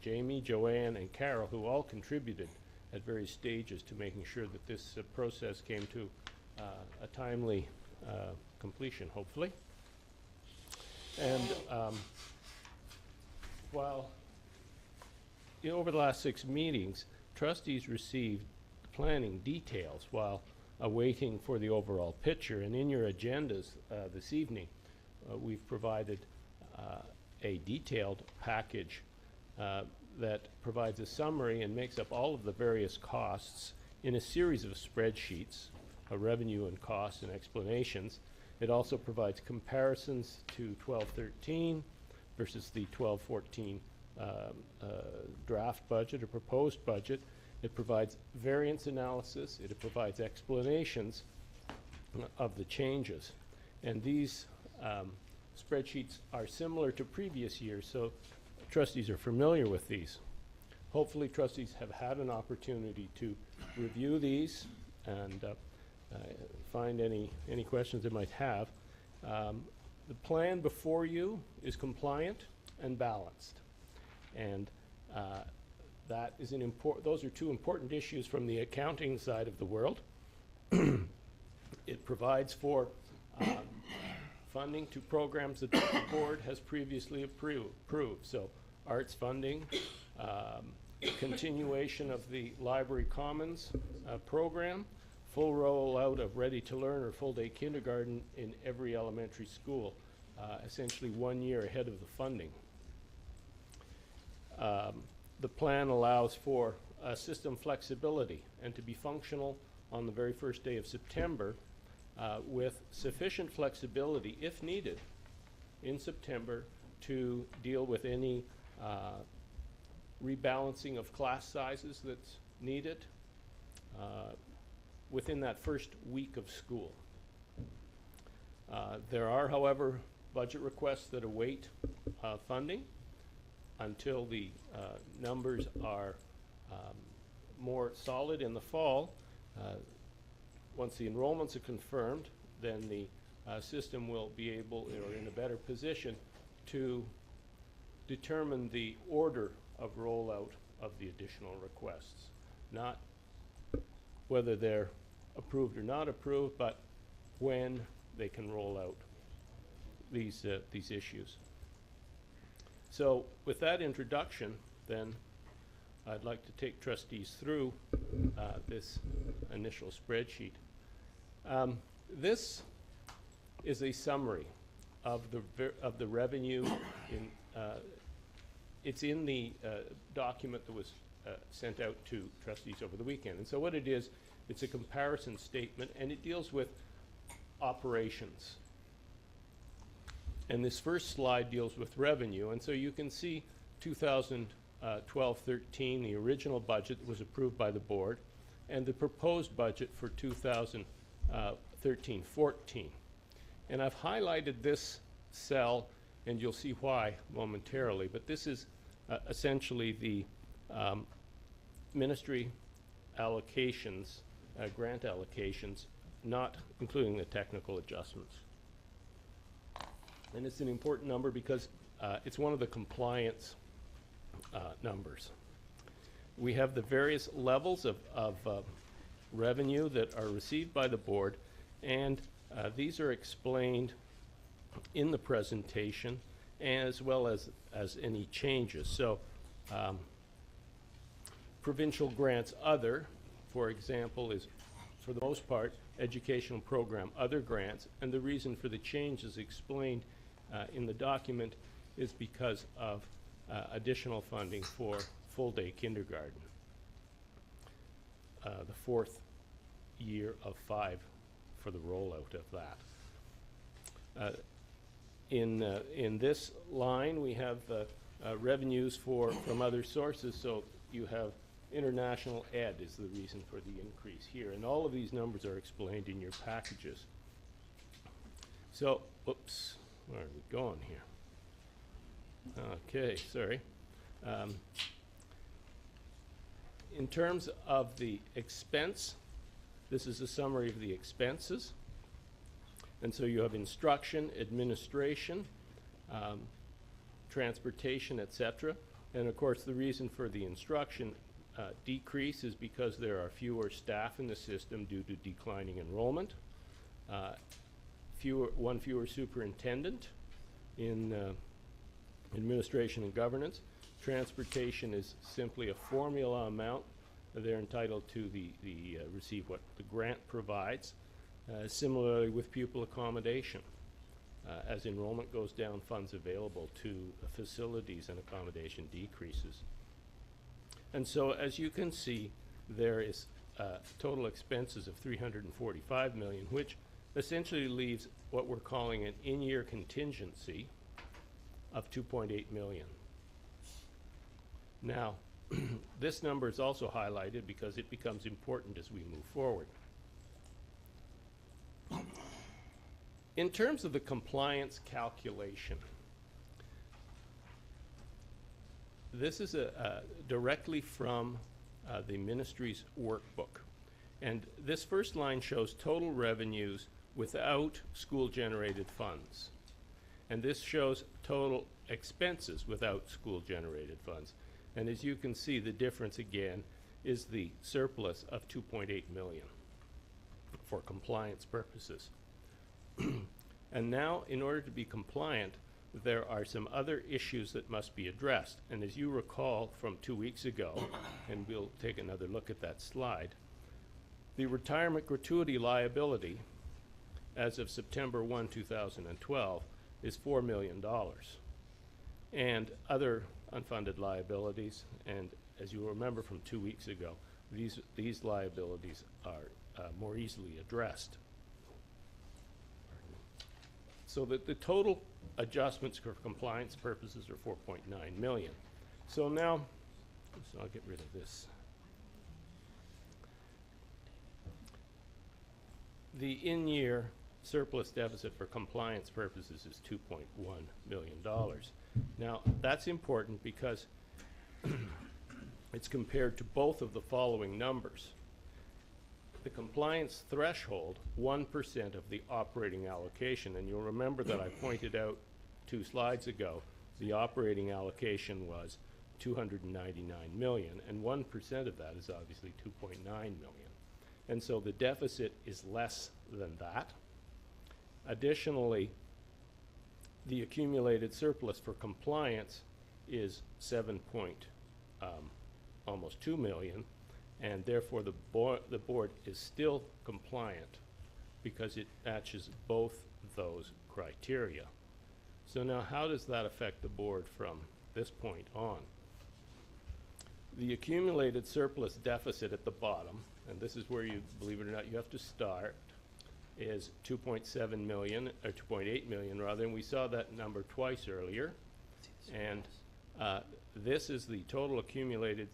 Jamie, Joanne, and Carol, who all contributed at various stages to making sure that this process came to a timely completion, hopefully. And while, you know, over the last 6 meetings, trustees received planning details while awaiting for the overall picture. And in your agendas this evening, we've provided a detailed package that provides a summary and makes up all of the various costs in a series of spreadsheets, revenue and costs and explanations. It also provides comparisons to 12-13 versus the 12-14 draft budget or proposed budget. It provides variance analysis. It provides explanations of the changes. And these spreadsheets are similar to previous years, so trustees are familiar with these. Hopefully trustees have had an opportunity to review these and find any questions they might have. The plan before you is compliant and balanced. And that is those are two important issues from the accounting side of the world. It provides for funding to programs that the board has previously approved. So arts funding, continuation of the Library Commons program, full rollout of Ready to Learn or full day kindergarten in every elementary school, essentially 1 year ahead of the funding. The plan allows for system flexibility and to be functional on the very first day of September with sufficient flexibility, if needed, in September to deal with any rebalancing of class sizes that's needed within that first week of school. There are, however, budget requests that await funding until the numbers are more solid in the fall. Once the enrollments are confirmed, then the system will be able, or in a better position, to determine the order of rollout of the additional requests. Not whether they're approved or not approved, but when they can roll out these issues. So with that introduction, then I'd like to take trustees through this initial spreadsheet. This is a summary of the revenue. It's in the document that was sent out to trustees over the weekend. And so what it is, it's a comparison statement, and it deals with operations. And this first slide deals with revenue. And so you can see 2012-13, the original budget was approved by the board, and the proposed budget for 2013-14. And I've highlighted this cell, and you'll see why momentarily, but this is essentially the ministry allocations, grant allocations, not including the technical adjustments. And it's an important number because it's one of the compliance numbers. We have the various levels of revenue that are received by the board, and these are explained in the presentation as well as any changes. So provincial grants other, for example, is for the most part educational program other grants, and the reason for the change is explained in the document is because of additional funding for full day kindergarten, the fourth year of 5 for the rollout of that. In this line we have revenues from other sources, so you have international ed is the reason for the increase here, and all of these numbers are explained in your packages. So, whoops, where are we going here? Okay, sorry. In terms of the expense, this is a summary of the expenses. And so you have instruction, administration, transportation, etc. And of course the reason for the instruction decrease is because there are fewer staff in the system due to declining enrollment, one fewer superintendent in administration and governance. Transportation is simply a formula amount. They're entitled to receive what the grant provides. Similarly with pupil accommodation. As enrollment goes down, funds available to facilities and accommodation decreases. And so as you can see, there is total expenses of $345 million, which essentially leaves what we're calling an in-year contingency of $2.8 million. Now, this number is also highlighted because it becomes important as we move forward. In terms of the compliance calculation, this is directly from the ministry's workbook. And this first line shows total revenues without school-generated funds. And this shows total expenses without school-generated funds. And as you can see, the difference again is the surplus of 2.8 million for compliance purposes. And now, in order to be compliant, there are some other issues that must be addressed. And as you recall from 2 weeks ago, and we'll take another look at that slide, the retirement gratuity liability as of September 1, 2012 is $4 million. And other unfunded liabilities, and as you remember from 2 weeks ago, these liabilities are more easily addressed. So that the total adjustments for compliance purposes are 4.9 million. So now, I'll get rid of this. The in-year surplus deficit for compliance purposes is $2.1 million. Now, that's important because it's compared to both of the following numbers. The compliance threshold, 1% of the operating allocation, and you'll remember that I pointed out 2 slides ago, the operating allocation was 299 million, and 1% of that is obviously 2.9 million. And so the deficit is less than that. Additionally, the accumulated surplus for compliance is almost 2 million, and therefore the board is still compliant because it matches both those criteria. So now how does that affect the board from this point on? The accumulated surplus deficit at the bottom, and this is where you, believe it or not, you have to start, is 2.7 million, or 2.8 million rather, and we saw that number twice earlier. And this is the total accumulated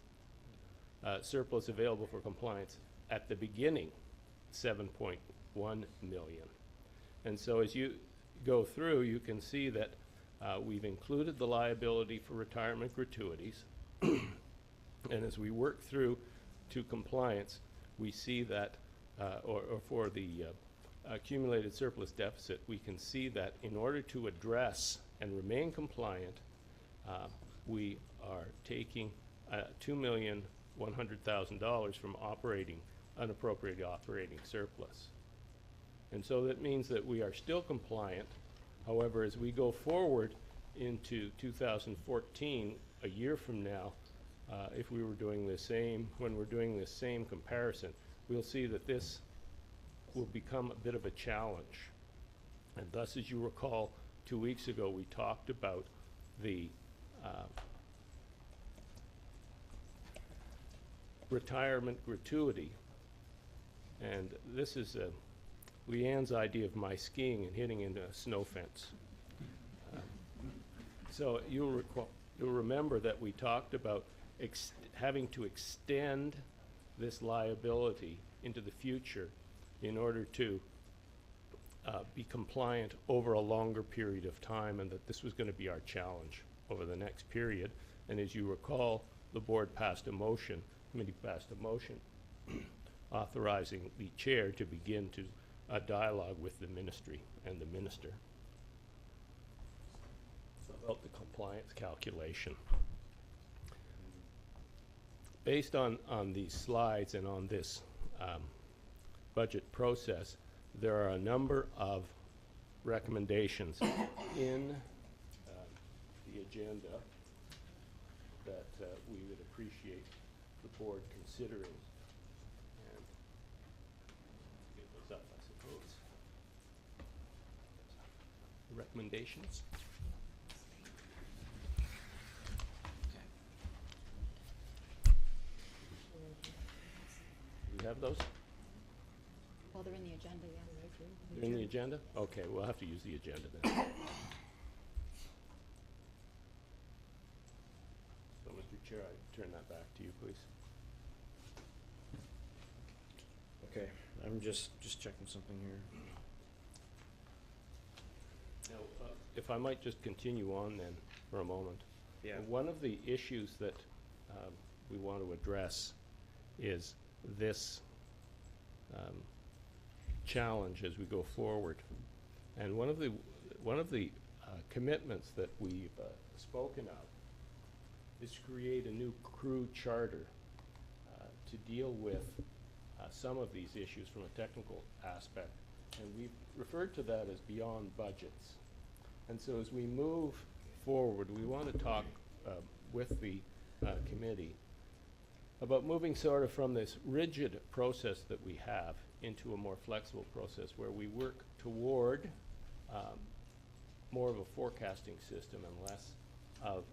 surplus available for compliance at the beginning, 7.1 million. And so as you go through, you can see that we've included the liability for retirement gratuities. And as we work through to compliance, we see that, or for the accumulated surplus deficit, we can see that in order to address and remain compliant, we are taking $2,100,000 from unappropriated operating surplus. And so that means that we are still compliant. However, as we go forward into 2014, a year from now, if we were doing the same, when we're doing this same comparison, we'll see that this will become a bit of a challenge. And thus, as you recall, 2 weeks ago, we talked about the retirement gratuity. And this is Leanne's idea of my skiing and hitting into a snow fence. So you'll remember that we talked about having to extend this liability into the future in order to be compliant over a longer period of time, and that this was going to be our challenge over the next period. And as you recall, the board passed a motion, committee passed a motion authorizing the chair to begin to dialogue with the ministry and the minister about the compliance calculation. Based on these slides and on this budget process, there are a number of recommendations in the agenda that we would appreciate the board considering. And get those up, I suppose. Recommendations? Do you have those? Well, they're in the agenda, yeah. They're in the agenda? Okay, we'll have to use the agenda then. So, Mr. Chair, I turn that back to you, please. Okay, I'm just checking something here. if I might just continue on then for a moment. Yeah. One of the issues that we want to address is this challenge as we go forward. And one of the commitments that we've spoken of is to create a new crew charter to deal with some of these issues from a technical aspect. And we've referred to that as beyond budgets. And so as we move forward, we want to talk with the committee about moving sort of from this rigid process that we have into a more flexible process where we work toward more of a forecasting system and less of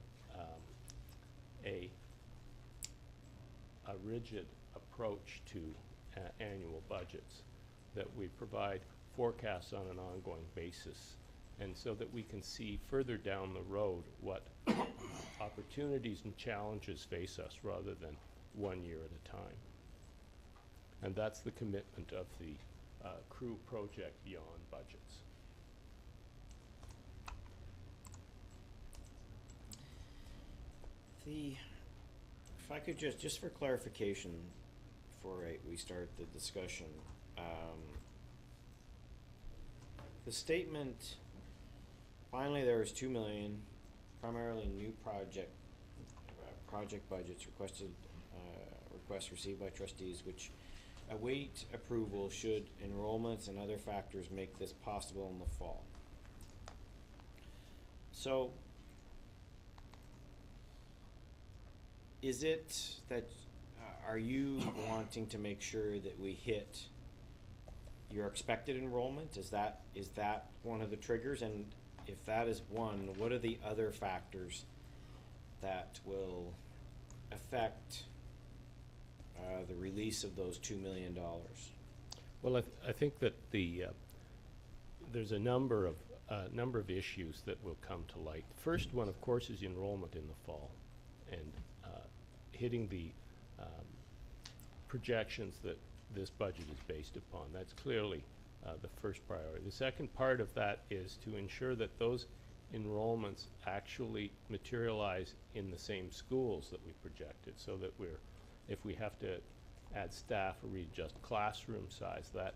a rigid approach to annual budgets, that we provide forecasts on an ongoing basis, and so that we can see further down the road what opportunities and challenges face us rather than 1 year at a time. And that's the commitment of the crew project beyond budgets. If I could just for clarification, before we start the discussion, the statement, finally there is 2 million, primarily new project budgets requests received by trustees, which await approval should enrollments and other factors make this possible in the fall. So, is it that, are you wanting to make sure that we hit your expected enrollment? Is that one of the triggers? And if that is one, what are the other factors that will affect the release of those $2 million? Well, I think that there's a number of issues that will come to light. The first one, of course, is enrollment in the fall, and hitting the projections that this budget is based upon. That's clearly the first priority. The second part of that is to ensure that those enrollments actually materialize in the same schools that we projected, so that if we have to add staff or readjust classroom size, that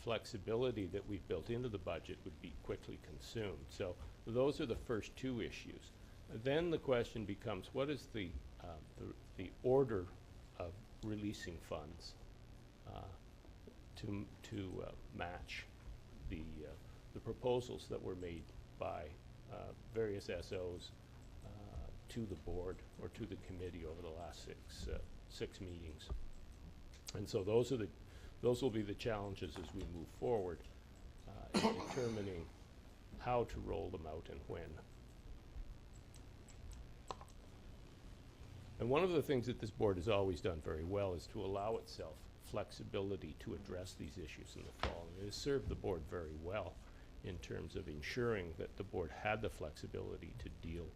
flexibility that we've built into the budget would be quickly consumed. So those are the first two issues. Then the question becomes, what is the order of releasing funds to match the proposals that were made by various SOs to the board or to the committee over the last six meetings. And so those will be the challenges as we move forward in determining how to roll them out and when. And one of the things that this board has always done very well is to allow itself flexibility to address these issues in the fall. And it has served the board very well in terms of ensuring that the board had the flexibility to deal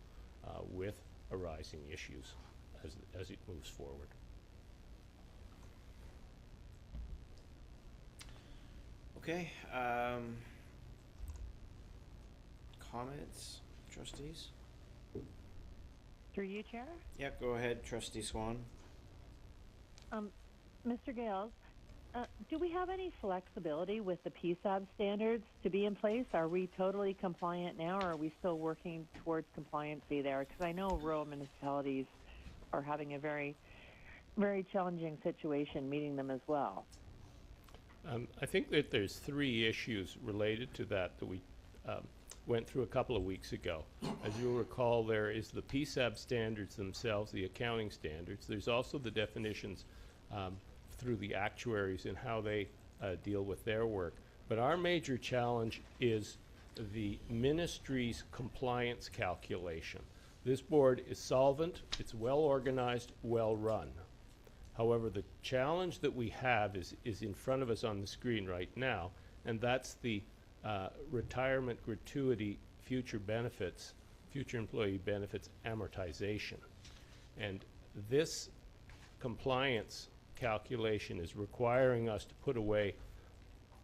with arising issues as it moves forward. Okay, comments, trustees? Through you, Chair? Yep, go ahead, Trustee Swan. Mr. Gales, do we have any flexibility with the PSAB standards to be in place? Are we totally compliant now, or are we still working towards compliancy there? Because I know rural municipalities are having a very, very challenging situation meeting them as well. I think that there's three issues related to that we went through a couple of weeks ago. As you'll recall, there is the PSAB standards themselves, the accounting standards. There's also the definitions through the actuaries and how they deal with their work. But our major challenge is the ministry's compliance calculation. This board is solvent, it's well organized, well run. However, the challenge that we have is in front of us on the screen right now, and that's the retirement gratuity future employee benefits amortization. And this compliance calculation is requiring us to put away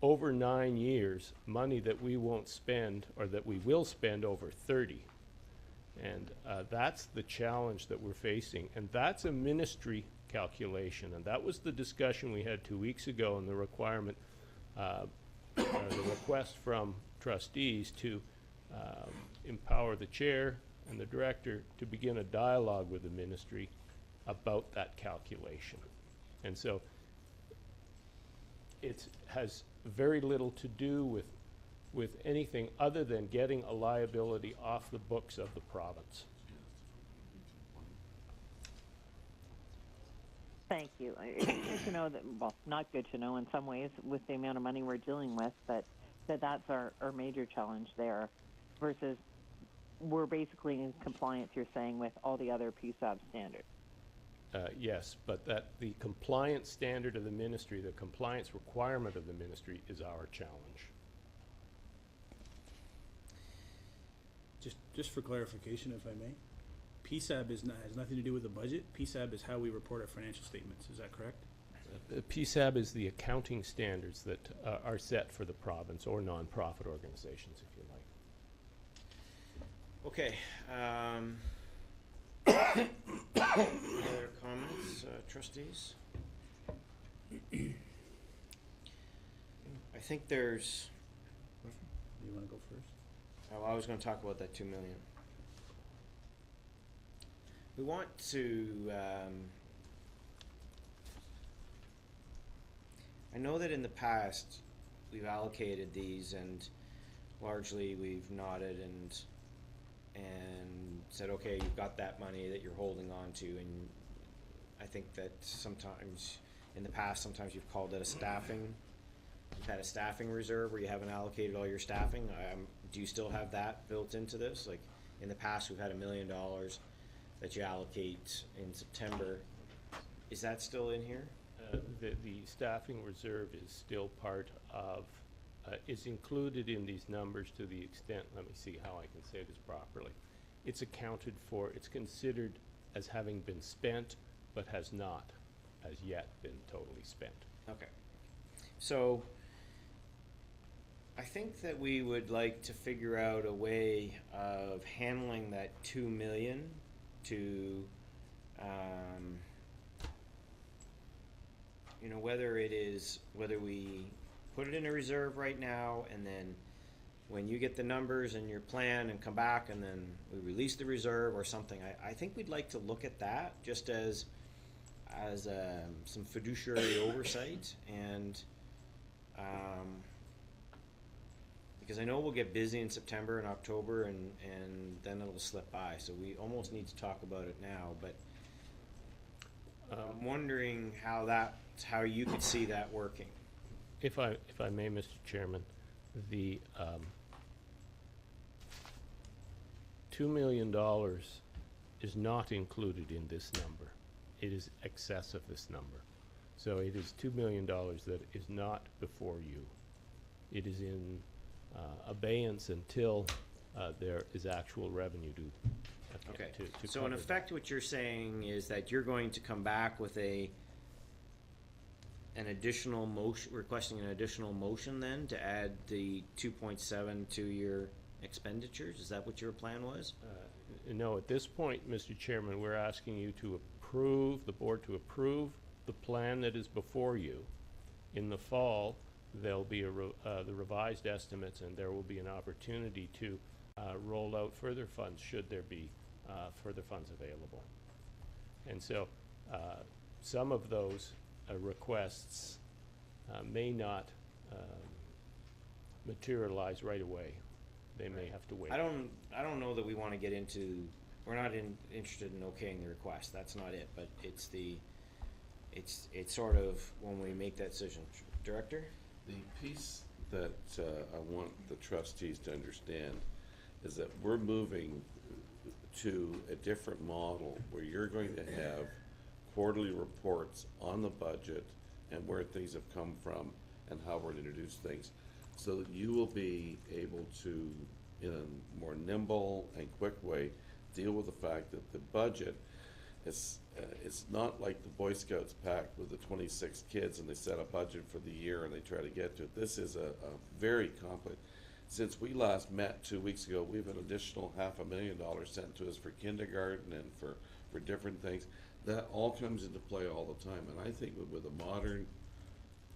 over 9 years, money that we won't spend or that we will spend over 30. And that's the challenge that we're facing. And that's a ministry calculation. And that was the discussion we had 2 weeks ago, and the requirement, the request from trustees to empower the chair and the director to begin a dialogue with the ministry about that calculation. And so it has very little to do with anything other than getting a liability off the books of the province. Thank you. It's good to know that, well, not good to know in some ways with the amount of money we're dealing with, but that's our major challenge there versus we're basically in compliance, you're saying, with all the other PSAB standards. Yes, but that the compliance standard of the ministry, the compliance requirement of the ministry is our challenge. Just for clarification, if I may, PSAB has nothing to do with the budget. PSAB is how we report our financial statements. Is that correct? PSAB is the accounting standards that are set for the province or nonprofit organizations, if you like. Okay. Any other comments, trustees? I think there's. You want to go first? Oh, I was going to talk about that $2 million. We want to. I know that in the past we've allocated these, and largely we've nodded and said, okay, you've got that money that you're holding on to, and I think that sometimes in the past, sometimes you've called it a staffing. You've had a staffing reserve where you haven't allocated all your staffing. Do you still have that built into this? Like in the past, we've had $1 million that you allocate in September. Is that still in here? The staffing reserve is still part of, is included in these numbers to the extent, let me see how I can say this properly. It's accounted for, it's considered as having been spent, but has not as yet been totally spent. Okay. So I think that we would like to figure out a way of handling that $2 million to, you know, whether we put it in a reserve right now, and then when you get the numbers and your plan and come back and then we release the reserve or something. I think we'd like to look at that just as some fiduciary oversight, and because I know we'll get busy in September and October, and then it'll slip by. So we almost need to talk about it now. But I'm wondering how you could see that working. If I may, Mr. Chairman, the $2 million is not included in this number. It is excess of this number. So it is $2 million that is not before you. It is in abeyance until there is actual revenue to Okay. to So in cover effect, what you're saying is that you're going to come back with an additional motion, requesting an additional motion then to add the 2.7 to your expenditures? Is that what your plan was? No, at this point, Mr. Chairman, we're asking you to approve, the board to approve the plan that is before you. In the fall, there'll be the revised estimates, and there will be an opportunity to roll out further funds should there be further funds available. And so some of those requests may not materialize right away. They may have to wait. I don't know that we want to get into. We're not interested in okaying the request. That's not it. But it's sort of when we make that decision. Director? The piece that I want the trustees to understand is that we're moving to a different model where you're going to have quarterly reports on the budget and where things have come from and how we're going to introduce things, so that you will be able to, in a more nimble and quick way, deal with the fact that the budget it's not like the Boy Scouts pack with the 26 kids and they set a budget for the year and they try to get to it. This is a very complex. Since we last met 2 weeks ago, we have an additional $500,000 sent to us for kindergarten and for different things. That all comes into play all the time. And I think with the modern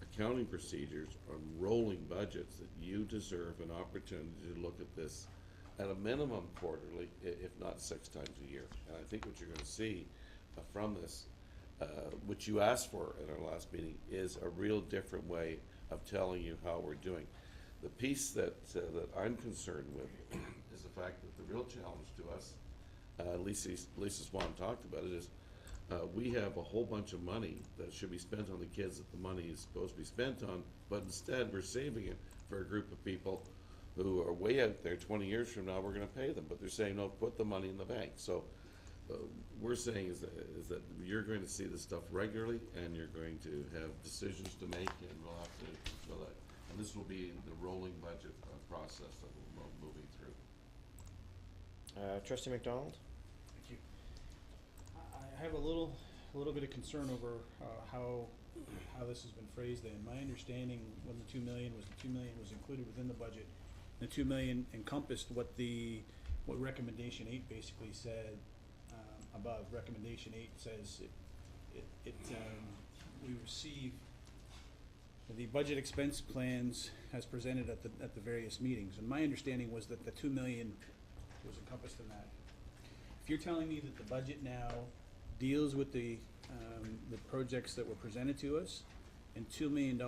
accounting procedures on rolling budgets, that you deserve an opportunity to look at this at a minimum quarterly, if not 6 times a year. And I think what you're going to see from this, which you asked for at our last meeting, is a real different way of telling you how we're doing. The piece that I'm concerned with is the fact that the real challenge to us, Lisa Swan talked about it, is we have a whole bunch of money that should be spent on the kids that the money is supposed to be spent on, but instead we're saving it for a group of people who are way out there. 20 years from now, we're going to pay them, but they're saying, no, put the money in the bank. So we're saying is that you're going to see this stuff regularly, and you're going to have decisions to make, and we'll have to, and this will be the rolling budget process that we're moving through. Trustee McDonald? Thank you. I have a little bit of concern over how this has been phrased. And my understanding, when the $2 million was included within the budget, the $2 million encompassed what recommendation 8 basically said. Above recommendation 8 says we receive the budget expense plans as presented at the various meetings, and my understanding was that the $2 million was encompassed in that. If you're telling me that the budget now deals with the projects that were presented to us, and $2 million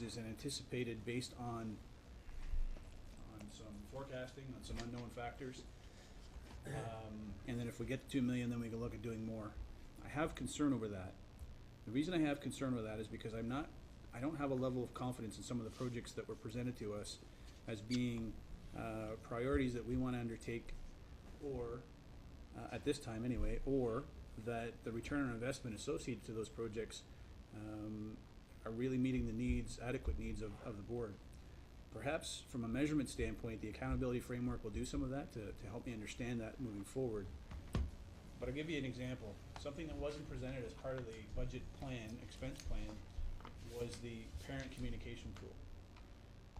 is anticipated based on some forecasting, on some unknown factors, and then if we get to $2 million, then we can look at doing more. I have concern over that. The reason I have concern with that is because I don't have a level of confidence in some of the projects that were presented to us as being priorities that we want to undertake, or at this time anyway, or that the return on investment associated to those projects are really meeting the needs, adequate needs of the board. Perhaps from a measurement standpoint, the accountability framework will do some of that to help me understand that moving forward. But I'll give you an example. Something that wasn't presented as part of the budget plan, expense plan, was the parent communication tool.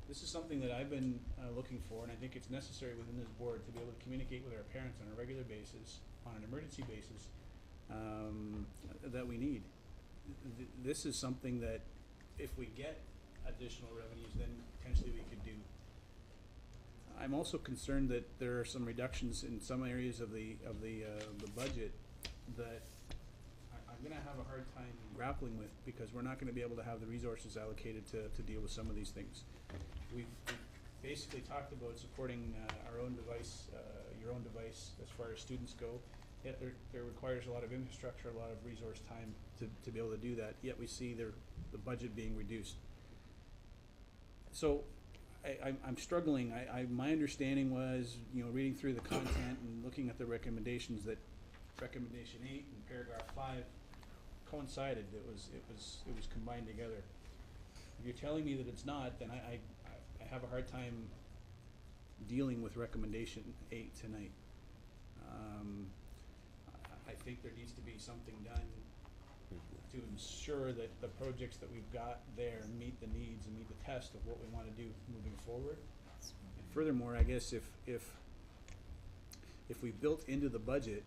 This is something that I've been looking for, and I think it's necessary within this board to be able to communicate with our parents on a regular basis, on an emergency basis, that we need. This is something that if we get additional revenues, then potentially we could do. I'm also concerned that there are some reductions in some areas of the budget that I'm going to have a hard time grappling with, because we're not going to be able to have the resources allocated to deal with some of these things. We've basically talked about supporting our own device, your own device, as far as students go. Yet there requires a lot of infrastructure, a lot of resource time to be able to do that. Yet we see the budget being reduced. So I'm struggling. My understanding was, reading through the content and looking at the recommendations, that recommendation 8 and paragraph 5 coincided. It was combined together. If you're telling me that it's not, then I have a hard time dealing with recommendation 8 tonight. I think there needs to be something done to ensure that the projects that we've got there meet the needs and meet the test of what we want to do moving forward. And furthermore, I guess if we built into the budget,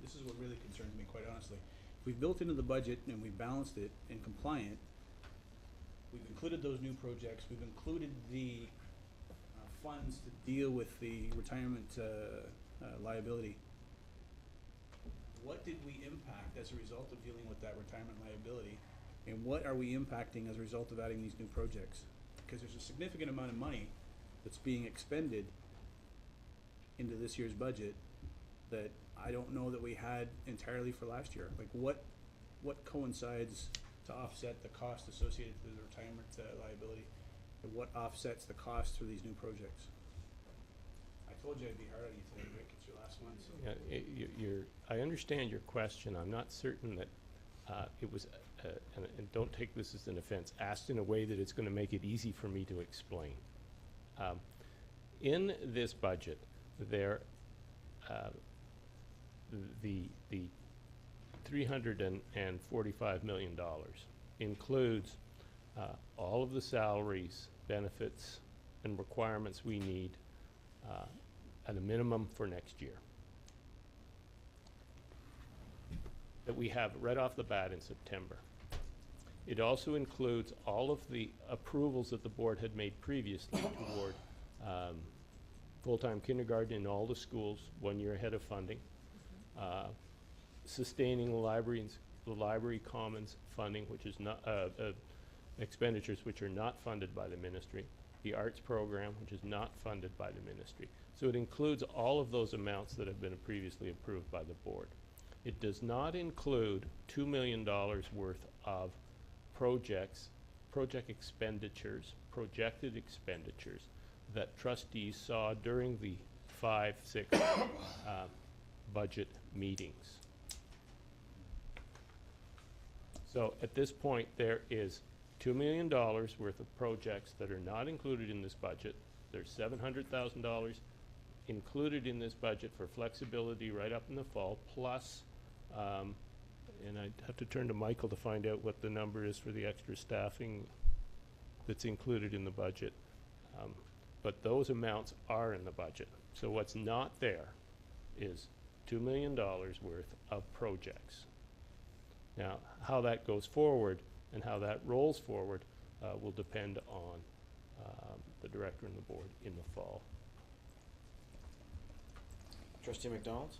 this is what really concerns me, quite honestly. If we've built into the budget and we balanced it and compliant, we've included those new projects, we've included the funds to deal with the retirement liability. What did we impact as a result of dealing with that retirement liability, and what are we impacting as a result of adding these new projects? Because there's a significant amount of money that's being expended into this year's budget that I don't know that we had entirely for last year. Like what coincides to offset the cost associated with the retirement liability, and what offsets the cost for these new projects? I told you I'd be hard on you today, Rick. It's your last one. So. Yeah, I understand your question. I'm not certain that it was, and don't take this as an offense, asked in a way that it's going to make it easy for me to explain. In this budget, there, the $345 million. Includes all of the salaries, benefits, and requirements we need at a minimum for next year. That we have right off the bat in September. It also includes all of the approvals that the board had made previously toward full-time kindergarten in all the schools, 1 year ahead of funding, sustaining the library commons funding, which is not expenditures which are not funded by the ministry, the arts program, which is not funded by the ministry. So it includes all of those amounts that have been previously approved by the board. It does not include $2 million worth of project expenditures, projected expenditures that trustees saw during the 5-6 budget meetings. So at this point, there is $2 million worth of projects that are not included in this budget. There's $700,000 included in this budget for flexibility right up in the fall, plus, and I'd have to turn to Michael to find out what the number is for the extra staffing that's included in the budget. But those amounts are in the budget. So what's not there is $2 million worth of projects. Now, how that goes forward and how that rolls forward will depend on the director and the board in the fall. Trustee McDonald?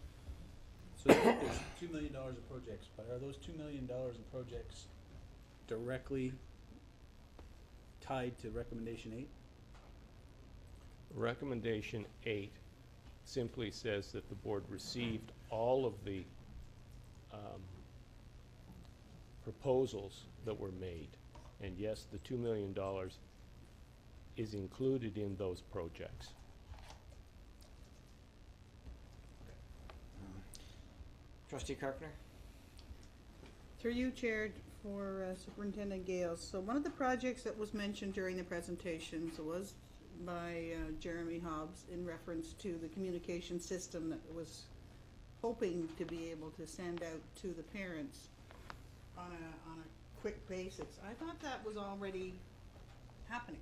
So there's $2 million of projects, but are those $2 million in projects directly tied to recommendation 8? Recommendation 8 simply says that the board received all of the proposals that were made. And yes, the $2 million is included in those projects. Trustee Carpenter? Through you, Chair, for Superintendent Gales. So one of the projects that was mentioned during the presentations was by Jeremy Hobbs in reference to the communication system that was hoping to be able to send out to the parents on a quick basis. I thought that was already happening.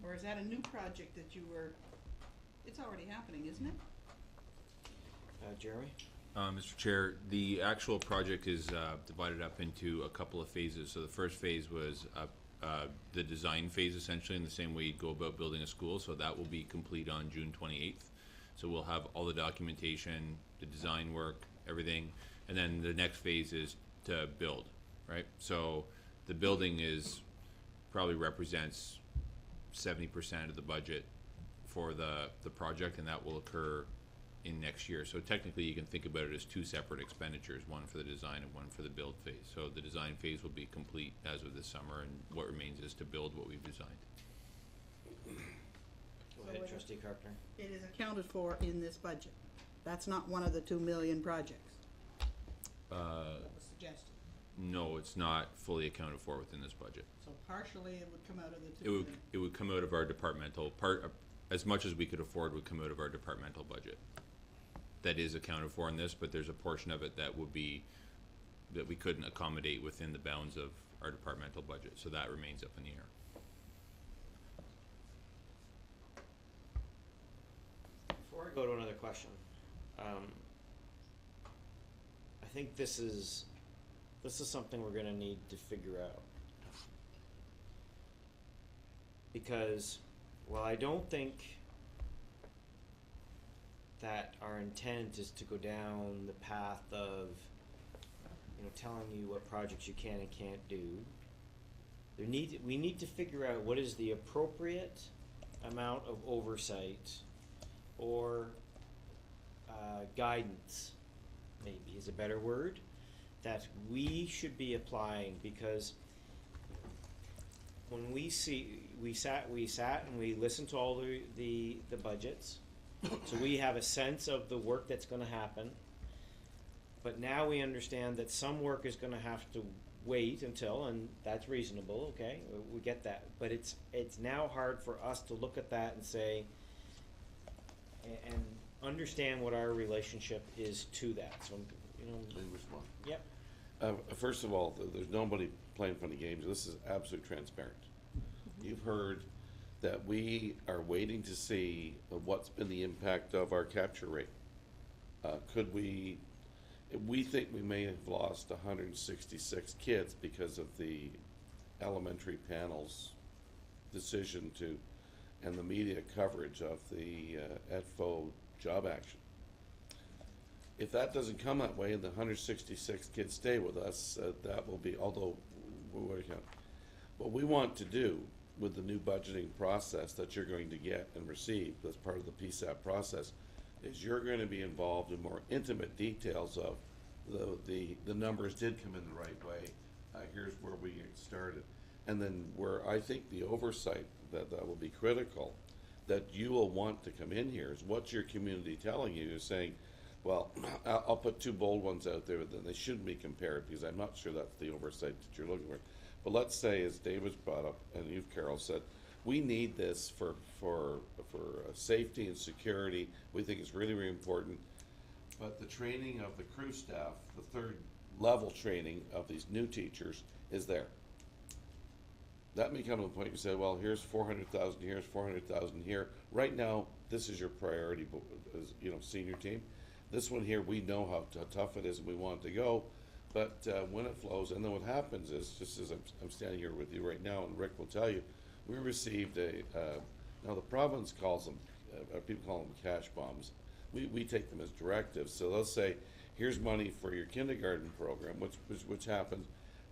Or is that a new project that you were, it's already happening, isn't it? Jeremy? Mr. Chair, the actual project is divided up into a couple of phases. So the first phase was the design phase, essentially, in the same way you'd go about building a school. So that will be complete on June 28th. So we'll have all the documentation, the design work, everything. And then the next phase is to build, right? So the building is probably represents 70% of the budget for the project, and that will occur in next year. So technically you can think about it as two separate expenditures, one for the design and one for the build phase. So the design phase will be complete as of this summer, and what remains is to build what we've designed. Go ahead, Trustee Carpenter. It is accounted for in this budget. That's not one of the 2 million projects that was suggested. No, it's not fully accounted for within this budget. So partially it would come out of the 2 million. It would come out of our departmental part, as much as we could afford would come out of our departmental budget. That is accounted for in this, but there's a portion of it that would be, that we couldn't accommodate within the bounds of our departmental budget, so that remains up in the air. Before I go to another question, I think this is something we're gonna need to figure out. Because, while I don't think that our intent is to go down the path of, telling you what projects you can and can't do, we need to figure out what is the appropriate amount of oversight or guidance, maybe is a better word, that we should be applying. Because when we sat and we listened to all the budgets, so we have a sense of the work that's going to happen. But now we understand that some work is going to have to wait until, and that's reasonable, okay, we get that. But it's now hard for us to look at that and say, and understand what our relationship is to that. So, you know. Let me respond. Yep. First of all, there's nobody playing funny games. This is absolutely transparent. You've heard that we are waiting to see what's been the impact of our capture rate. We think we may have lost 166 kids because of the elementary panel's decision to, and the media coverage of the EDFO job action. If that doesn't come that way and the 166 kids stay with us, that will be, although, what we want to do with the new budgeting process that you're going to get and receive as part of the PSAP process is you're going to be involved in more intimate details of the numbers did come in the right way. Here's where we get started. And then where I think the oversight that will be critical, that you will want to come in here is what's your community telling you? You're saying, well, I'll put two bold ones out there, then they shouldn't be compared because I'm not sure that's the oversight that you're looking for. But let's say, as David's brought up and you've, Carol, said, we need this for safety and security. We think it's really, really important. But the training of the crew staff, the third level training of these new teachers is there. That may come to the point you say, well, here's 400,000 here, here's 400,000 here. Right now, this is your priority, as senior team. This one here, we know how tough it is and we want to go. But when it flows, and then what happens is, just as I'm standing here with you right now, and Rick will tell you, we received now the province calls them, people call them cash bombs. We take them as directives. So they'll say, here's money for your kindergarten program, which happens.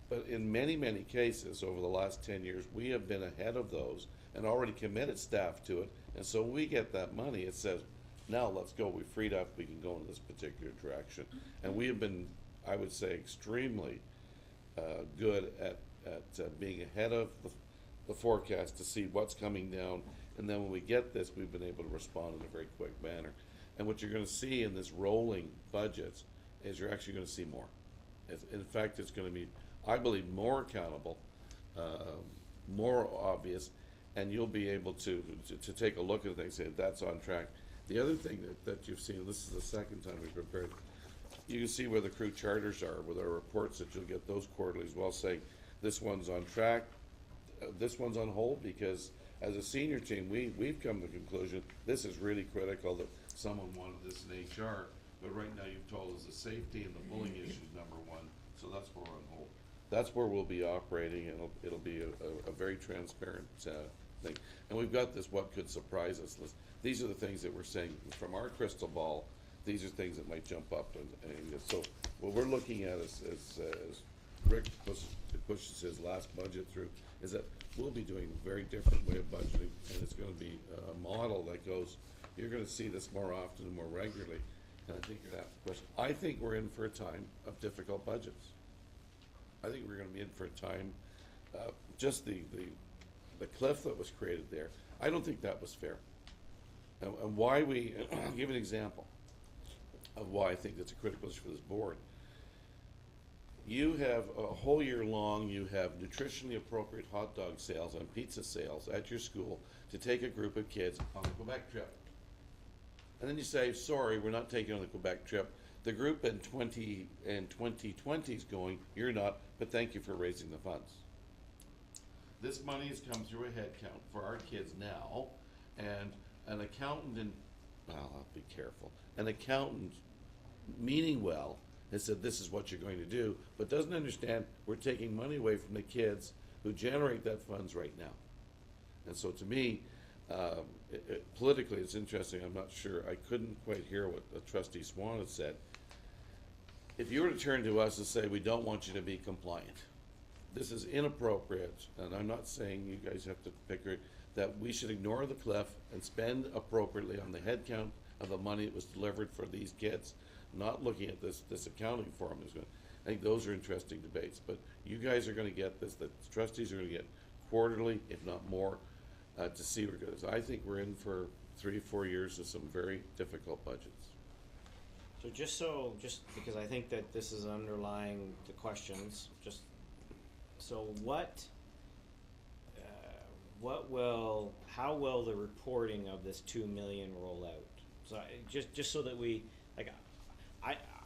But in many, many cases over the last 10 years, we have been ahead of those and already committed staff to it. And so when we get that money, it says, now let's go. We freed up. We can go in this particular direction. And we have been, I would say, extremely good at being ahead of the forecast to see what's coming down. And then when we get this, we've been able to respond in a very quick manner. And what you're going to see in this rolling budgets is you're actually going to see more. In fact, it's going to be, I believe, more accountable, more obvious, and you'll be able to take a look at things and say that's on track. The other thing that you've seen, this is the second time we've prepared, you can see where the crew charters are with our reports that you'll get those quarterly as well, saying this one's on track, this one's on hold, because as a senior team, we've come to the conclusion this is really critical that someone wanted this in HR, but right now you've told us the safety and the bullying issue is number one, so that's where we're on hold. That's where we'll be operating, and it'll be a very transparent thing. And we've got this what could surprise us list. These are the things that we're saying from our crystal ball. These are things that might jump up, and so what we're looking at as Rick pushes his last budget through is that we'll be doing a very different way of budgeting, and it's going to be a model that goes, you're going to see this more often and more regularly. And I think you're asking the question. I think we're in for a time of difficult budgets. I think we're going to be in for a time, just the cliff that was created there, I don't think that was fair. And why I'll give an example of why I think that's a critical issue for this board. You have a whole year long, you have nutritionally appropriate hot dog sales and pizza sales at your school to take a group of kids on a Quebec trip. And then you say, sorry, we're not taking on the Quebec trip. The group in 2020 is going, you're not, but thank you for raising the funds. This money has come through a head count for our kids now, and an accountant well, I'll be careful, an accountant meaning well has said this is what you're going to do, but doesn't understand we're taking money away from the kids who generate that funds right now. And so to me, politically it's interesting, I'm not sure, I couldn't quite hear what Trustee Swan had said. If you were to turn to us and say we don't want you to be compliant, this is inappropriate, and I'm not saying you guys have to pick that we should ignore the cliff and spend appropriately on the head count of the money that was delivered for these kids, not looking at this accounting form. I think those are interesting debates, but you guys are going to get this, the trustees are going to get quarterly, if not more, to see where it goes. I think we're in for 3 or 4 years of some very difficult budgets. So just because I think that this is underlying the questions, so how will the reporting of this 2 million roll out? So just so that we,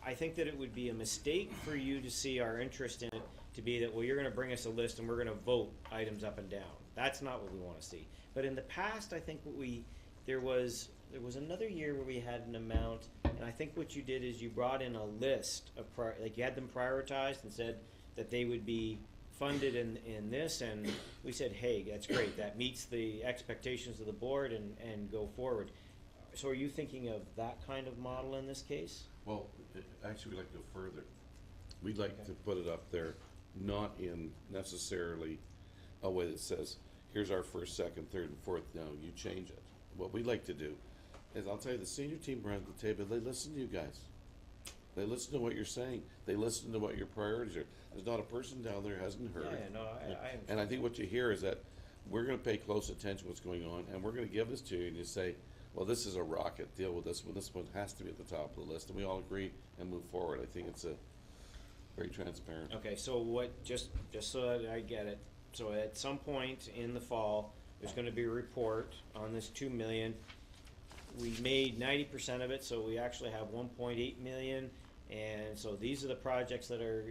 I think that it would be a mistake for you to see our interest in it to be that, well, you're gonna bring us a list and we're gonna vote items up and down. That's not what we wanna see. But in the past, I think there was another year where we had an amount, and I think what you did is you brought in a list of like you had them prioritized and said that they would be funded in this, and we said, hey, that's great, that meets the expectations of the board, and go forward. So are you thinking of that kind of model in this case? Well, actually, we'd like to go further. We'd like to put it up there, not in necessarily a way that says, here's our first, second, third, and fourth, no, you change it. What we'd like to do is, I'll tell you, the senior team around the table, they listen to you guys. They listen to what you're saying. They listen to what your priorities are. There's not a person down there who hasn't heard. Yeah, no, I And I think what you hear is that we're gonna pay close attention to what's going on, and we're gonna give this to you, and you say, well, this is a rocket, deal with this one. This one has to be at the top of the list, and we all agree and move forward. I think it's a very transparent. Okay, so what, just so that I get it, so at some point in the fall, there's gonna be a report on this 2 million. We made 90% of it, so we actually have 1.8 million, and so these are the projects that are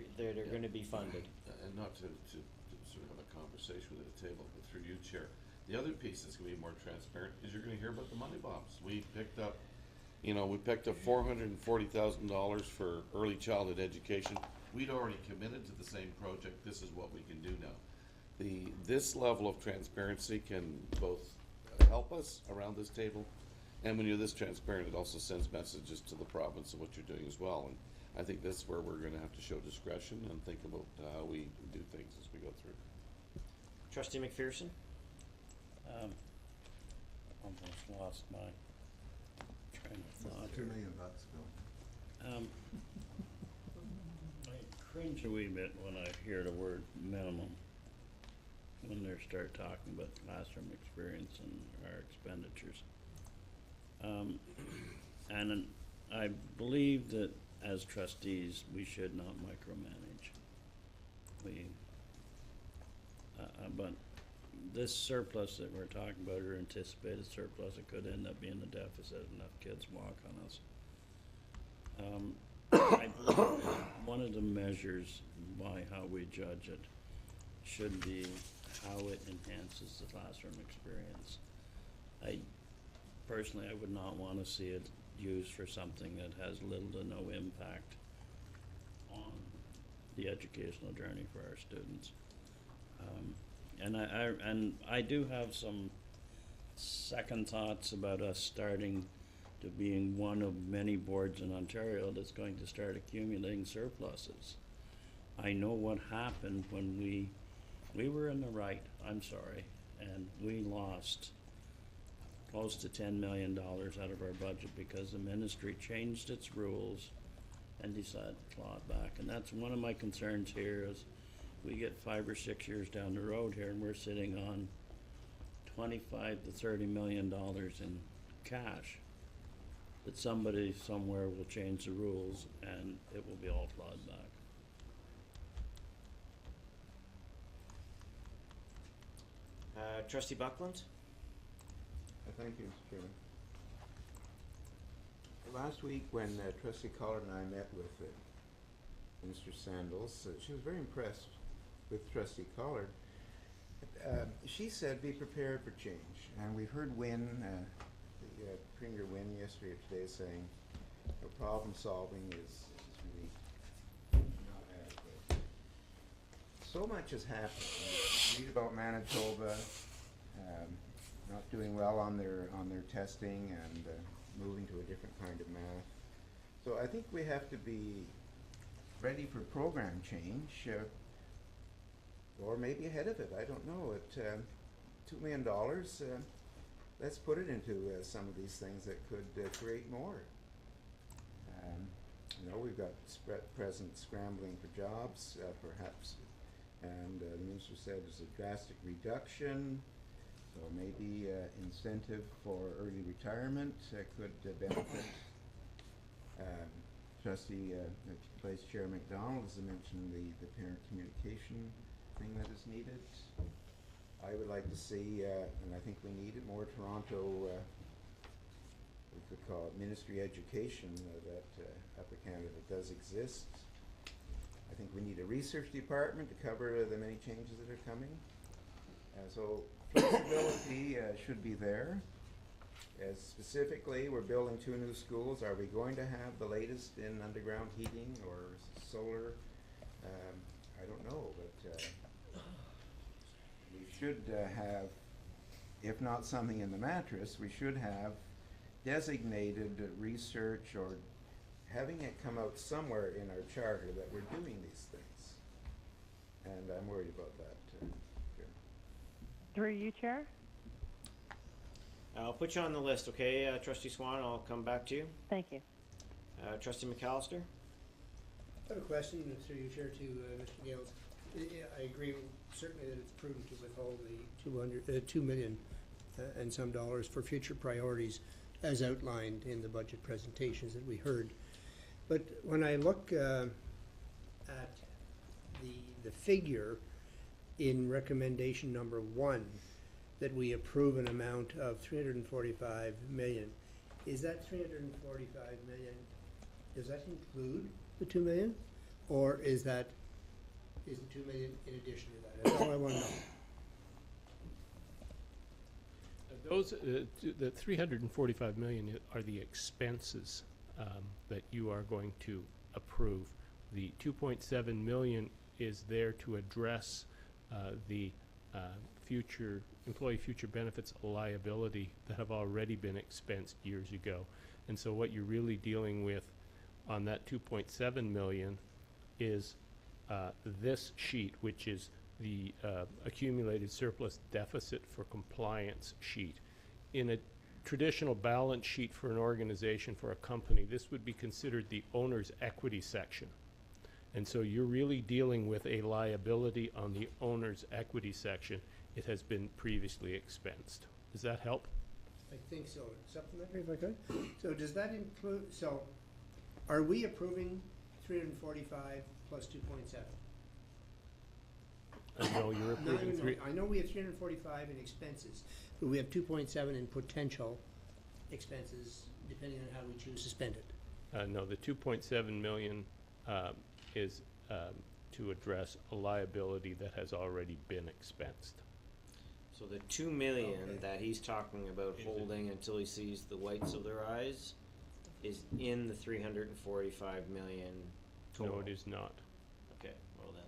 gonna be funded. And not to sort of have a conversation with the table, but through you, Chair. The other piece that's gonna be more transparent is you're gonna hear about the money bombs. We picked up $440,000 for early childhood education. We'd already committed to the same project. This is what we can do now. This level of transparency can both help us around this table, and when you're this transparent, it also sends messages to the province of what you're doing as well. And I think that's where we're gonna have to show discretion and think about how we do things as we go through. Trustee McPherson? Almost lost my train of thought. $2 million, Bill. I cringe a wee bit when I hear the word minimum, when they start talking about classroom experience and our expenditures. And I believe that as trustees, we should not micromanage. But this surplus that we're talking about, or anticipated surplus, it could end up being a deficit if enough kids walk on us. I believe one of the measures by how we judge it should be how it enhances the classroom experience. Personally, I would not want to see it used for something that has little to no impact on the educational journey for our students. And I do have some second thoughts about us starting to being one of many boards in Ontario that's going to start accumulating surpluses. I know what happened when we were in the right, I'm sorry, and we lost close to $10 million out of our budget because the ministry changed its rules and decided to claw it back. And that's one of my concerns here is we get 5 or 6 years down the road here and we're sitting on $25 to $30 million in cash that somebody somewhere will change the rules and it will be all clawed back. Trustee Buckland? Thank you, Mr. Chairman. Last week, when Trustee Collard and I met with Mr. Sandals, she was very impressed with Trustee Collard. She said, be prepared for change. And we've heard Wynne, the Premier Wynne yesterday or today saying problem solving is really not adequate. So much has happened. You read about Manitoba not doing well on their testing and moving to a different kind of math. So I think we have to be ready for program change, or maybe ahead of it. I don't know. At $2 million, let's put it into some of these things that could create more. We've got present scrambling for jobs, perhaps, and the minister said there's a drastic reduction. So maybe incentive for early retirement could benefit. Trustee Vice Chair McDonald has mentioned the parent communication thing that is needed. I would like to see, and I think we need it, more Toronto could call it ministry education, that Upper Canada does exist. I think we need a research department to cover the many changes that are coming. So flexibility should be there. As specifically, we're building 2 new schools. Are we going to have the latest in underground heating or solar? I don't know, but we should have, if not something in the mattress, we should have designated research or having it come out somewhere in our charter that we're doing these things. And I'm worried about that. Through you, Chair? I'll put you on the list, okay, Trustee Swan, I'll come back to you. Thank you. Trustee McAllister? I have a question through your chair to Mr. Gales. I agree certainly that it's prudent to withhold the $2 million and some dollars for future priorities as outlined in the budget presentations that we heard. But when I look at the figure in recommendation number 1, that we approve an amount of $345 million, is that $345 million, does that include the $2 million? Or is the $2 million in addition to that? That's all I want to know. Those, the 345 million are the expenses that you are going to approve. The 2.7 million is there to address the employee future benefits liability that have already been expensed years ago. And so what you're really dealing with on that 2.7 million is this sheet, which is the accumulated surplus deficit for compliance sheet. In a traditional balance sheet for an organization, for a company, this would be considered the owner's equity section. And so you're really dealing with a liability on the owner's equity section. It has been previously expensed. Does that help? I think so. Supplementary, if I could. So does that include, so are we approving 345 plus 2.7? No, you're approving No. I know we have 345 in expenses, but we have 2.7 in potential expenses, depending on how we choose to spend it. No, the 2.7 million is to address a liability that has already been expensed. So the 2 million Okay. that he's talking about holding until he sees the whites of their eyes is in the 345 million total. No, it is not. Okay, well then,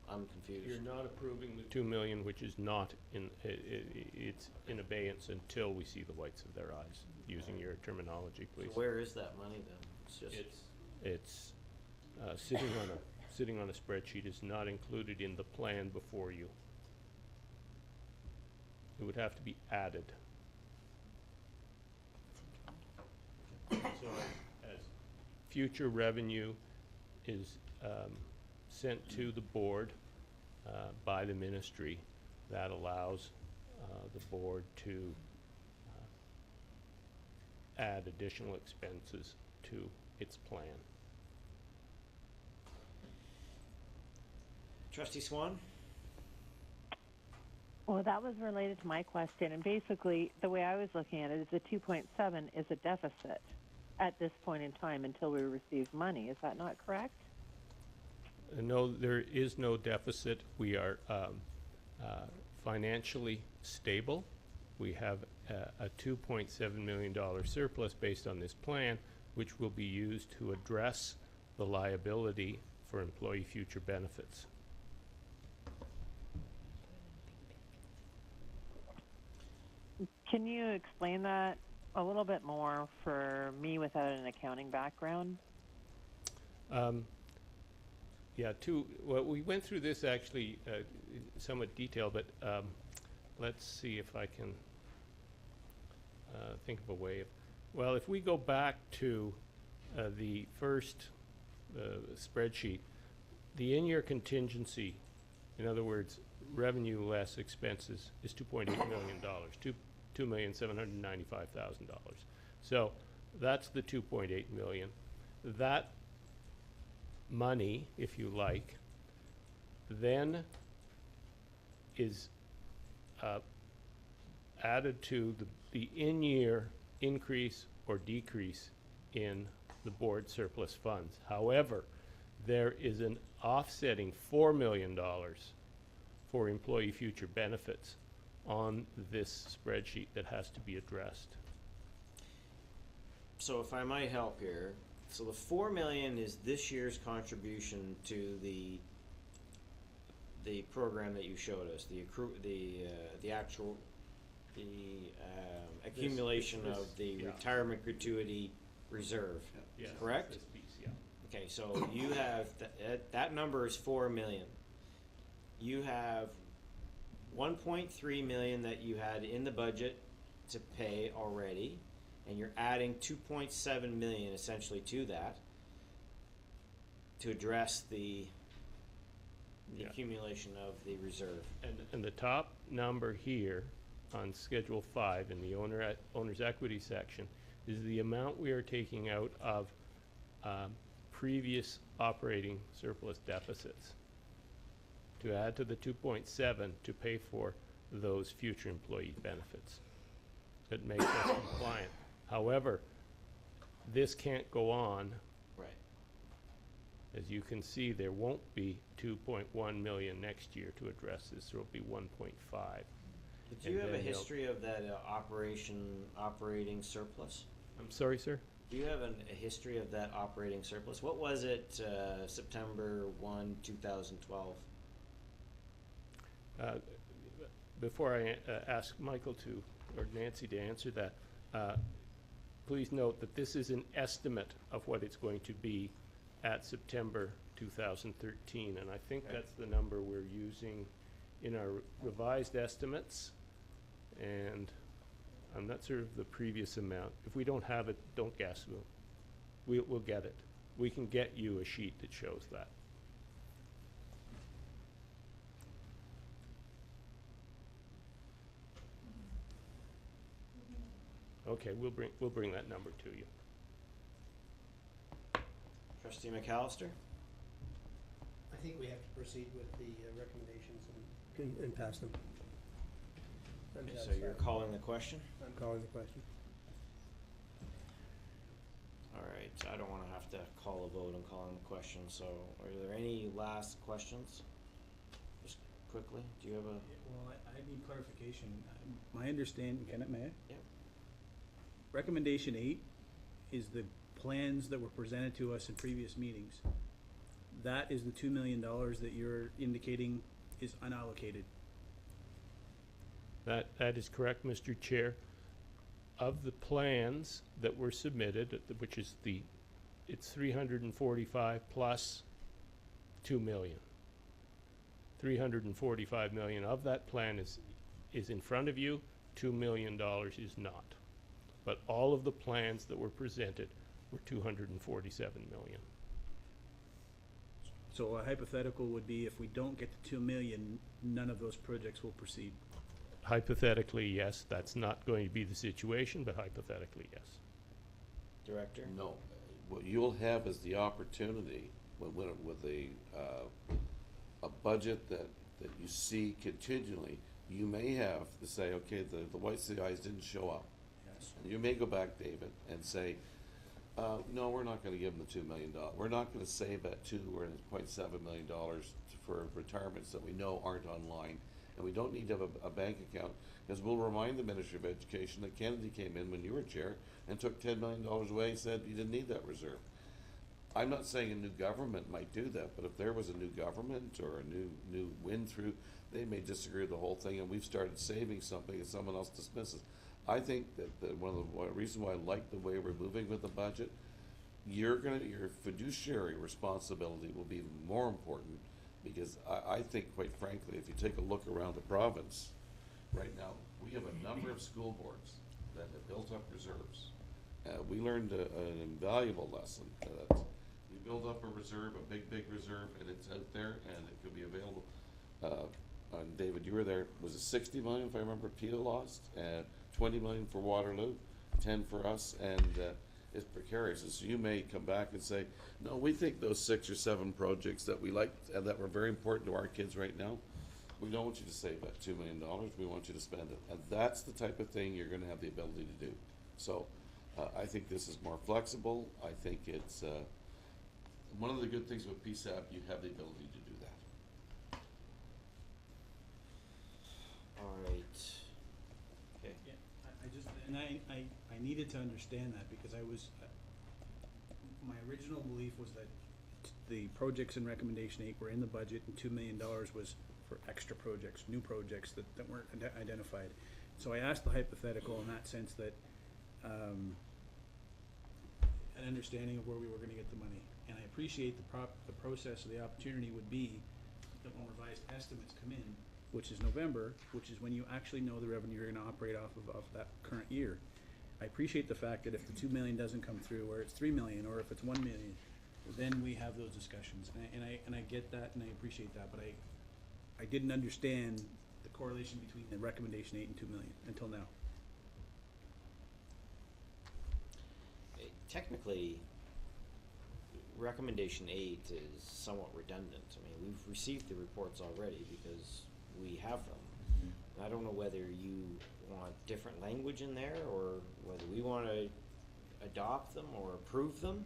I'm confused. You're not approving the 2 million, which is not in, it's in abeyance until we see the whites of their eyes, using your terminology, please. So where is that money then? It's just. It's sitting on a spreadsheet. Is not included in the plan before you. It would have to be added. So as future revenue is sent to the board by the ministry, that allows the board to add additional expenses to its plan. Trustee Swan? Well, that was related to my question, and basically the way I was looking at it is the 2.7 is a deficit at this point in time until we receive money. Is that not correct? No, there is no deficit. We are financially stable. We have a $2.7 million surplus based on this plan, which will be used to address the liability for employee future benefits. Can you explain that a little bit more for me without an accounting background? Well, we went through this actually in somewhat detail, but let's see if I can think of a way of, well, if we go back to the first spreadsheet, the in-year contingency, in other words, revenue less expenses, is $2.8 million, $2,795,000. So that's the 2.8 million. That money, if you like, then is added to the in-year increase or decrease in the board surplus funds. However, there is an offsetting $4 million for employee future benefits on this spreadsheet that has to be addressed. So if I might help here, so the 4 million is this year's contribution to the program that you showed us, the actual accumulation of the retirement gratuity reserve, Yes, correct? this piece, yeah. Okay, so you have that number is 4 million. You have 1.3 million that you had in the budget to pay already, and you're adding 2.7 million essentially to that to address the Yeah. accumulation of the reserve. And the top number here on Schedule 5 in the owner's equity section is the amount we are taking out of previous operating surplus deficits to add to the 2.7 to pay for those future employee benefits. That makes us compliant. However, this can't go on. Right. As you can see, there won't be 2.1 million next year to address this. There will be 1.5. But do you have a history of that operating surplus? I'm sorry, sir? Do you have a history of that operating surplus? What was it September 1, 2012? Before I ask Michael or Nancy to answer that, please note that this is an estimate of what it's going to be at September 2013, and I think that's the number we're using in our revised estimates, and I'm not sure of the previous amount. If we don't have it, don't guess. We'll get it. We can get you a sheet that shows that. Okay, we'll bring that number to you. Trustee McAllister? I think we have to proceed with the recommendations and pass them. Okay, so you're calling the question? I'm calling the question. All right, I don't want to have to call a vote on calling the question, so are there any last questions? Just quickly, do you have a? Well, I need clarification. My understanding, may I? Yep. Recommendation 8 is the plans that were presented to us in previous meetings. That is the $2 million that you're indicating is unallocated. That is correct, Mr. Chair. Of the plans that were submitted, which is it's 345 plus 2 million. 345 million of that plan is in front of you, $2 million is not. But all of the plans that were presented were 247 million. So a hypothetical would be if we don't get to 2 million, none of those projects will proceed. Hypothetically, yes. That's not going to be the situation, but hypothetically, yes. Director? No. What you'll have is the opportunity with a budget that you see continually. You may have to say, okay, the white CIs didn't show up. Yes. And you may go back, David, and say, no, we're not going to give them the $2 million. We're not going to save that $2.7 million for retirements that we know aren't online. And we don't need to have a bank account, because we'll remind the Ministry of Education that Kennedy came in when you were chair and took $10 million away and said you didn't need that reserve. I'm not saying a new government might do that, but if there was a new government or a new wind through, they may disagree with the whole thing, and we've started saving something and someone else dismisses. I think that one of the reasons why I like the way we're moving with the budget, your fiduciary responsibility will be even more important, because I think, quite frankly, if you take a look around the province right now, we have a number of school boards that have built up reserves. We learned an invaluable lesson that you build up a reserve, a big reserve, and it's out there and it could be available. And David, you were there. Was it 60 million, if I remember, Peel lost, 20 million for Waterloo, 10 for us, and it's precarious. And so you may come back and say, no, we think those 6 or 7 projects that we like and that were very important to our kids right now, we don't want you to save that $2 million. We want you to spend it. And that's the type of thing you're going to have the ability to do. So, I think this is more flexible. I think it's, one of the good things with PSAP, you have the ability to do that. All right. Okay. Yeah, I just, and I needed to understand that because I was, my original belief was that the projects in recommendation 8 were in the budget and $2 million was for extra projects, new projects that weren't identified. So I asked the hypothetical in that sense that, an understanding of where we were gonna get the money. And I appreciate the process or the opportunity would be that when revised estimates come in, which is November, which is when you actually know the revenue you're gonna operate off of that current year. I appreciate the fact that if the 2 million doesn't come through, or it's 3 million, or if it's 1 million, then we have those discussions. And I get that and I appreciate that, but I didn't understand the correlation between the recommendation 8 and 2 million until now. Technically, recommendation 8 is somewhat redundant. I mean, we've received the reports already because we have them. And I don't know whether you want different language in there or whether we want to adopt them or approve them.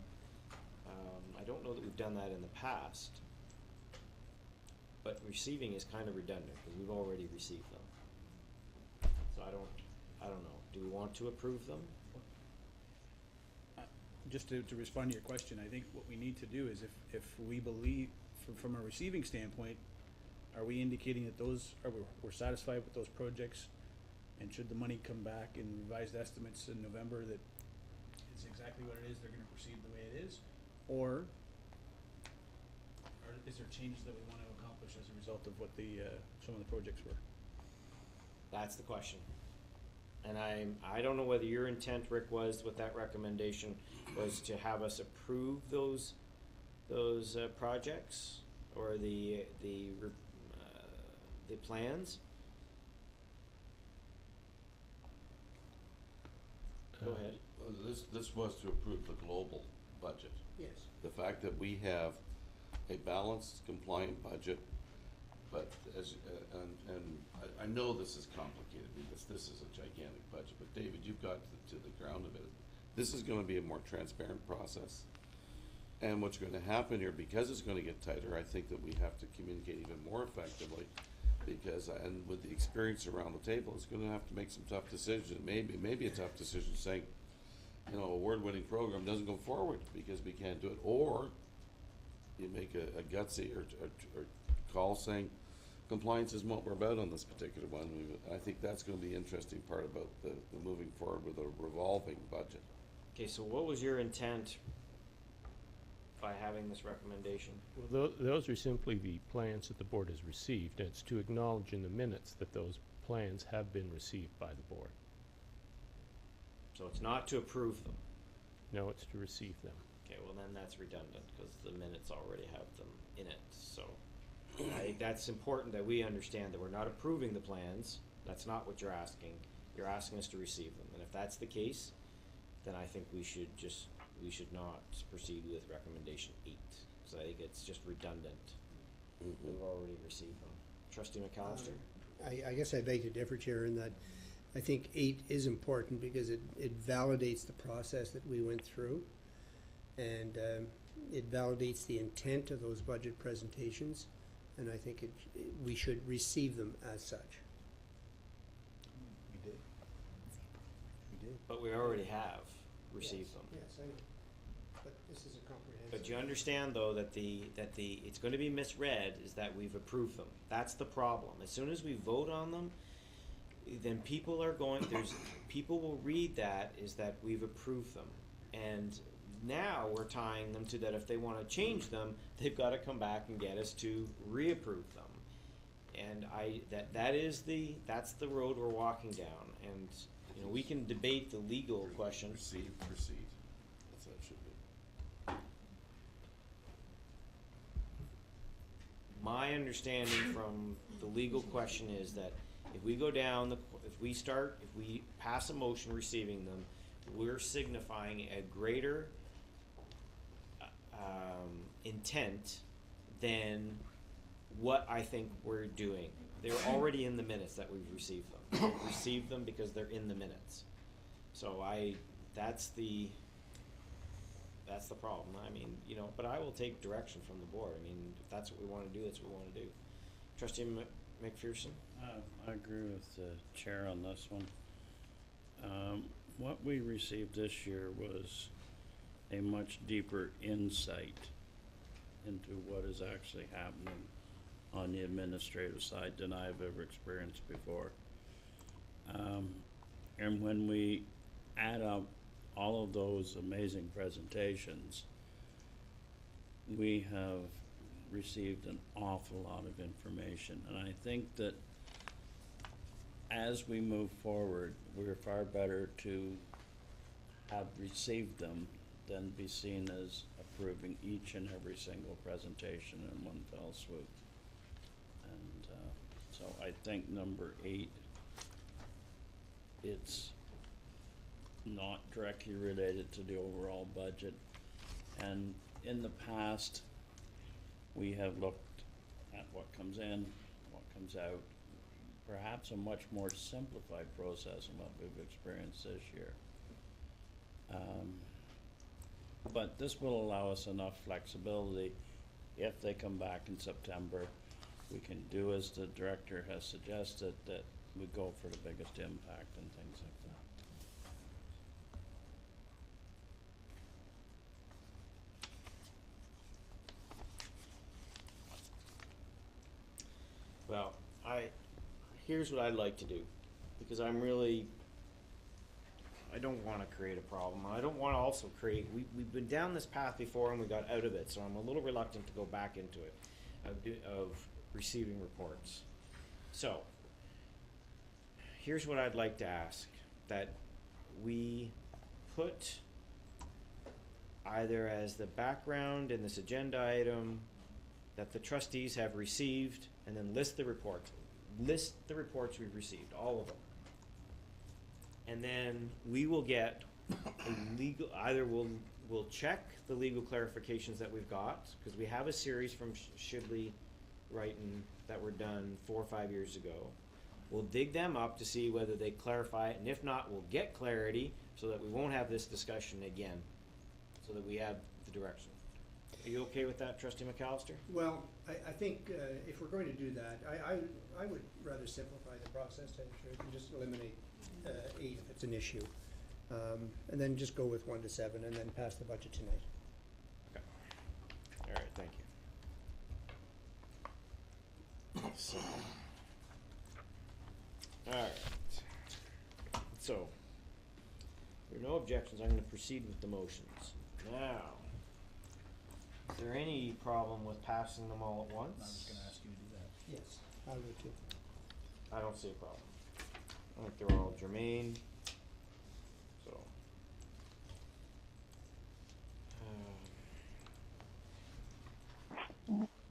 I don't know that we've done that in the past. But receiving is kind of redundant because we've already received them. So I don't know. Do we want to approve them? Just to respond to your question, I think what we need to do is if we believe, from a receiving standpoint, are we indicating that we're satisfied with those projects? And should the money come back in revised estimates in November that it's exactly what it is, they're gonna proceed the way it is? Or is there changes that we wanna accomplish as a result of what some of the projects were? That's the question. And I don't know whether your intent, Rick, was with that recommendation was to have us approve those projects or the plans. Go ahead. This was to approve the global budget. Yes. The fact that we have a balanced, compliant budget, but I know this is complicated because this is a gigantic budget, but David, you've got to the ground of it. This is gonna be a more transparent process. And what's gonna happen here, because it's gonna get tighter, I think that we have to communicate even more effectively because, and with the experience around the table, it's gonna have to make some tough decisions. Maybe a tough decision saying, you know, award-winning program doesn't go forward because we can't do it, or you make a gutsy or call saying compliance isn't what we're about on this particular one. I think that's going to be the interesting part about the moving forward with a revolving budget. Okay, so what was your intent by having this recommendation? Well, those are simply the plans that the board has received, and it's to acknowledge in the minutes that those plans have been received by the board. So it's not to approve them. No, it's to receive them. Okay, well then that's redundant because the minutes already have them in it. So I think that's important that we understand that we're not approving the plans. That's not what you're asking. You're asking us to receive them. And if that's the case, then I think we should not proceed with recommendation 8. So I think it's just redundant. We've already received them. Trustee McAllister? I guess I beg to differ, Chair, in that I think 8 is important because it validates the process that we went through. And it validates the intent of those budget presentations. And I think we should receive them as such. We did. We did. But we already have received them. Yes, I know. But this is a comprehensive. But you understand though that it's going to be misread is that we've approved them. That's the problem. As soon as we vote on them, then people will read that is that we've approved them. And now we're tying them to that if they want to change them, they've got to come back and get us to reapprove them. And that's the road we're walking down. And you know, we can debate the legal question. Proceed. That's how it should be. My understanding from the legal question is that if we go down, if we pass a motion receiving them, we're signifying a greater intent than what I think we're doing. They're already in the minutes that we've received them. We've received them because they're in the minutes. So that's the problem. I mean, you know, but I will take direction from the board. I mean, if that's what we wanna do, that's what we wanna do. Trustee McPherson? I agree with the chair on this one. What we received this year was a much deeper insight into what is actually happening on the administrative side than I've ever experienced before. And when we add up all of those amazing presentations, we have received an awful lot of information. And I think that as we move forward, we're far better to have received them than be seen as approving each and every single presentation in one fell swoop. And so I think number 8, it's not directly related to the overall budget. And in the past, we have looked at what comes in, what comes out, perhaps a much more simplified process than what we've experienced this year. But this will allow us enough flexibility. If they come back in September, we can do as the director has suggested, that we go for the biggest impact and things like that. Well, here's what I'd like to do, because I don't wanna create a problem. I don't wanna also we've been down this path before and we got out of it, so I'm a little reluctant to go back into it, of receiving reports. So, here's what I'd like to ask, that we put either as the background in this agenda item that the trustees have received, and then list the reports we've received, all of them. And then we will get a legal, either we'll check the legal clarifications that we've got, because we have a series from Shidley Wrighton that were done 4 or 5 years ago. We'll dig them up to see whether they clarify it, and if not, we'll get clarity so that we won't have this discussion again, so that we have the direction. Are you okay with that, Trustee McAllister? Well, I think if we're going to do that, I would rather simplify the process, tell you the truth, and just eliminate 8 if it's an issue. And then just go with 1 to 7 and then pass the budget tonight. Okay. All right, thank you. So, all right. So, if there are no objections, I'm gonna proceed with the motions. Now, is there any problem with passing them all at once? I was gonna ask you to do that. Yes, I would too. I don't see a problem. I think they're all germane, so.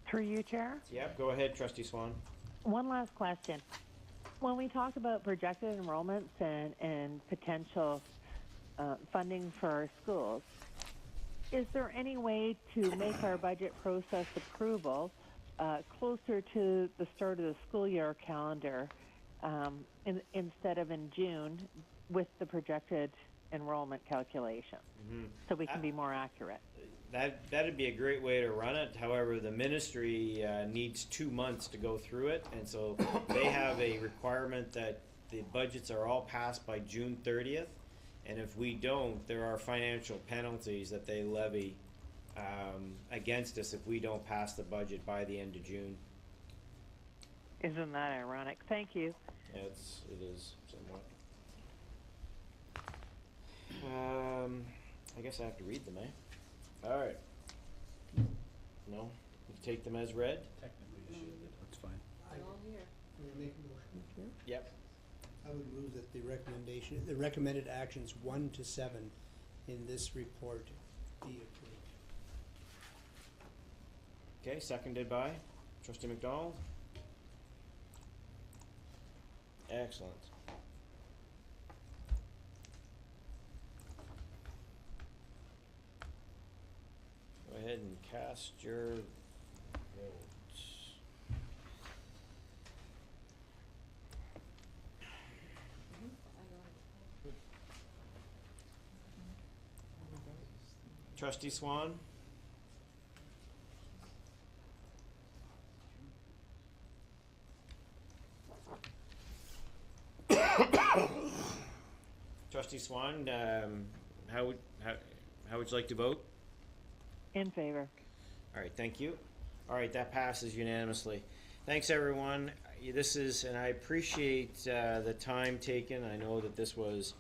Through you, Chair? Yep, go ahead, Trustee Swan. One last question. When we talk about projected enrollments and potential funding for our schools, is there any way to make our budget process approval closer to the start of the school year calendar instead of in June with the projected enrollment calculation, so we can be more accurate? That'd be a great way to run it. However, the ministry needs 2 months to go through it, and so they have a requirement that the budgets are all passed by June 30th. And if we don't, there are financial penalties that they levy against us if we don't pass the budget by the end of June. Isn't that ironic? Thank you. Yeah, it is somewhat. I guess I have to read them, eh? All right. No? You take them as read? Technically, you should, that's fine. They're all here. Can we make a motion? Yep. I would move that the recommended actions 1 to 7 in this report be approved. Okay, seconded by Trustee McDonald. Excellent. Go ahead and cast your votes. Trustee Swan? Trustee Swan, how would you like to vote? In favor. All right, thank you. All right, that passes unanimously. Thanks, everyone. And I appreciate the time taken. I know that this was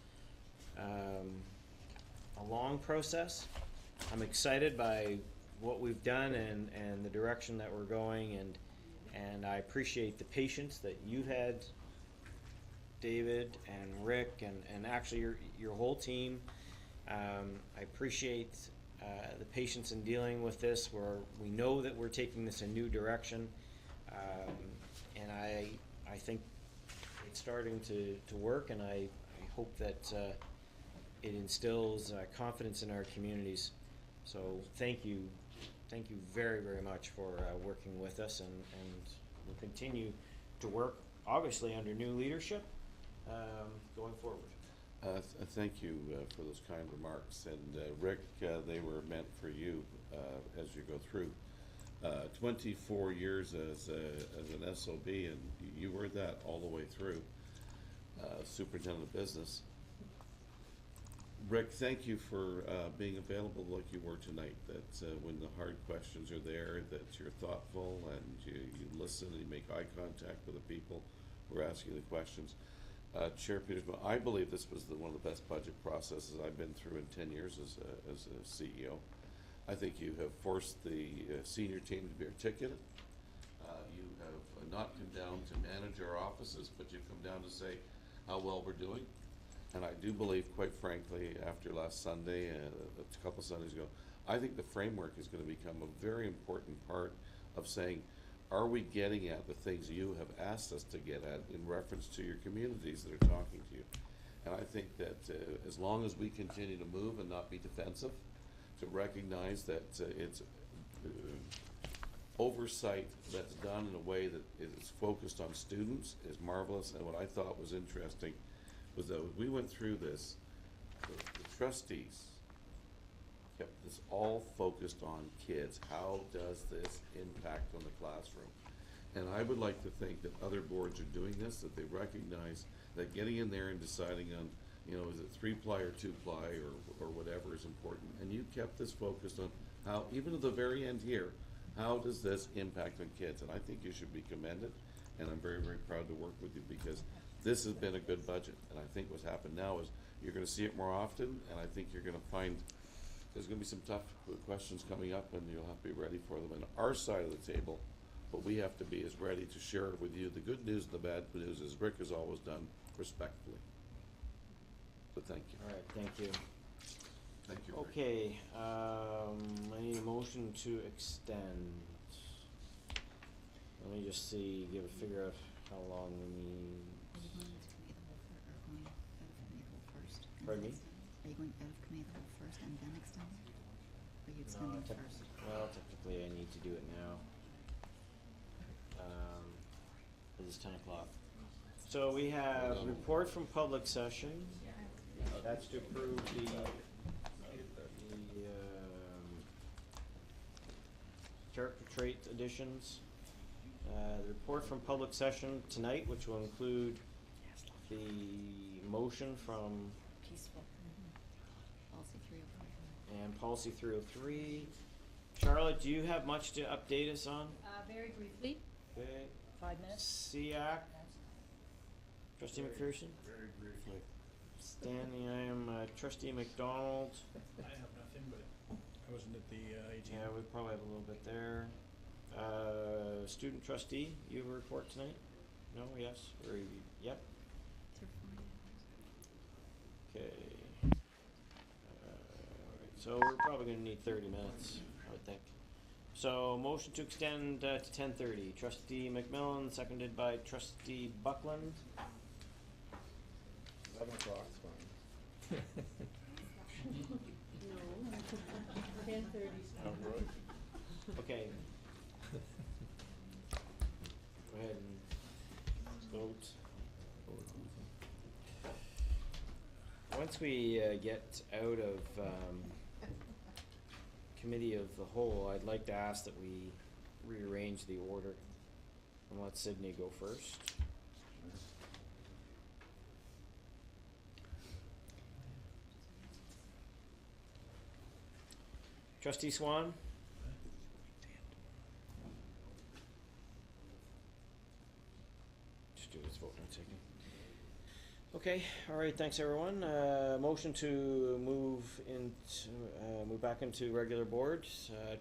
a long process. I'm excited by what we've done and the direction that we're going, and I appreciate the patience that you had, David and Rick, and actually your whole team. I appreciate the patience in dealing with this, where we know that we're taking this a new direction, and I think it's starting to work, and I hope that it instills confidence in our communities. So thank you very, very much for working with us, and we'll continue to work, obviously, under new leadership going forward. Thank you for those kind remarks. And Rick, they were meant for you as you go through. 24 years as an SOB, and you were that all the way through. Superintendent of business. Rick, thank you for being available like you were tonight. That when the hard questions are there, that you're thoughtful and you listen and you make eye contact with the people who are asking the questions. Chair Peterson, I believe this was one of the best budget processes I've been through in 10 years as a CEO. I think you have forced the senior team to be articulate. You have not come down to manage our offices, but you've come down to say how well we're doing. And I do believe, quite frankly, after last Sunday, a couple Sundays ago, I think the framework is going to become a very important part of saying, are we getting at the things you have asked us to get at in reference to your communities that are talking to you? And I think that as long as we continue to move and not be defensive, to recognize that it's oversight that's done in a way that is focused on students is marvelous. And what I thought was interesting was that we went through this, the trustees kept this all focused on kids. How does this impact on the classroom? And I would like to think that other boards are doing this, that they recognize that getting in there and deciding on, is it 3-ply or 2-ply or whatever is important. And you kept this focused on how, even at the very end here, how does this impact on kids? And I think you should be commended, and I'm very, very proud to work with you because this has been a good budget. And I think what's happened now is you're going to see it more often, and I think you're going to find there's going to be some tough questions coming up, and you'll have to be ready for them on our side of the table. But we have to be as ready to share with you the good news and the bad news, as Rick has always done, respectfully. So thank you. All right, thank you. Thank you, Rick. Okay, I need a motion to extend. Let me just see, figure out how long we need. Pardon me? Are you going out of committee the whole first and then extend it? Or are you extending first? Well, technically I need to do it now. It is 10 o'clock. So we have report from public session. That's to approve the character trait additions. The report from public session tonight, which will include the motion from Peaceful. Policy 303. and policy 303. Charlotte, do you have much to update us on? Very briefly. Okay. 5 minutes. SEAC. Trustee McPherson. Very briefly. Standing item, Trustee McDonald. I have nothing, but I wasn't at the ATM. Yeah, we probably have a little bit there. Student trustee, you have a report tonight? No, yes, or yep. Okay. Alright, so we're probably gonna need 30 minutes, I would think. So motion to extend to 10:30. Trustee McMillan, seconded by Trustee Buckland. 11 o'clock's fine. No. 10:30. Oh, right. Okay. Go ahead and vote. Once we get out of committee of the whole, I'd like to ask that we rearrange the order and let Sydney go first. Trustee Swan? Just do this vote in a second. Okay, all right, thanks everyone. Motion to move back into regular board.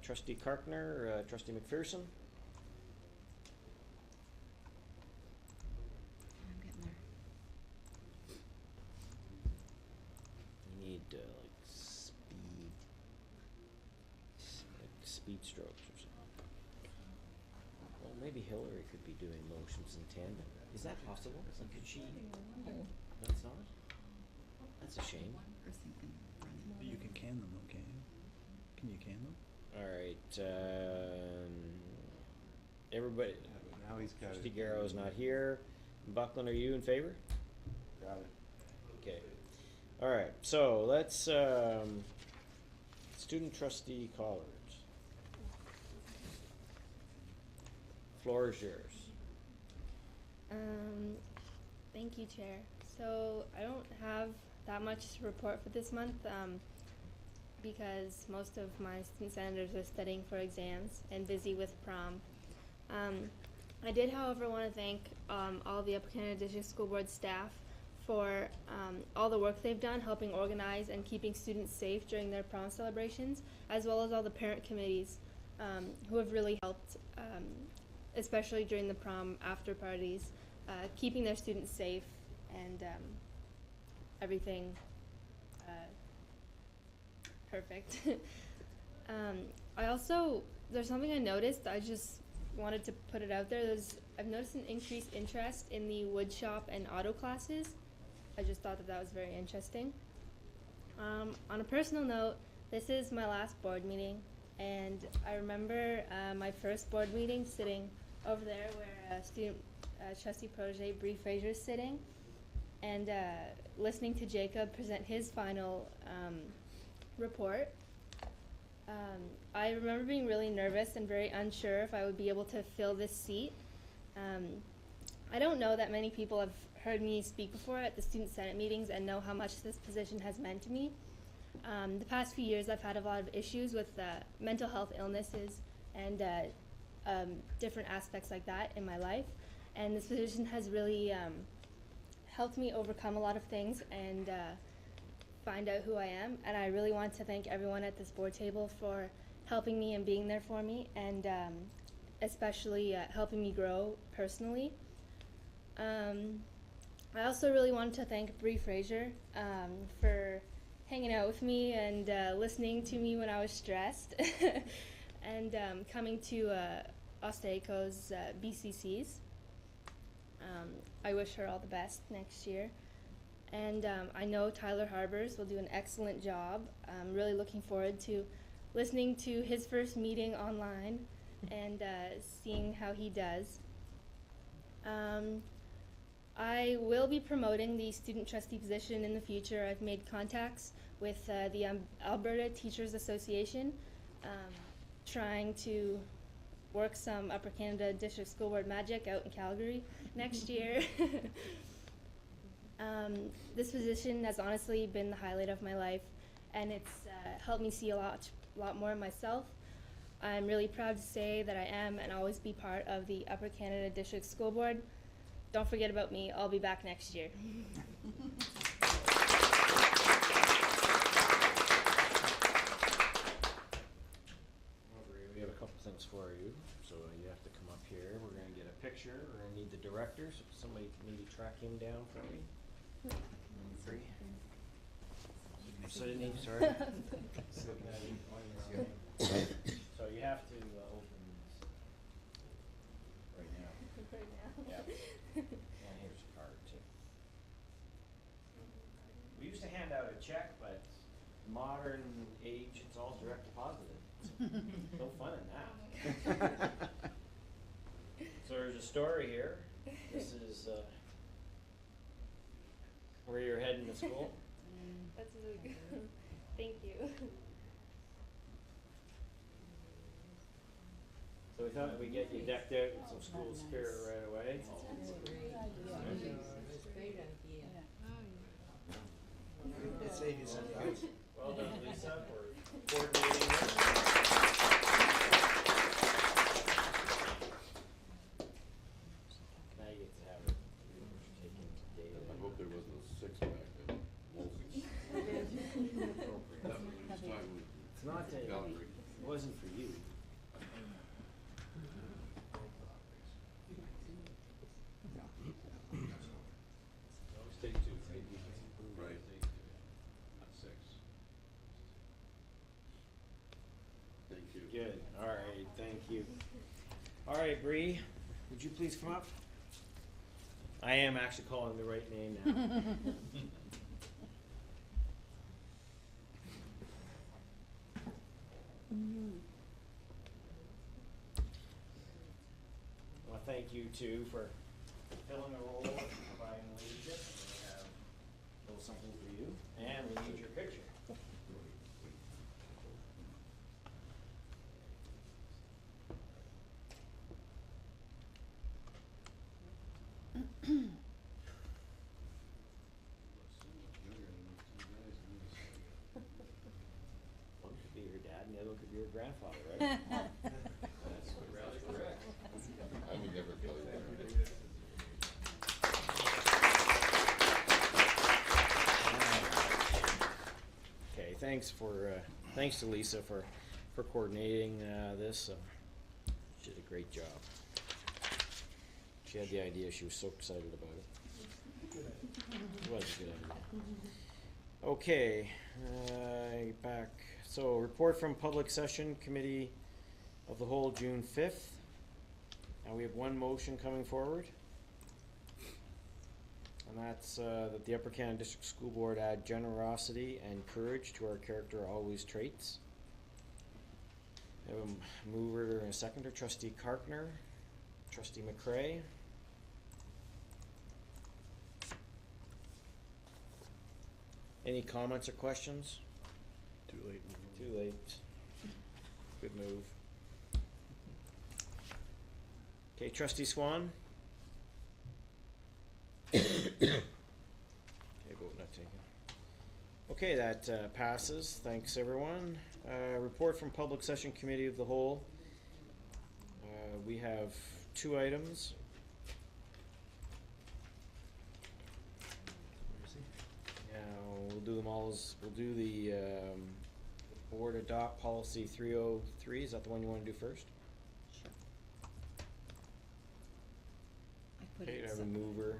Trustee Karkner, Trustee McPherson. I'm getting there. We need speed strokes or something. Well, maybe Hillary could be doing motions in tandem. Is that possible? Like, could she? That's not? That's a shame. Person can run it. You can can them, though, can't you? Can you can them? All right, everybody, Now he's got Trustee it. Garrow's not here. Buckland, are you in favor? Got it. Okay. All right, so let's, student trustee Collards. Floor is yours. Thank you, Chair. So I don't have that much to report for this month because most of my student senators are studying for exams and busy with prom. I did, however, want to thank all the Upper Canada District School Board staff for all the work they've done helping organize and keeping students safe during their prom celebrations, as well as all the parent committees who have really helped, especially during the prom after parties, keeping their students safe and everything perfect. I also, there's something I noticed, I just wanted to put it out there. I've noticed an increased interest in the wood shop and auto classes. I just thought that was very interesting. On a personal note, this is my last board meeting, and I remember my first board meeting sitting over there where student trustee protege Bree Fraser is sitting, and listening to Jacob present his final report. I remember being really nervous and very unsure if I would be able to fill this seat. I don't know that many people have heard me speak before at the Student Senate meetings and know how much this position has meant to me. The past few years I've had a lot of issues with mental health illnesses and different aspects like that in my life, and this position has really helped me overcome a lot of things and find out who I am. And I really want to thank everyone at this board table for helping me and being there for me, and especially helping me grow personally. I also really wanted to thank Bree Fraser for hanging out with me and listening to me when I was stressed and coming to Ostaco's BCCs. I wish her all the best next year. And I know Tyler Harbers will do an excellent job. I'm really looking forward to listening to his first meeting online and seeing how he does. I will be promoting the student trustee position in the future. I've made contacts with the Alberta Teachers Association, trying to work some Upper Canada District School Board magic out in Calgary next year. This position has honestly been the highlight of my life, and it's helped me see a lot more of myself. I'm really proud to say that I am and always be part of the Upper Canada District School Board. Don't forget about me. I'll be back next year. We have a couple things for you, so you have to come up here. We're going to get a picture. We're going to need the director, so somebody can maybe track him down for me. Free. Sydney, sorry. So you have to open this right now. Right now. Yeah. And here's a card too. We used to hand out a check, but modern age, it's all direct deposited. No fun in that. So there's a story here. This is where you're heading to school. That's really good. Thank you. we thought we'd get you decked out with some school spirit right away. Great idea. It'll save you some time. Well done, Lisa, for coordinating this. Now you get to have it taken daily. I hope there wasn't a six-pack of Moses. That was time with It's not that, Calgary. it wasn't for you. Take two, right? Right. Not six. Thank you. Good, all right, thank you. All right, Bree, would you please come up? I am actually calling the right name now. Well, thank you too for filling the role and providing leadership. And we have a little something for you, and we need your picture. One could be your dad, and the other one could be your grandfather, right? That's really correct. I would never kill you. Okay, thanks to Lisa for coordinating this. She did a great job. She had the idea. She was so excited about it. It was a good idea. Okay, back. So, report from Public Session Committee of the Whole, June 5th. Now we have one motion coming forward. And that's that the Upper Canada District School Board add generosity and courage to our character always traits. We have a mover and a seconder, Trustee Karkner, Trustee McCray. Any comments or questions? Too late. Too late. Good move. Okay, Trustee Swan? Okay, vote not taken. Okay, that passes. Thanks, everyone. Report from Public Session Committee of the Whole. We have two items. Now, we'll do them all we'll do the board adopt policy 303. Is that the one you want to do first? Sure. I put Okay, it I have a mover.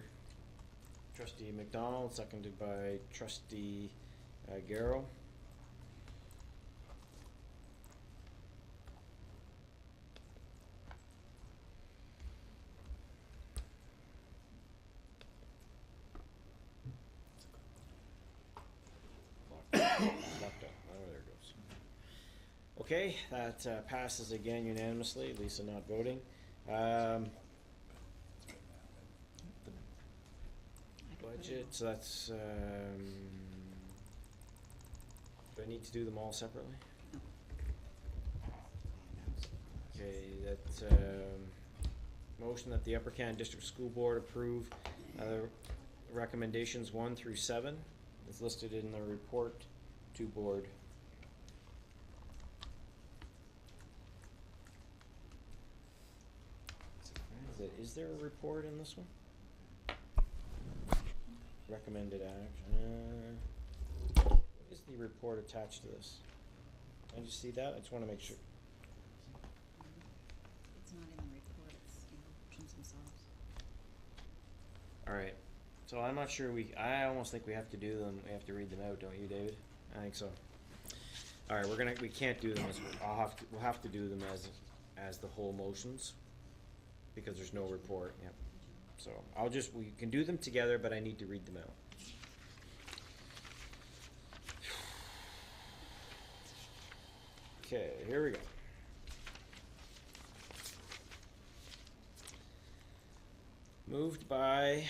Trustee McDonald, seconded by Trustee Garrow. Locked up. Oh, there it goes. Okay, that passes again unanimously. Lisa not voting. Budget, so that's, do I need to do them all separately? Okay, that, motion that the Upper Canada District School Board approve, recommendations 1 through 7 is listed in the report to board. Is there a report in this one? Recommended action. What is the report attached to this? Can you see that? I just want to make sure. It's not in the report, it's in the options themselves. All right. So I'm not sure I almost think we have to do them. We have to read them out, don't you, David? I think so. All right, we can't do them as, we'll have to do them as the whole motions because there's no report. Yep. So we can do them together, but I need to read them out. Okay, here we go. Moved by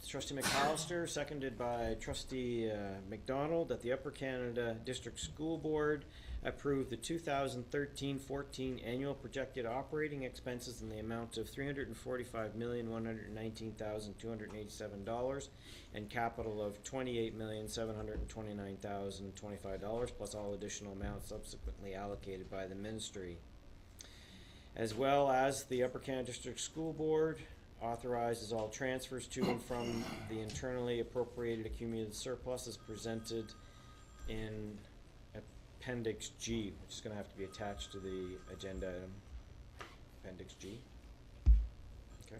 Trustee McAllister, seconded by Trustee McDonald, that the Upper Canada District School Board approve the 2013-14 annual projected operating expenses in the amount of $345,119,287 and capital of $28,729,025 plus all additional amounts subsequently allocated by the ministry. As well as the Upper Canada District School Board authorizes all transfers to and from the internally appropriated accumulated surplus as presented in Appendix G, which is going to have to be attached to the agenda item. Appendix G. Okay.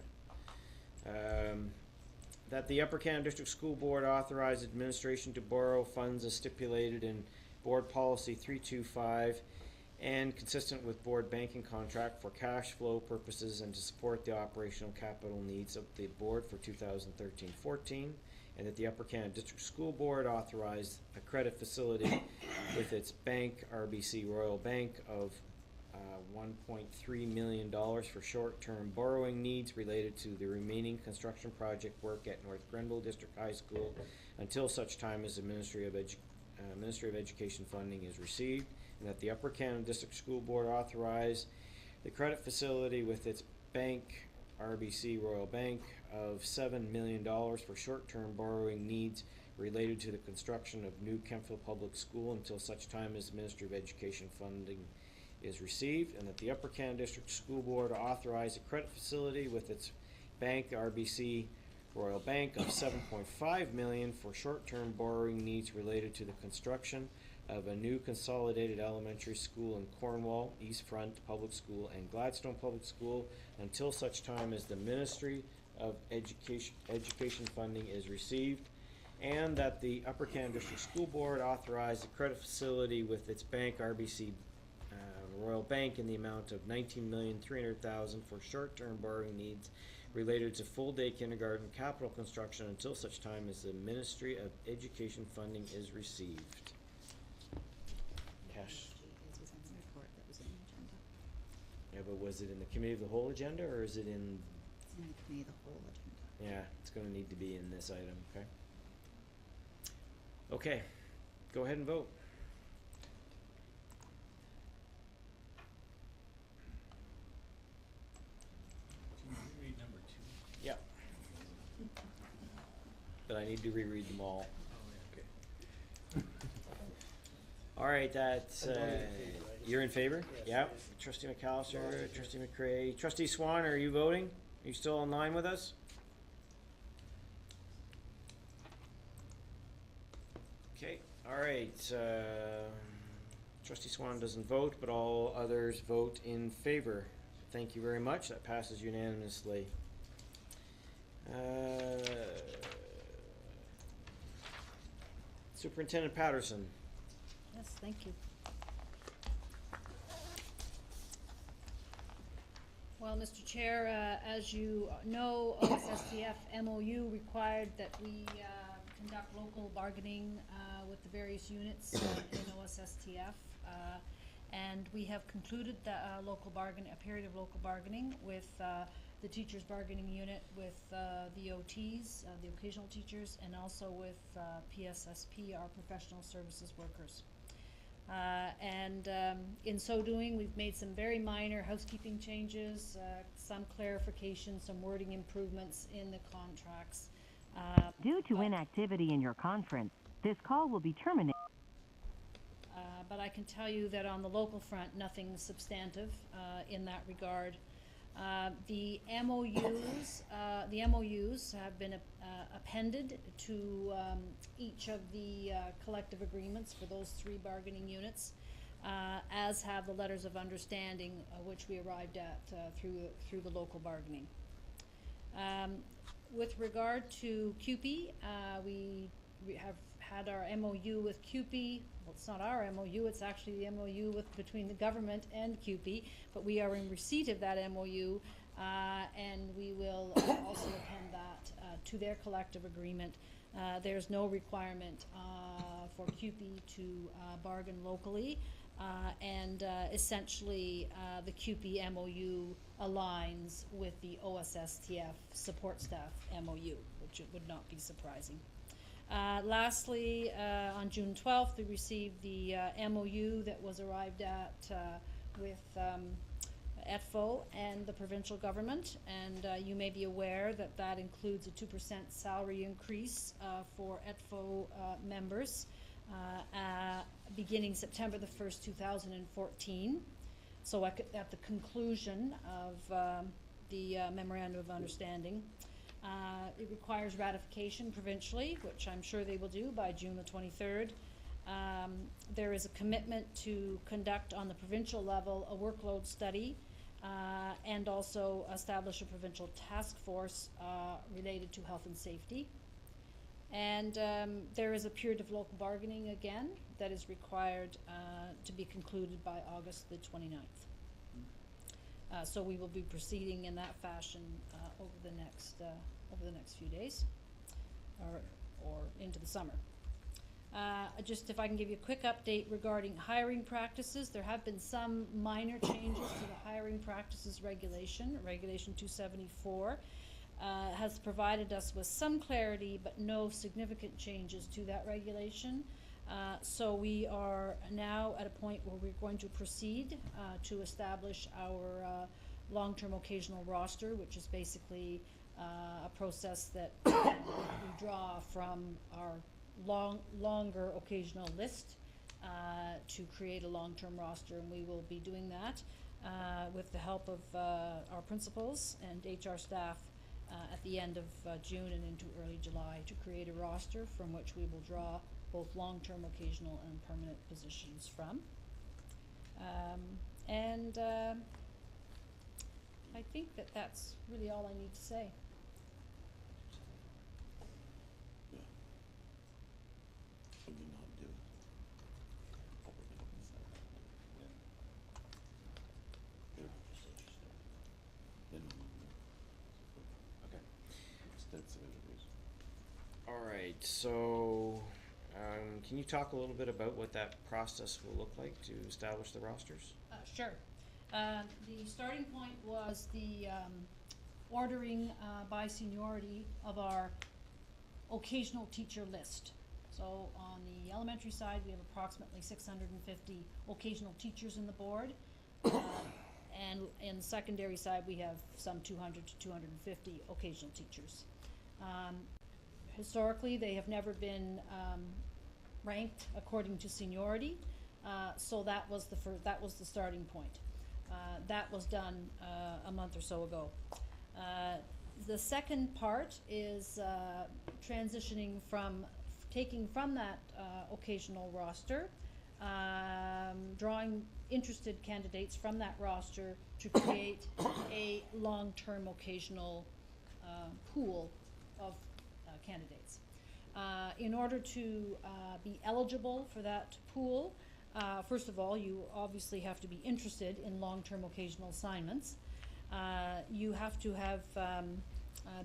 That the Upper Canada District School Board authorize administration to borrow funds as stipulated in Board Policy 325 and consistent with board banking contract for cash flow purposes and to support the operational capital needs of the board for 2013-14, and that the Upper Canada District School Board authorize a credit facility with its bank, RBC Royal Bank, of $1.3 million for short-term borrowing needs related to the remaining construction project work at North Grenville District High School until such time as the Ministry of Education funding is received, and that the Upper Canada District School Board authorize the credit facility with its bank, RBC Royal Bank, of $7 million for short-term borrowing needs related to the construction of new Kemptville Public School until such time as the Ministry of Education funding is received, and that the Upper Canada District School Board authorize a credit facility with its bank, RBC Royal Bank, of $7.5 million for short-term borrowing needs related to the construction of a new consolidated elementary school in Cornwall, East Front Public School, and Gladstone Public School until such time as the Ministry of Education funding is received, and that the Upper Canada District School Board authorize a credit facility with its bank, RBC Royal Bank, in the amount of $19,300,000 for short-term borrowing needs related to full-day kindergarten capital construction until such time as the Ministry of Education funding is received. Cash. This was on the report that was in the agenda. Yeah, but was it in the Committee of the Whole agenda, or is it in? It's in the Committee of the Whole agenda. Yeah, it's going to need to be in this item, okay? Okay, go ahead and vote. Reread number 2. Yep. But I need to reread them all. Okay. All right, that's, you're in favor? Yep. Trustee McAllister, Trustee McCray. Trustee Swan, are you voting? Are you still online with us? Okay, all right. Trustee Swan doesn't vote, but all others vote in favor. Thank you very much. That passes unanimously. Superintendent Patterson. Yes, thank you. Well, Mr. Chair, as you know, OSSTF MOU required that we conduct local bargaining with the various units in OSSTF. And we have concluded the a period of local bargaining with the teachers bargaining unit, with the OTs, the occasional teachers, and also with PSSP, our professional services workers. In so doing, we've made some very minor housekeeping changes, some clarification, some wording improvements in the contracts. Due to inactivity in your conference, this call will be terminated. But I can tell you that on the local front, nothing substantive in that regard. The MOUs have been appended to each of the collective agreements for those 3 bargaining units, as have the letters of understanding which we arrived at through the local bargaining. With regard to CUPE, we have had our MOU with CUPE. Well, it's not our MOU, it's actually the MOU between the government and CUPE, but we are in receipt of that MOU, and we will also append that to their collective agreement. There's no requirement for CUPE to bargain locally, and essentially the CUPE MOU aligns with the OSSTF support staff MOU, which it would not be surprising. Lastly, on June 12th, we received the MOU that was arrived at with ETFO and the provincial government, and you may be aware that that includes a 2% salary increase for ETFO members beginning September the 1st, 2014. So at the conclusion of the Memorandum of Understanding, it requires ratification provincially, which I'm sure they will do by June the 23rd. There is a commitment to conduct on the provincial level a workload study and also establish a provincial task force related to health and safety. And there is a period of local bargaining again that is required to be concluded by August the 29th. So we will be proceeding in that fashion over the next few days, or into the summer. Just if I can give you a quick update regarding hiring practices, there have been some minor changes to the hiring practices regulation. Regulation 274 has provided us with some clarity, but no significant changes to that regulation. So we are now at a point where we're going to proceed to establish our long-term occasional roster, which is basically a process that we draw from our longer occasional list to create a long-term roster, and we will be doing that with the help of our principals and HR staff at the end of June and into early July to create a roster from which we will draw both long-term, occasional, and permanent positions from. I think that that's really all I need to say. All right, so can you talk a little bit about what that process will look like to establish the rosters? Sure. The starting point was the ordering by seniority of our occasional teacher list. So on the elementary side, we have approximately 650 occasional teachers in the board. And in the secondary side, we have some 200 to 250 occasional teachers. Historically, they have never been ranked according to seniority, so that was the starting point. That was done a month or so ago. The second part is transitioning from taking from that occasional roster, drawing interested candidates from that roster to create a long-term occasional pool of candidates. In order to be eligible for that pool, first of all, you obviously have to be interested in long-term occasional assignments. You have to have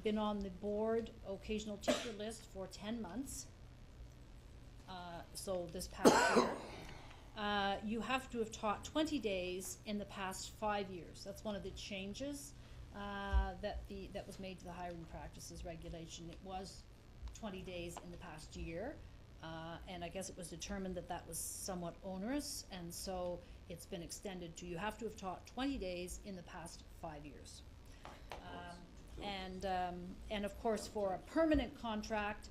been on the board occasional teacher list for 10 months, so this past year. You have to have taught 20 days in the past 5 years. That's one of the changes that was made to the hiring practices regulation. It was 20 days in the past year, and I guess it was determined that that was somewhat onerous, and so it's been extended to you have to have taught 20 days in the past 5 years. And of course, for a permanent contract,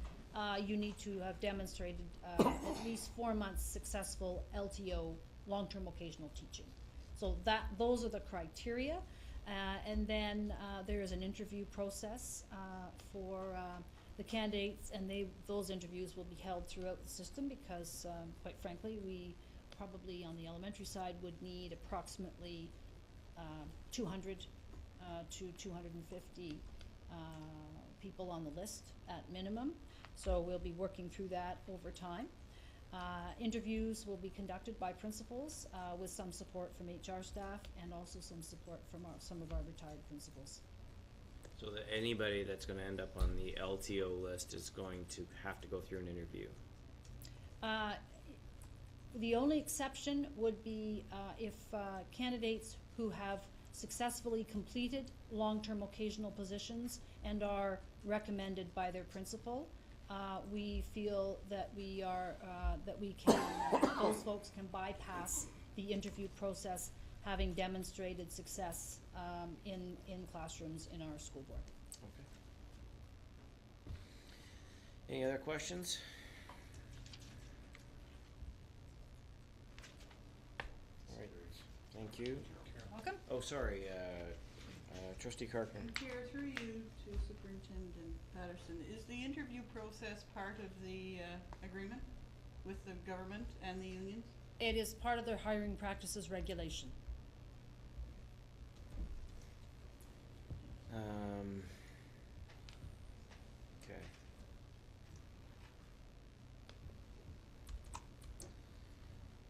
you need to have demonstrated at least 4 months successful LTO, long-term occasional teaching. So those are the criteria, and then there is an interview process for the candidates, and those interviews will be held throughout the system because, quite frankly, we probably on the elementary side would need approximately 200 to 250 people on the list at minimum. So we'll be working through that over time. Interviews will be conducted by principals with some support from HR staff and also some support from some of our retired principals. So that anybody that's going to end up on the LTO list is going to have to go through an interview. The only exception would be if candidates who have successfully completed long-term occasional positions and are recommended by their principal we feel that we are, that we can, those folks can bypass the interview process, having demonstrated success in classrooms in our school board. Okay. Any other questions? All right, thank you. Welcome. Oh, sorry, trustee Carpenter. And Chair, through you to Superintendent Patterson, is the interview process part of the agreement with the government and the unions? It is part of their hiring practices regulation. Okay.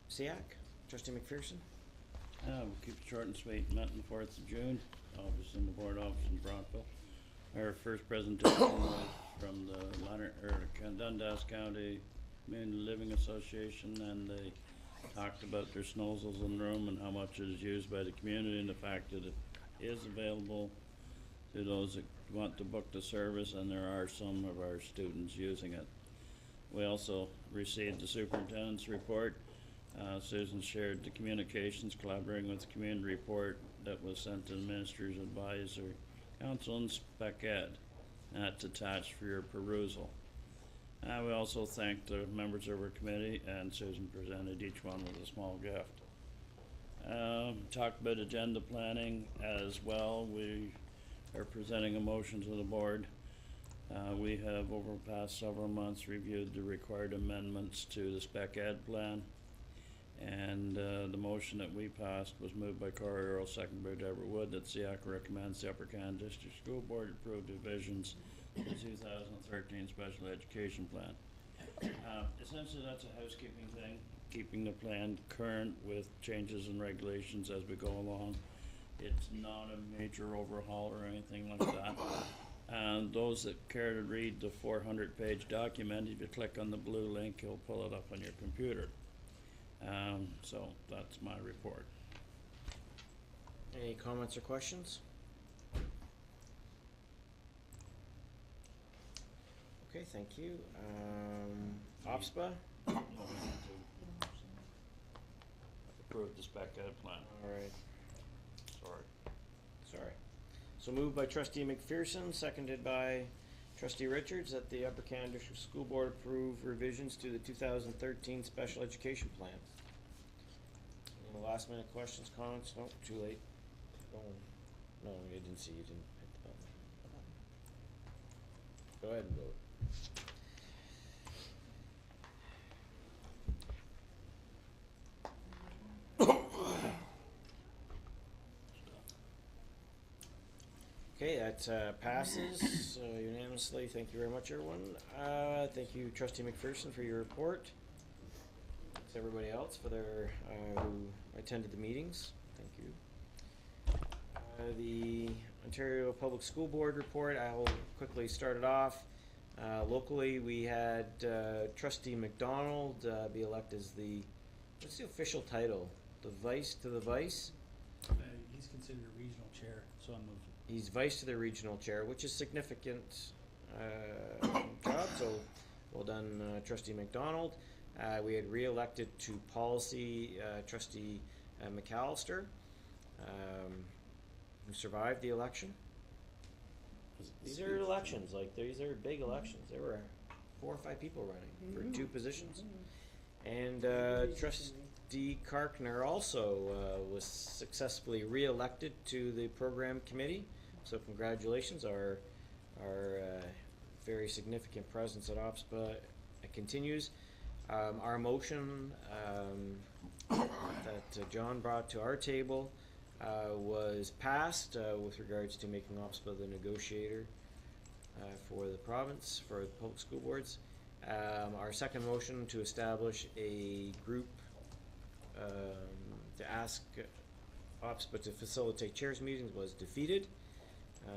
SEAC, trustee McPherson? We'll keep it short and sweet. Met on the 4th of June, office in the board office in Brockville. Our first presentation was from the Dundas County Community Living Association, and they talked about their snozzles in the room and how much it is used by the community, and the fact that it is available to those that want to book the service, and there are some of our students using it. We also received the superintendent's report. Susan shared the communications collaborating with the community report that was sent to the Minister's Advisory Council and Spec Ed. That's attached for your perusal. We also thanked the members of our committee, and Susan presented each one with a small gift. Talked about agenda planning as well. We are presenting a motion to the board. We have over the past several months reviewed the required amendments to the Spec Ed plan. And the motion that we passed was moved by Corey Earl, seconded by Deborah Wood, that SEAC recommends the Upper Canada District School Board approve divisions of the 2013 Special Education Plan. Essentially, that's a housekeeping thing, keeping the plan current with changes and regulations as we go along. It's not a major overhaul or anything like that. And those that care to read the 400-page document, if you click on the blue link, you'll pull it up on your computer. So that's my report. Any comments or questions? Okay, thank you. OPSPA? Approve the Spec Ed plan. All right. Sorry. So moved by trustee McPherson, seconded by trustee Richards, that the Upper Canada District School Board approve revisions to the 2013 Special Education Plan. Any last minute questions, comments? No, too late. No, I didn't see you didn't hit the button. Go ahead and vote. Okay, that passes unanimously. Thank you very much, everyone. Thank you, trustee McPherson, for your report. Thanks everybody else for their who attended the meetings. Thank you. The Ontario Public School Board report. I'll quickly start it off. Locally, we had trustee McDonald be elected as the, what's the official title? The vice to the vice? He's considered a regional chair, so I'm He's vice to the regional chair, which is significant job, so well done, trustee McDonald. We had re-elected to policy trustee McAllister, who survived the election. These are elections, like these are big elections. There were 4 or 5 people running for 2 positions. And trustee Karkner also was successfully re-elected to the program committee. So congratulations, our very significant presence at OPSPA continues. Our motion that John brought to our table was passed with regards to making OPSPA the negotiator for the province, for the public school boards. Our second motion to establish a group to ask OPSPA to facilitate chairs meetings was defeated.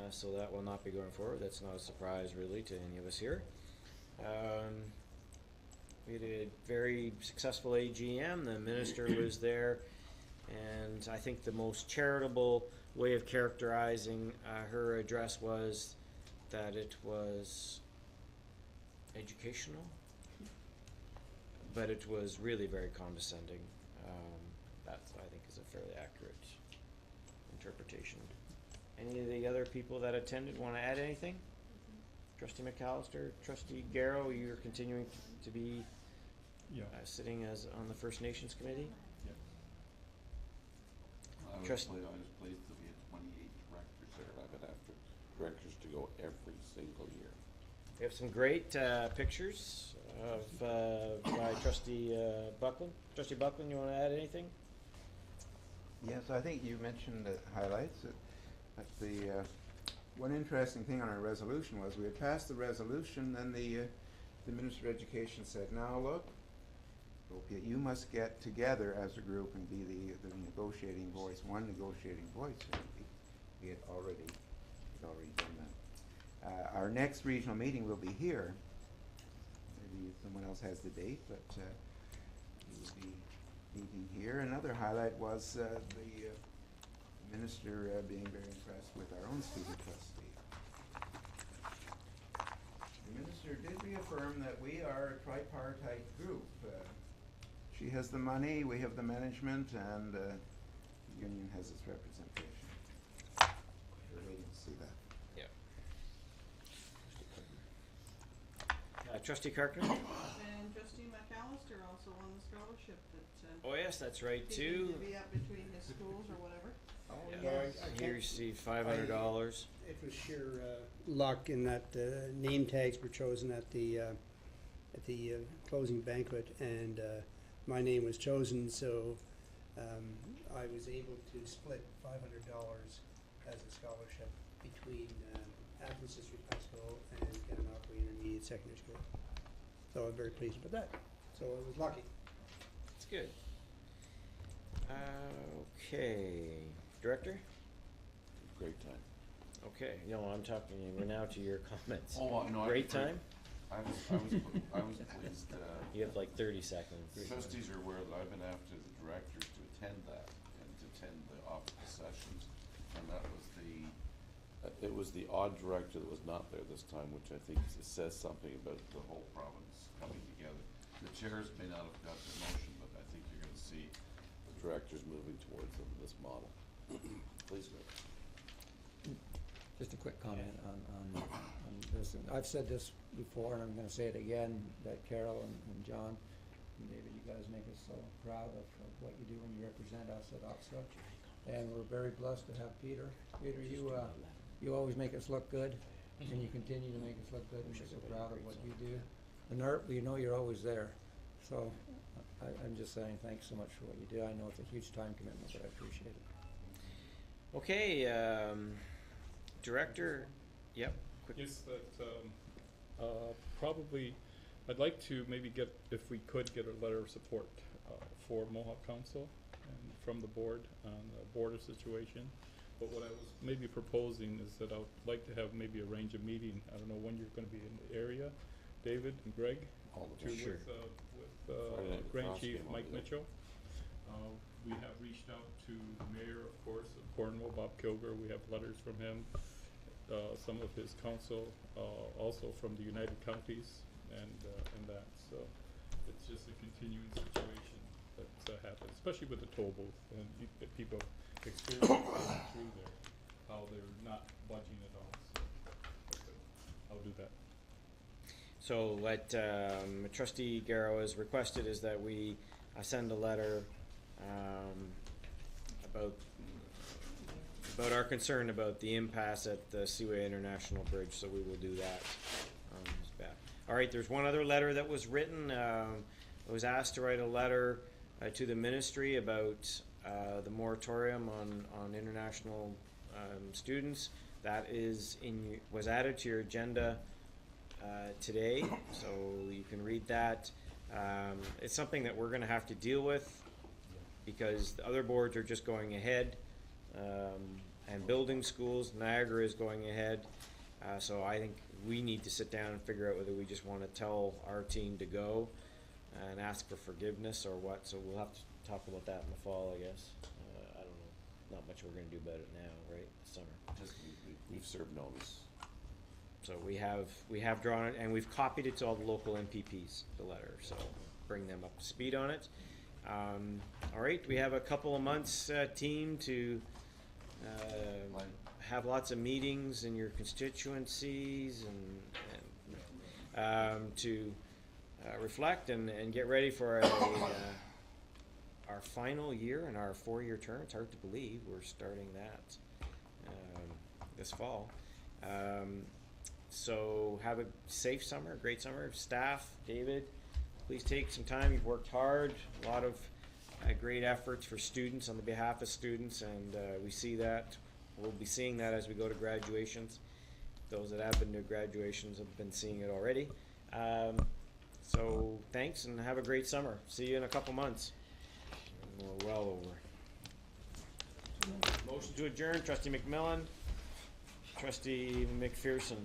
So that will not be going forward. That's not a surprise really to any of us here. We had a very successful AGM. The minister was there, and I think the most charitable way of characterizing her address was that it was educational, but it was really very condescending. That, I think, is a fairly accurate interpretation. Any of the other people that attended want to add anything? Trustee McAllister, Trustee Garrow, you're continuing to be sitting as on the First Nations Committee? I was Trust- pleased that we had 28 directors there. I've been after directors to go every single year. We have some great pictures of by Trustee Buckland. Trustee Buckland, you want to add anything? Yes, I think you mentioned the highlights. But the one interesting thing on our resolution was we had passed the resolution, then the Minister of Education said, "Now look, you must get together as a group and be the negotiating voice, one negotiating voice." And we had already done that. Our next regional meeting will be here. Maybe someone else has the date, but we will be meeting here. Another highlight was the Minister being very impressed with our own student trustee. The Minister did reaffirm that we are a tripartite group. She has the money, we have the management, and the union has its representation. We're waiting to see that. Yeah. Trustee Carkner? And Trustee McAllister also won the scholarship that, Oh yes, that's right he too. seemed to be up between his schools or whatever. Oh, Yeah. yeah. He received $500. It was sheer luck in that name tags were chosen at the closing banquet, and my name was chosen, so I was able to split $500 as a scholarship between Athens District High School and Gananoque Intermediate Secondary School. So I'm very pleased with that. So I was lucky. That's good. Okay. Director? Great time. Okay. No, I'm talking, we're now to your comments. Oh, no, Great time? I was pleased. You have like 30 seconds. Trustees are aware that I've been after the directors to attend that and to attend the office sessions, and that was it was the odd director that was not there this time, which I think says something about the whole province coming together. The chairs may not have got the motion, but I think you're going to see the directors moving towards this model. Please, Rick. Just a quick comment on this. And I've said this before, and I'm gonna say it again, that Carol and John and David, you guys make us so proud of what you do when you represent us at Oxford. And we're very blessed to have Peter. Peter, you always make us look good, and you continue to make us look good, and we're so proud of what you do. And Art, we know you're always there. So I'm just saying thanks so much for what you do. I know it's a huge time commitment, but I appreciate it. Okay, Director, yep. Quick. Yes, that probably, I'd like to maybe get, if we could, get a letter of support for Mohawk Council and from the board on the border situation. But what I was maybe proposing is that I would like to have maybe arrange a meeting. I don't know when you're going to be in the area, David and Greg, All the to time. Sure. with Grand Cross Chief game Mike over there. Mitchell. We have reached out to the mayor, of course, of Cornwall, Bob Kilger. We have letters from him. Some of his council, also from the United Counties, and that. So it's just a continuing situation that happens, especially with the toll booth, and people experience through there, how they're not budging at all. So I'll do that. So what Trustee Garrow has requested is that we send a letter about our concern about the impasse at the Seaway International Bridge, so we will do that. All right, there's one other letter that was written. I was asked to write a letter to the ministry about the moratorium on international students. That was added to your agenda today, so you can read that. It's something that we're going to have to deal with because the other boards are just going ahead and building schools. Niagara is going ahead. So I think we need to sit down and figure out whether we just want to tell our team to go and ask for forgiveness or what. So we'll have to talk about that in the fall, I guess. I don't know. Not much we're going to do about it now, right? This summer. Just we've served notice. So we have drawn it, and we've copied it to all the local MPPs, the letter, so bring them up to speed on it. All right, we have a couple of months, team, to have lots of meetings in your constituencies and to reflect and get ready for our final year in our 4-year term. It's hard to believe we're starting that this fall. So have a safe summer, great summer. Staff, David, please take some time. You've worked hard, a lot of great efforts for students on the behalf of students, and we see that. We'll be seeing that as we go to graduations. Those that have been to graduations have been seeing it already. So thanks, and have a great summer. See you in a couple months. We're well over. Motion to adjourn, Trustee McMillan, Trustee McPherson.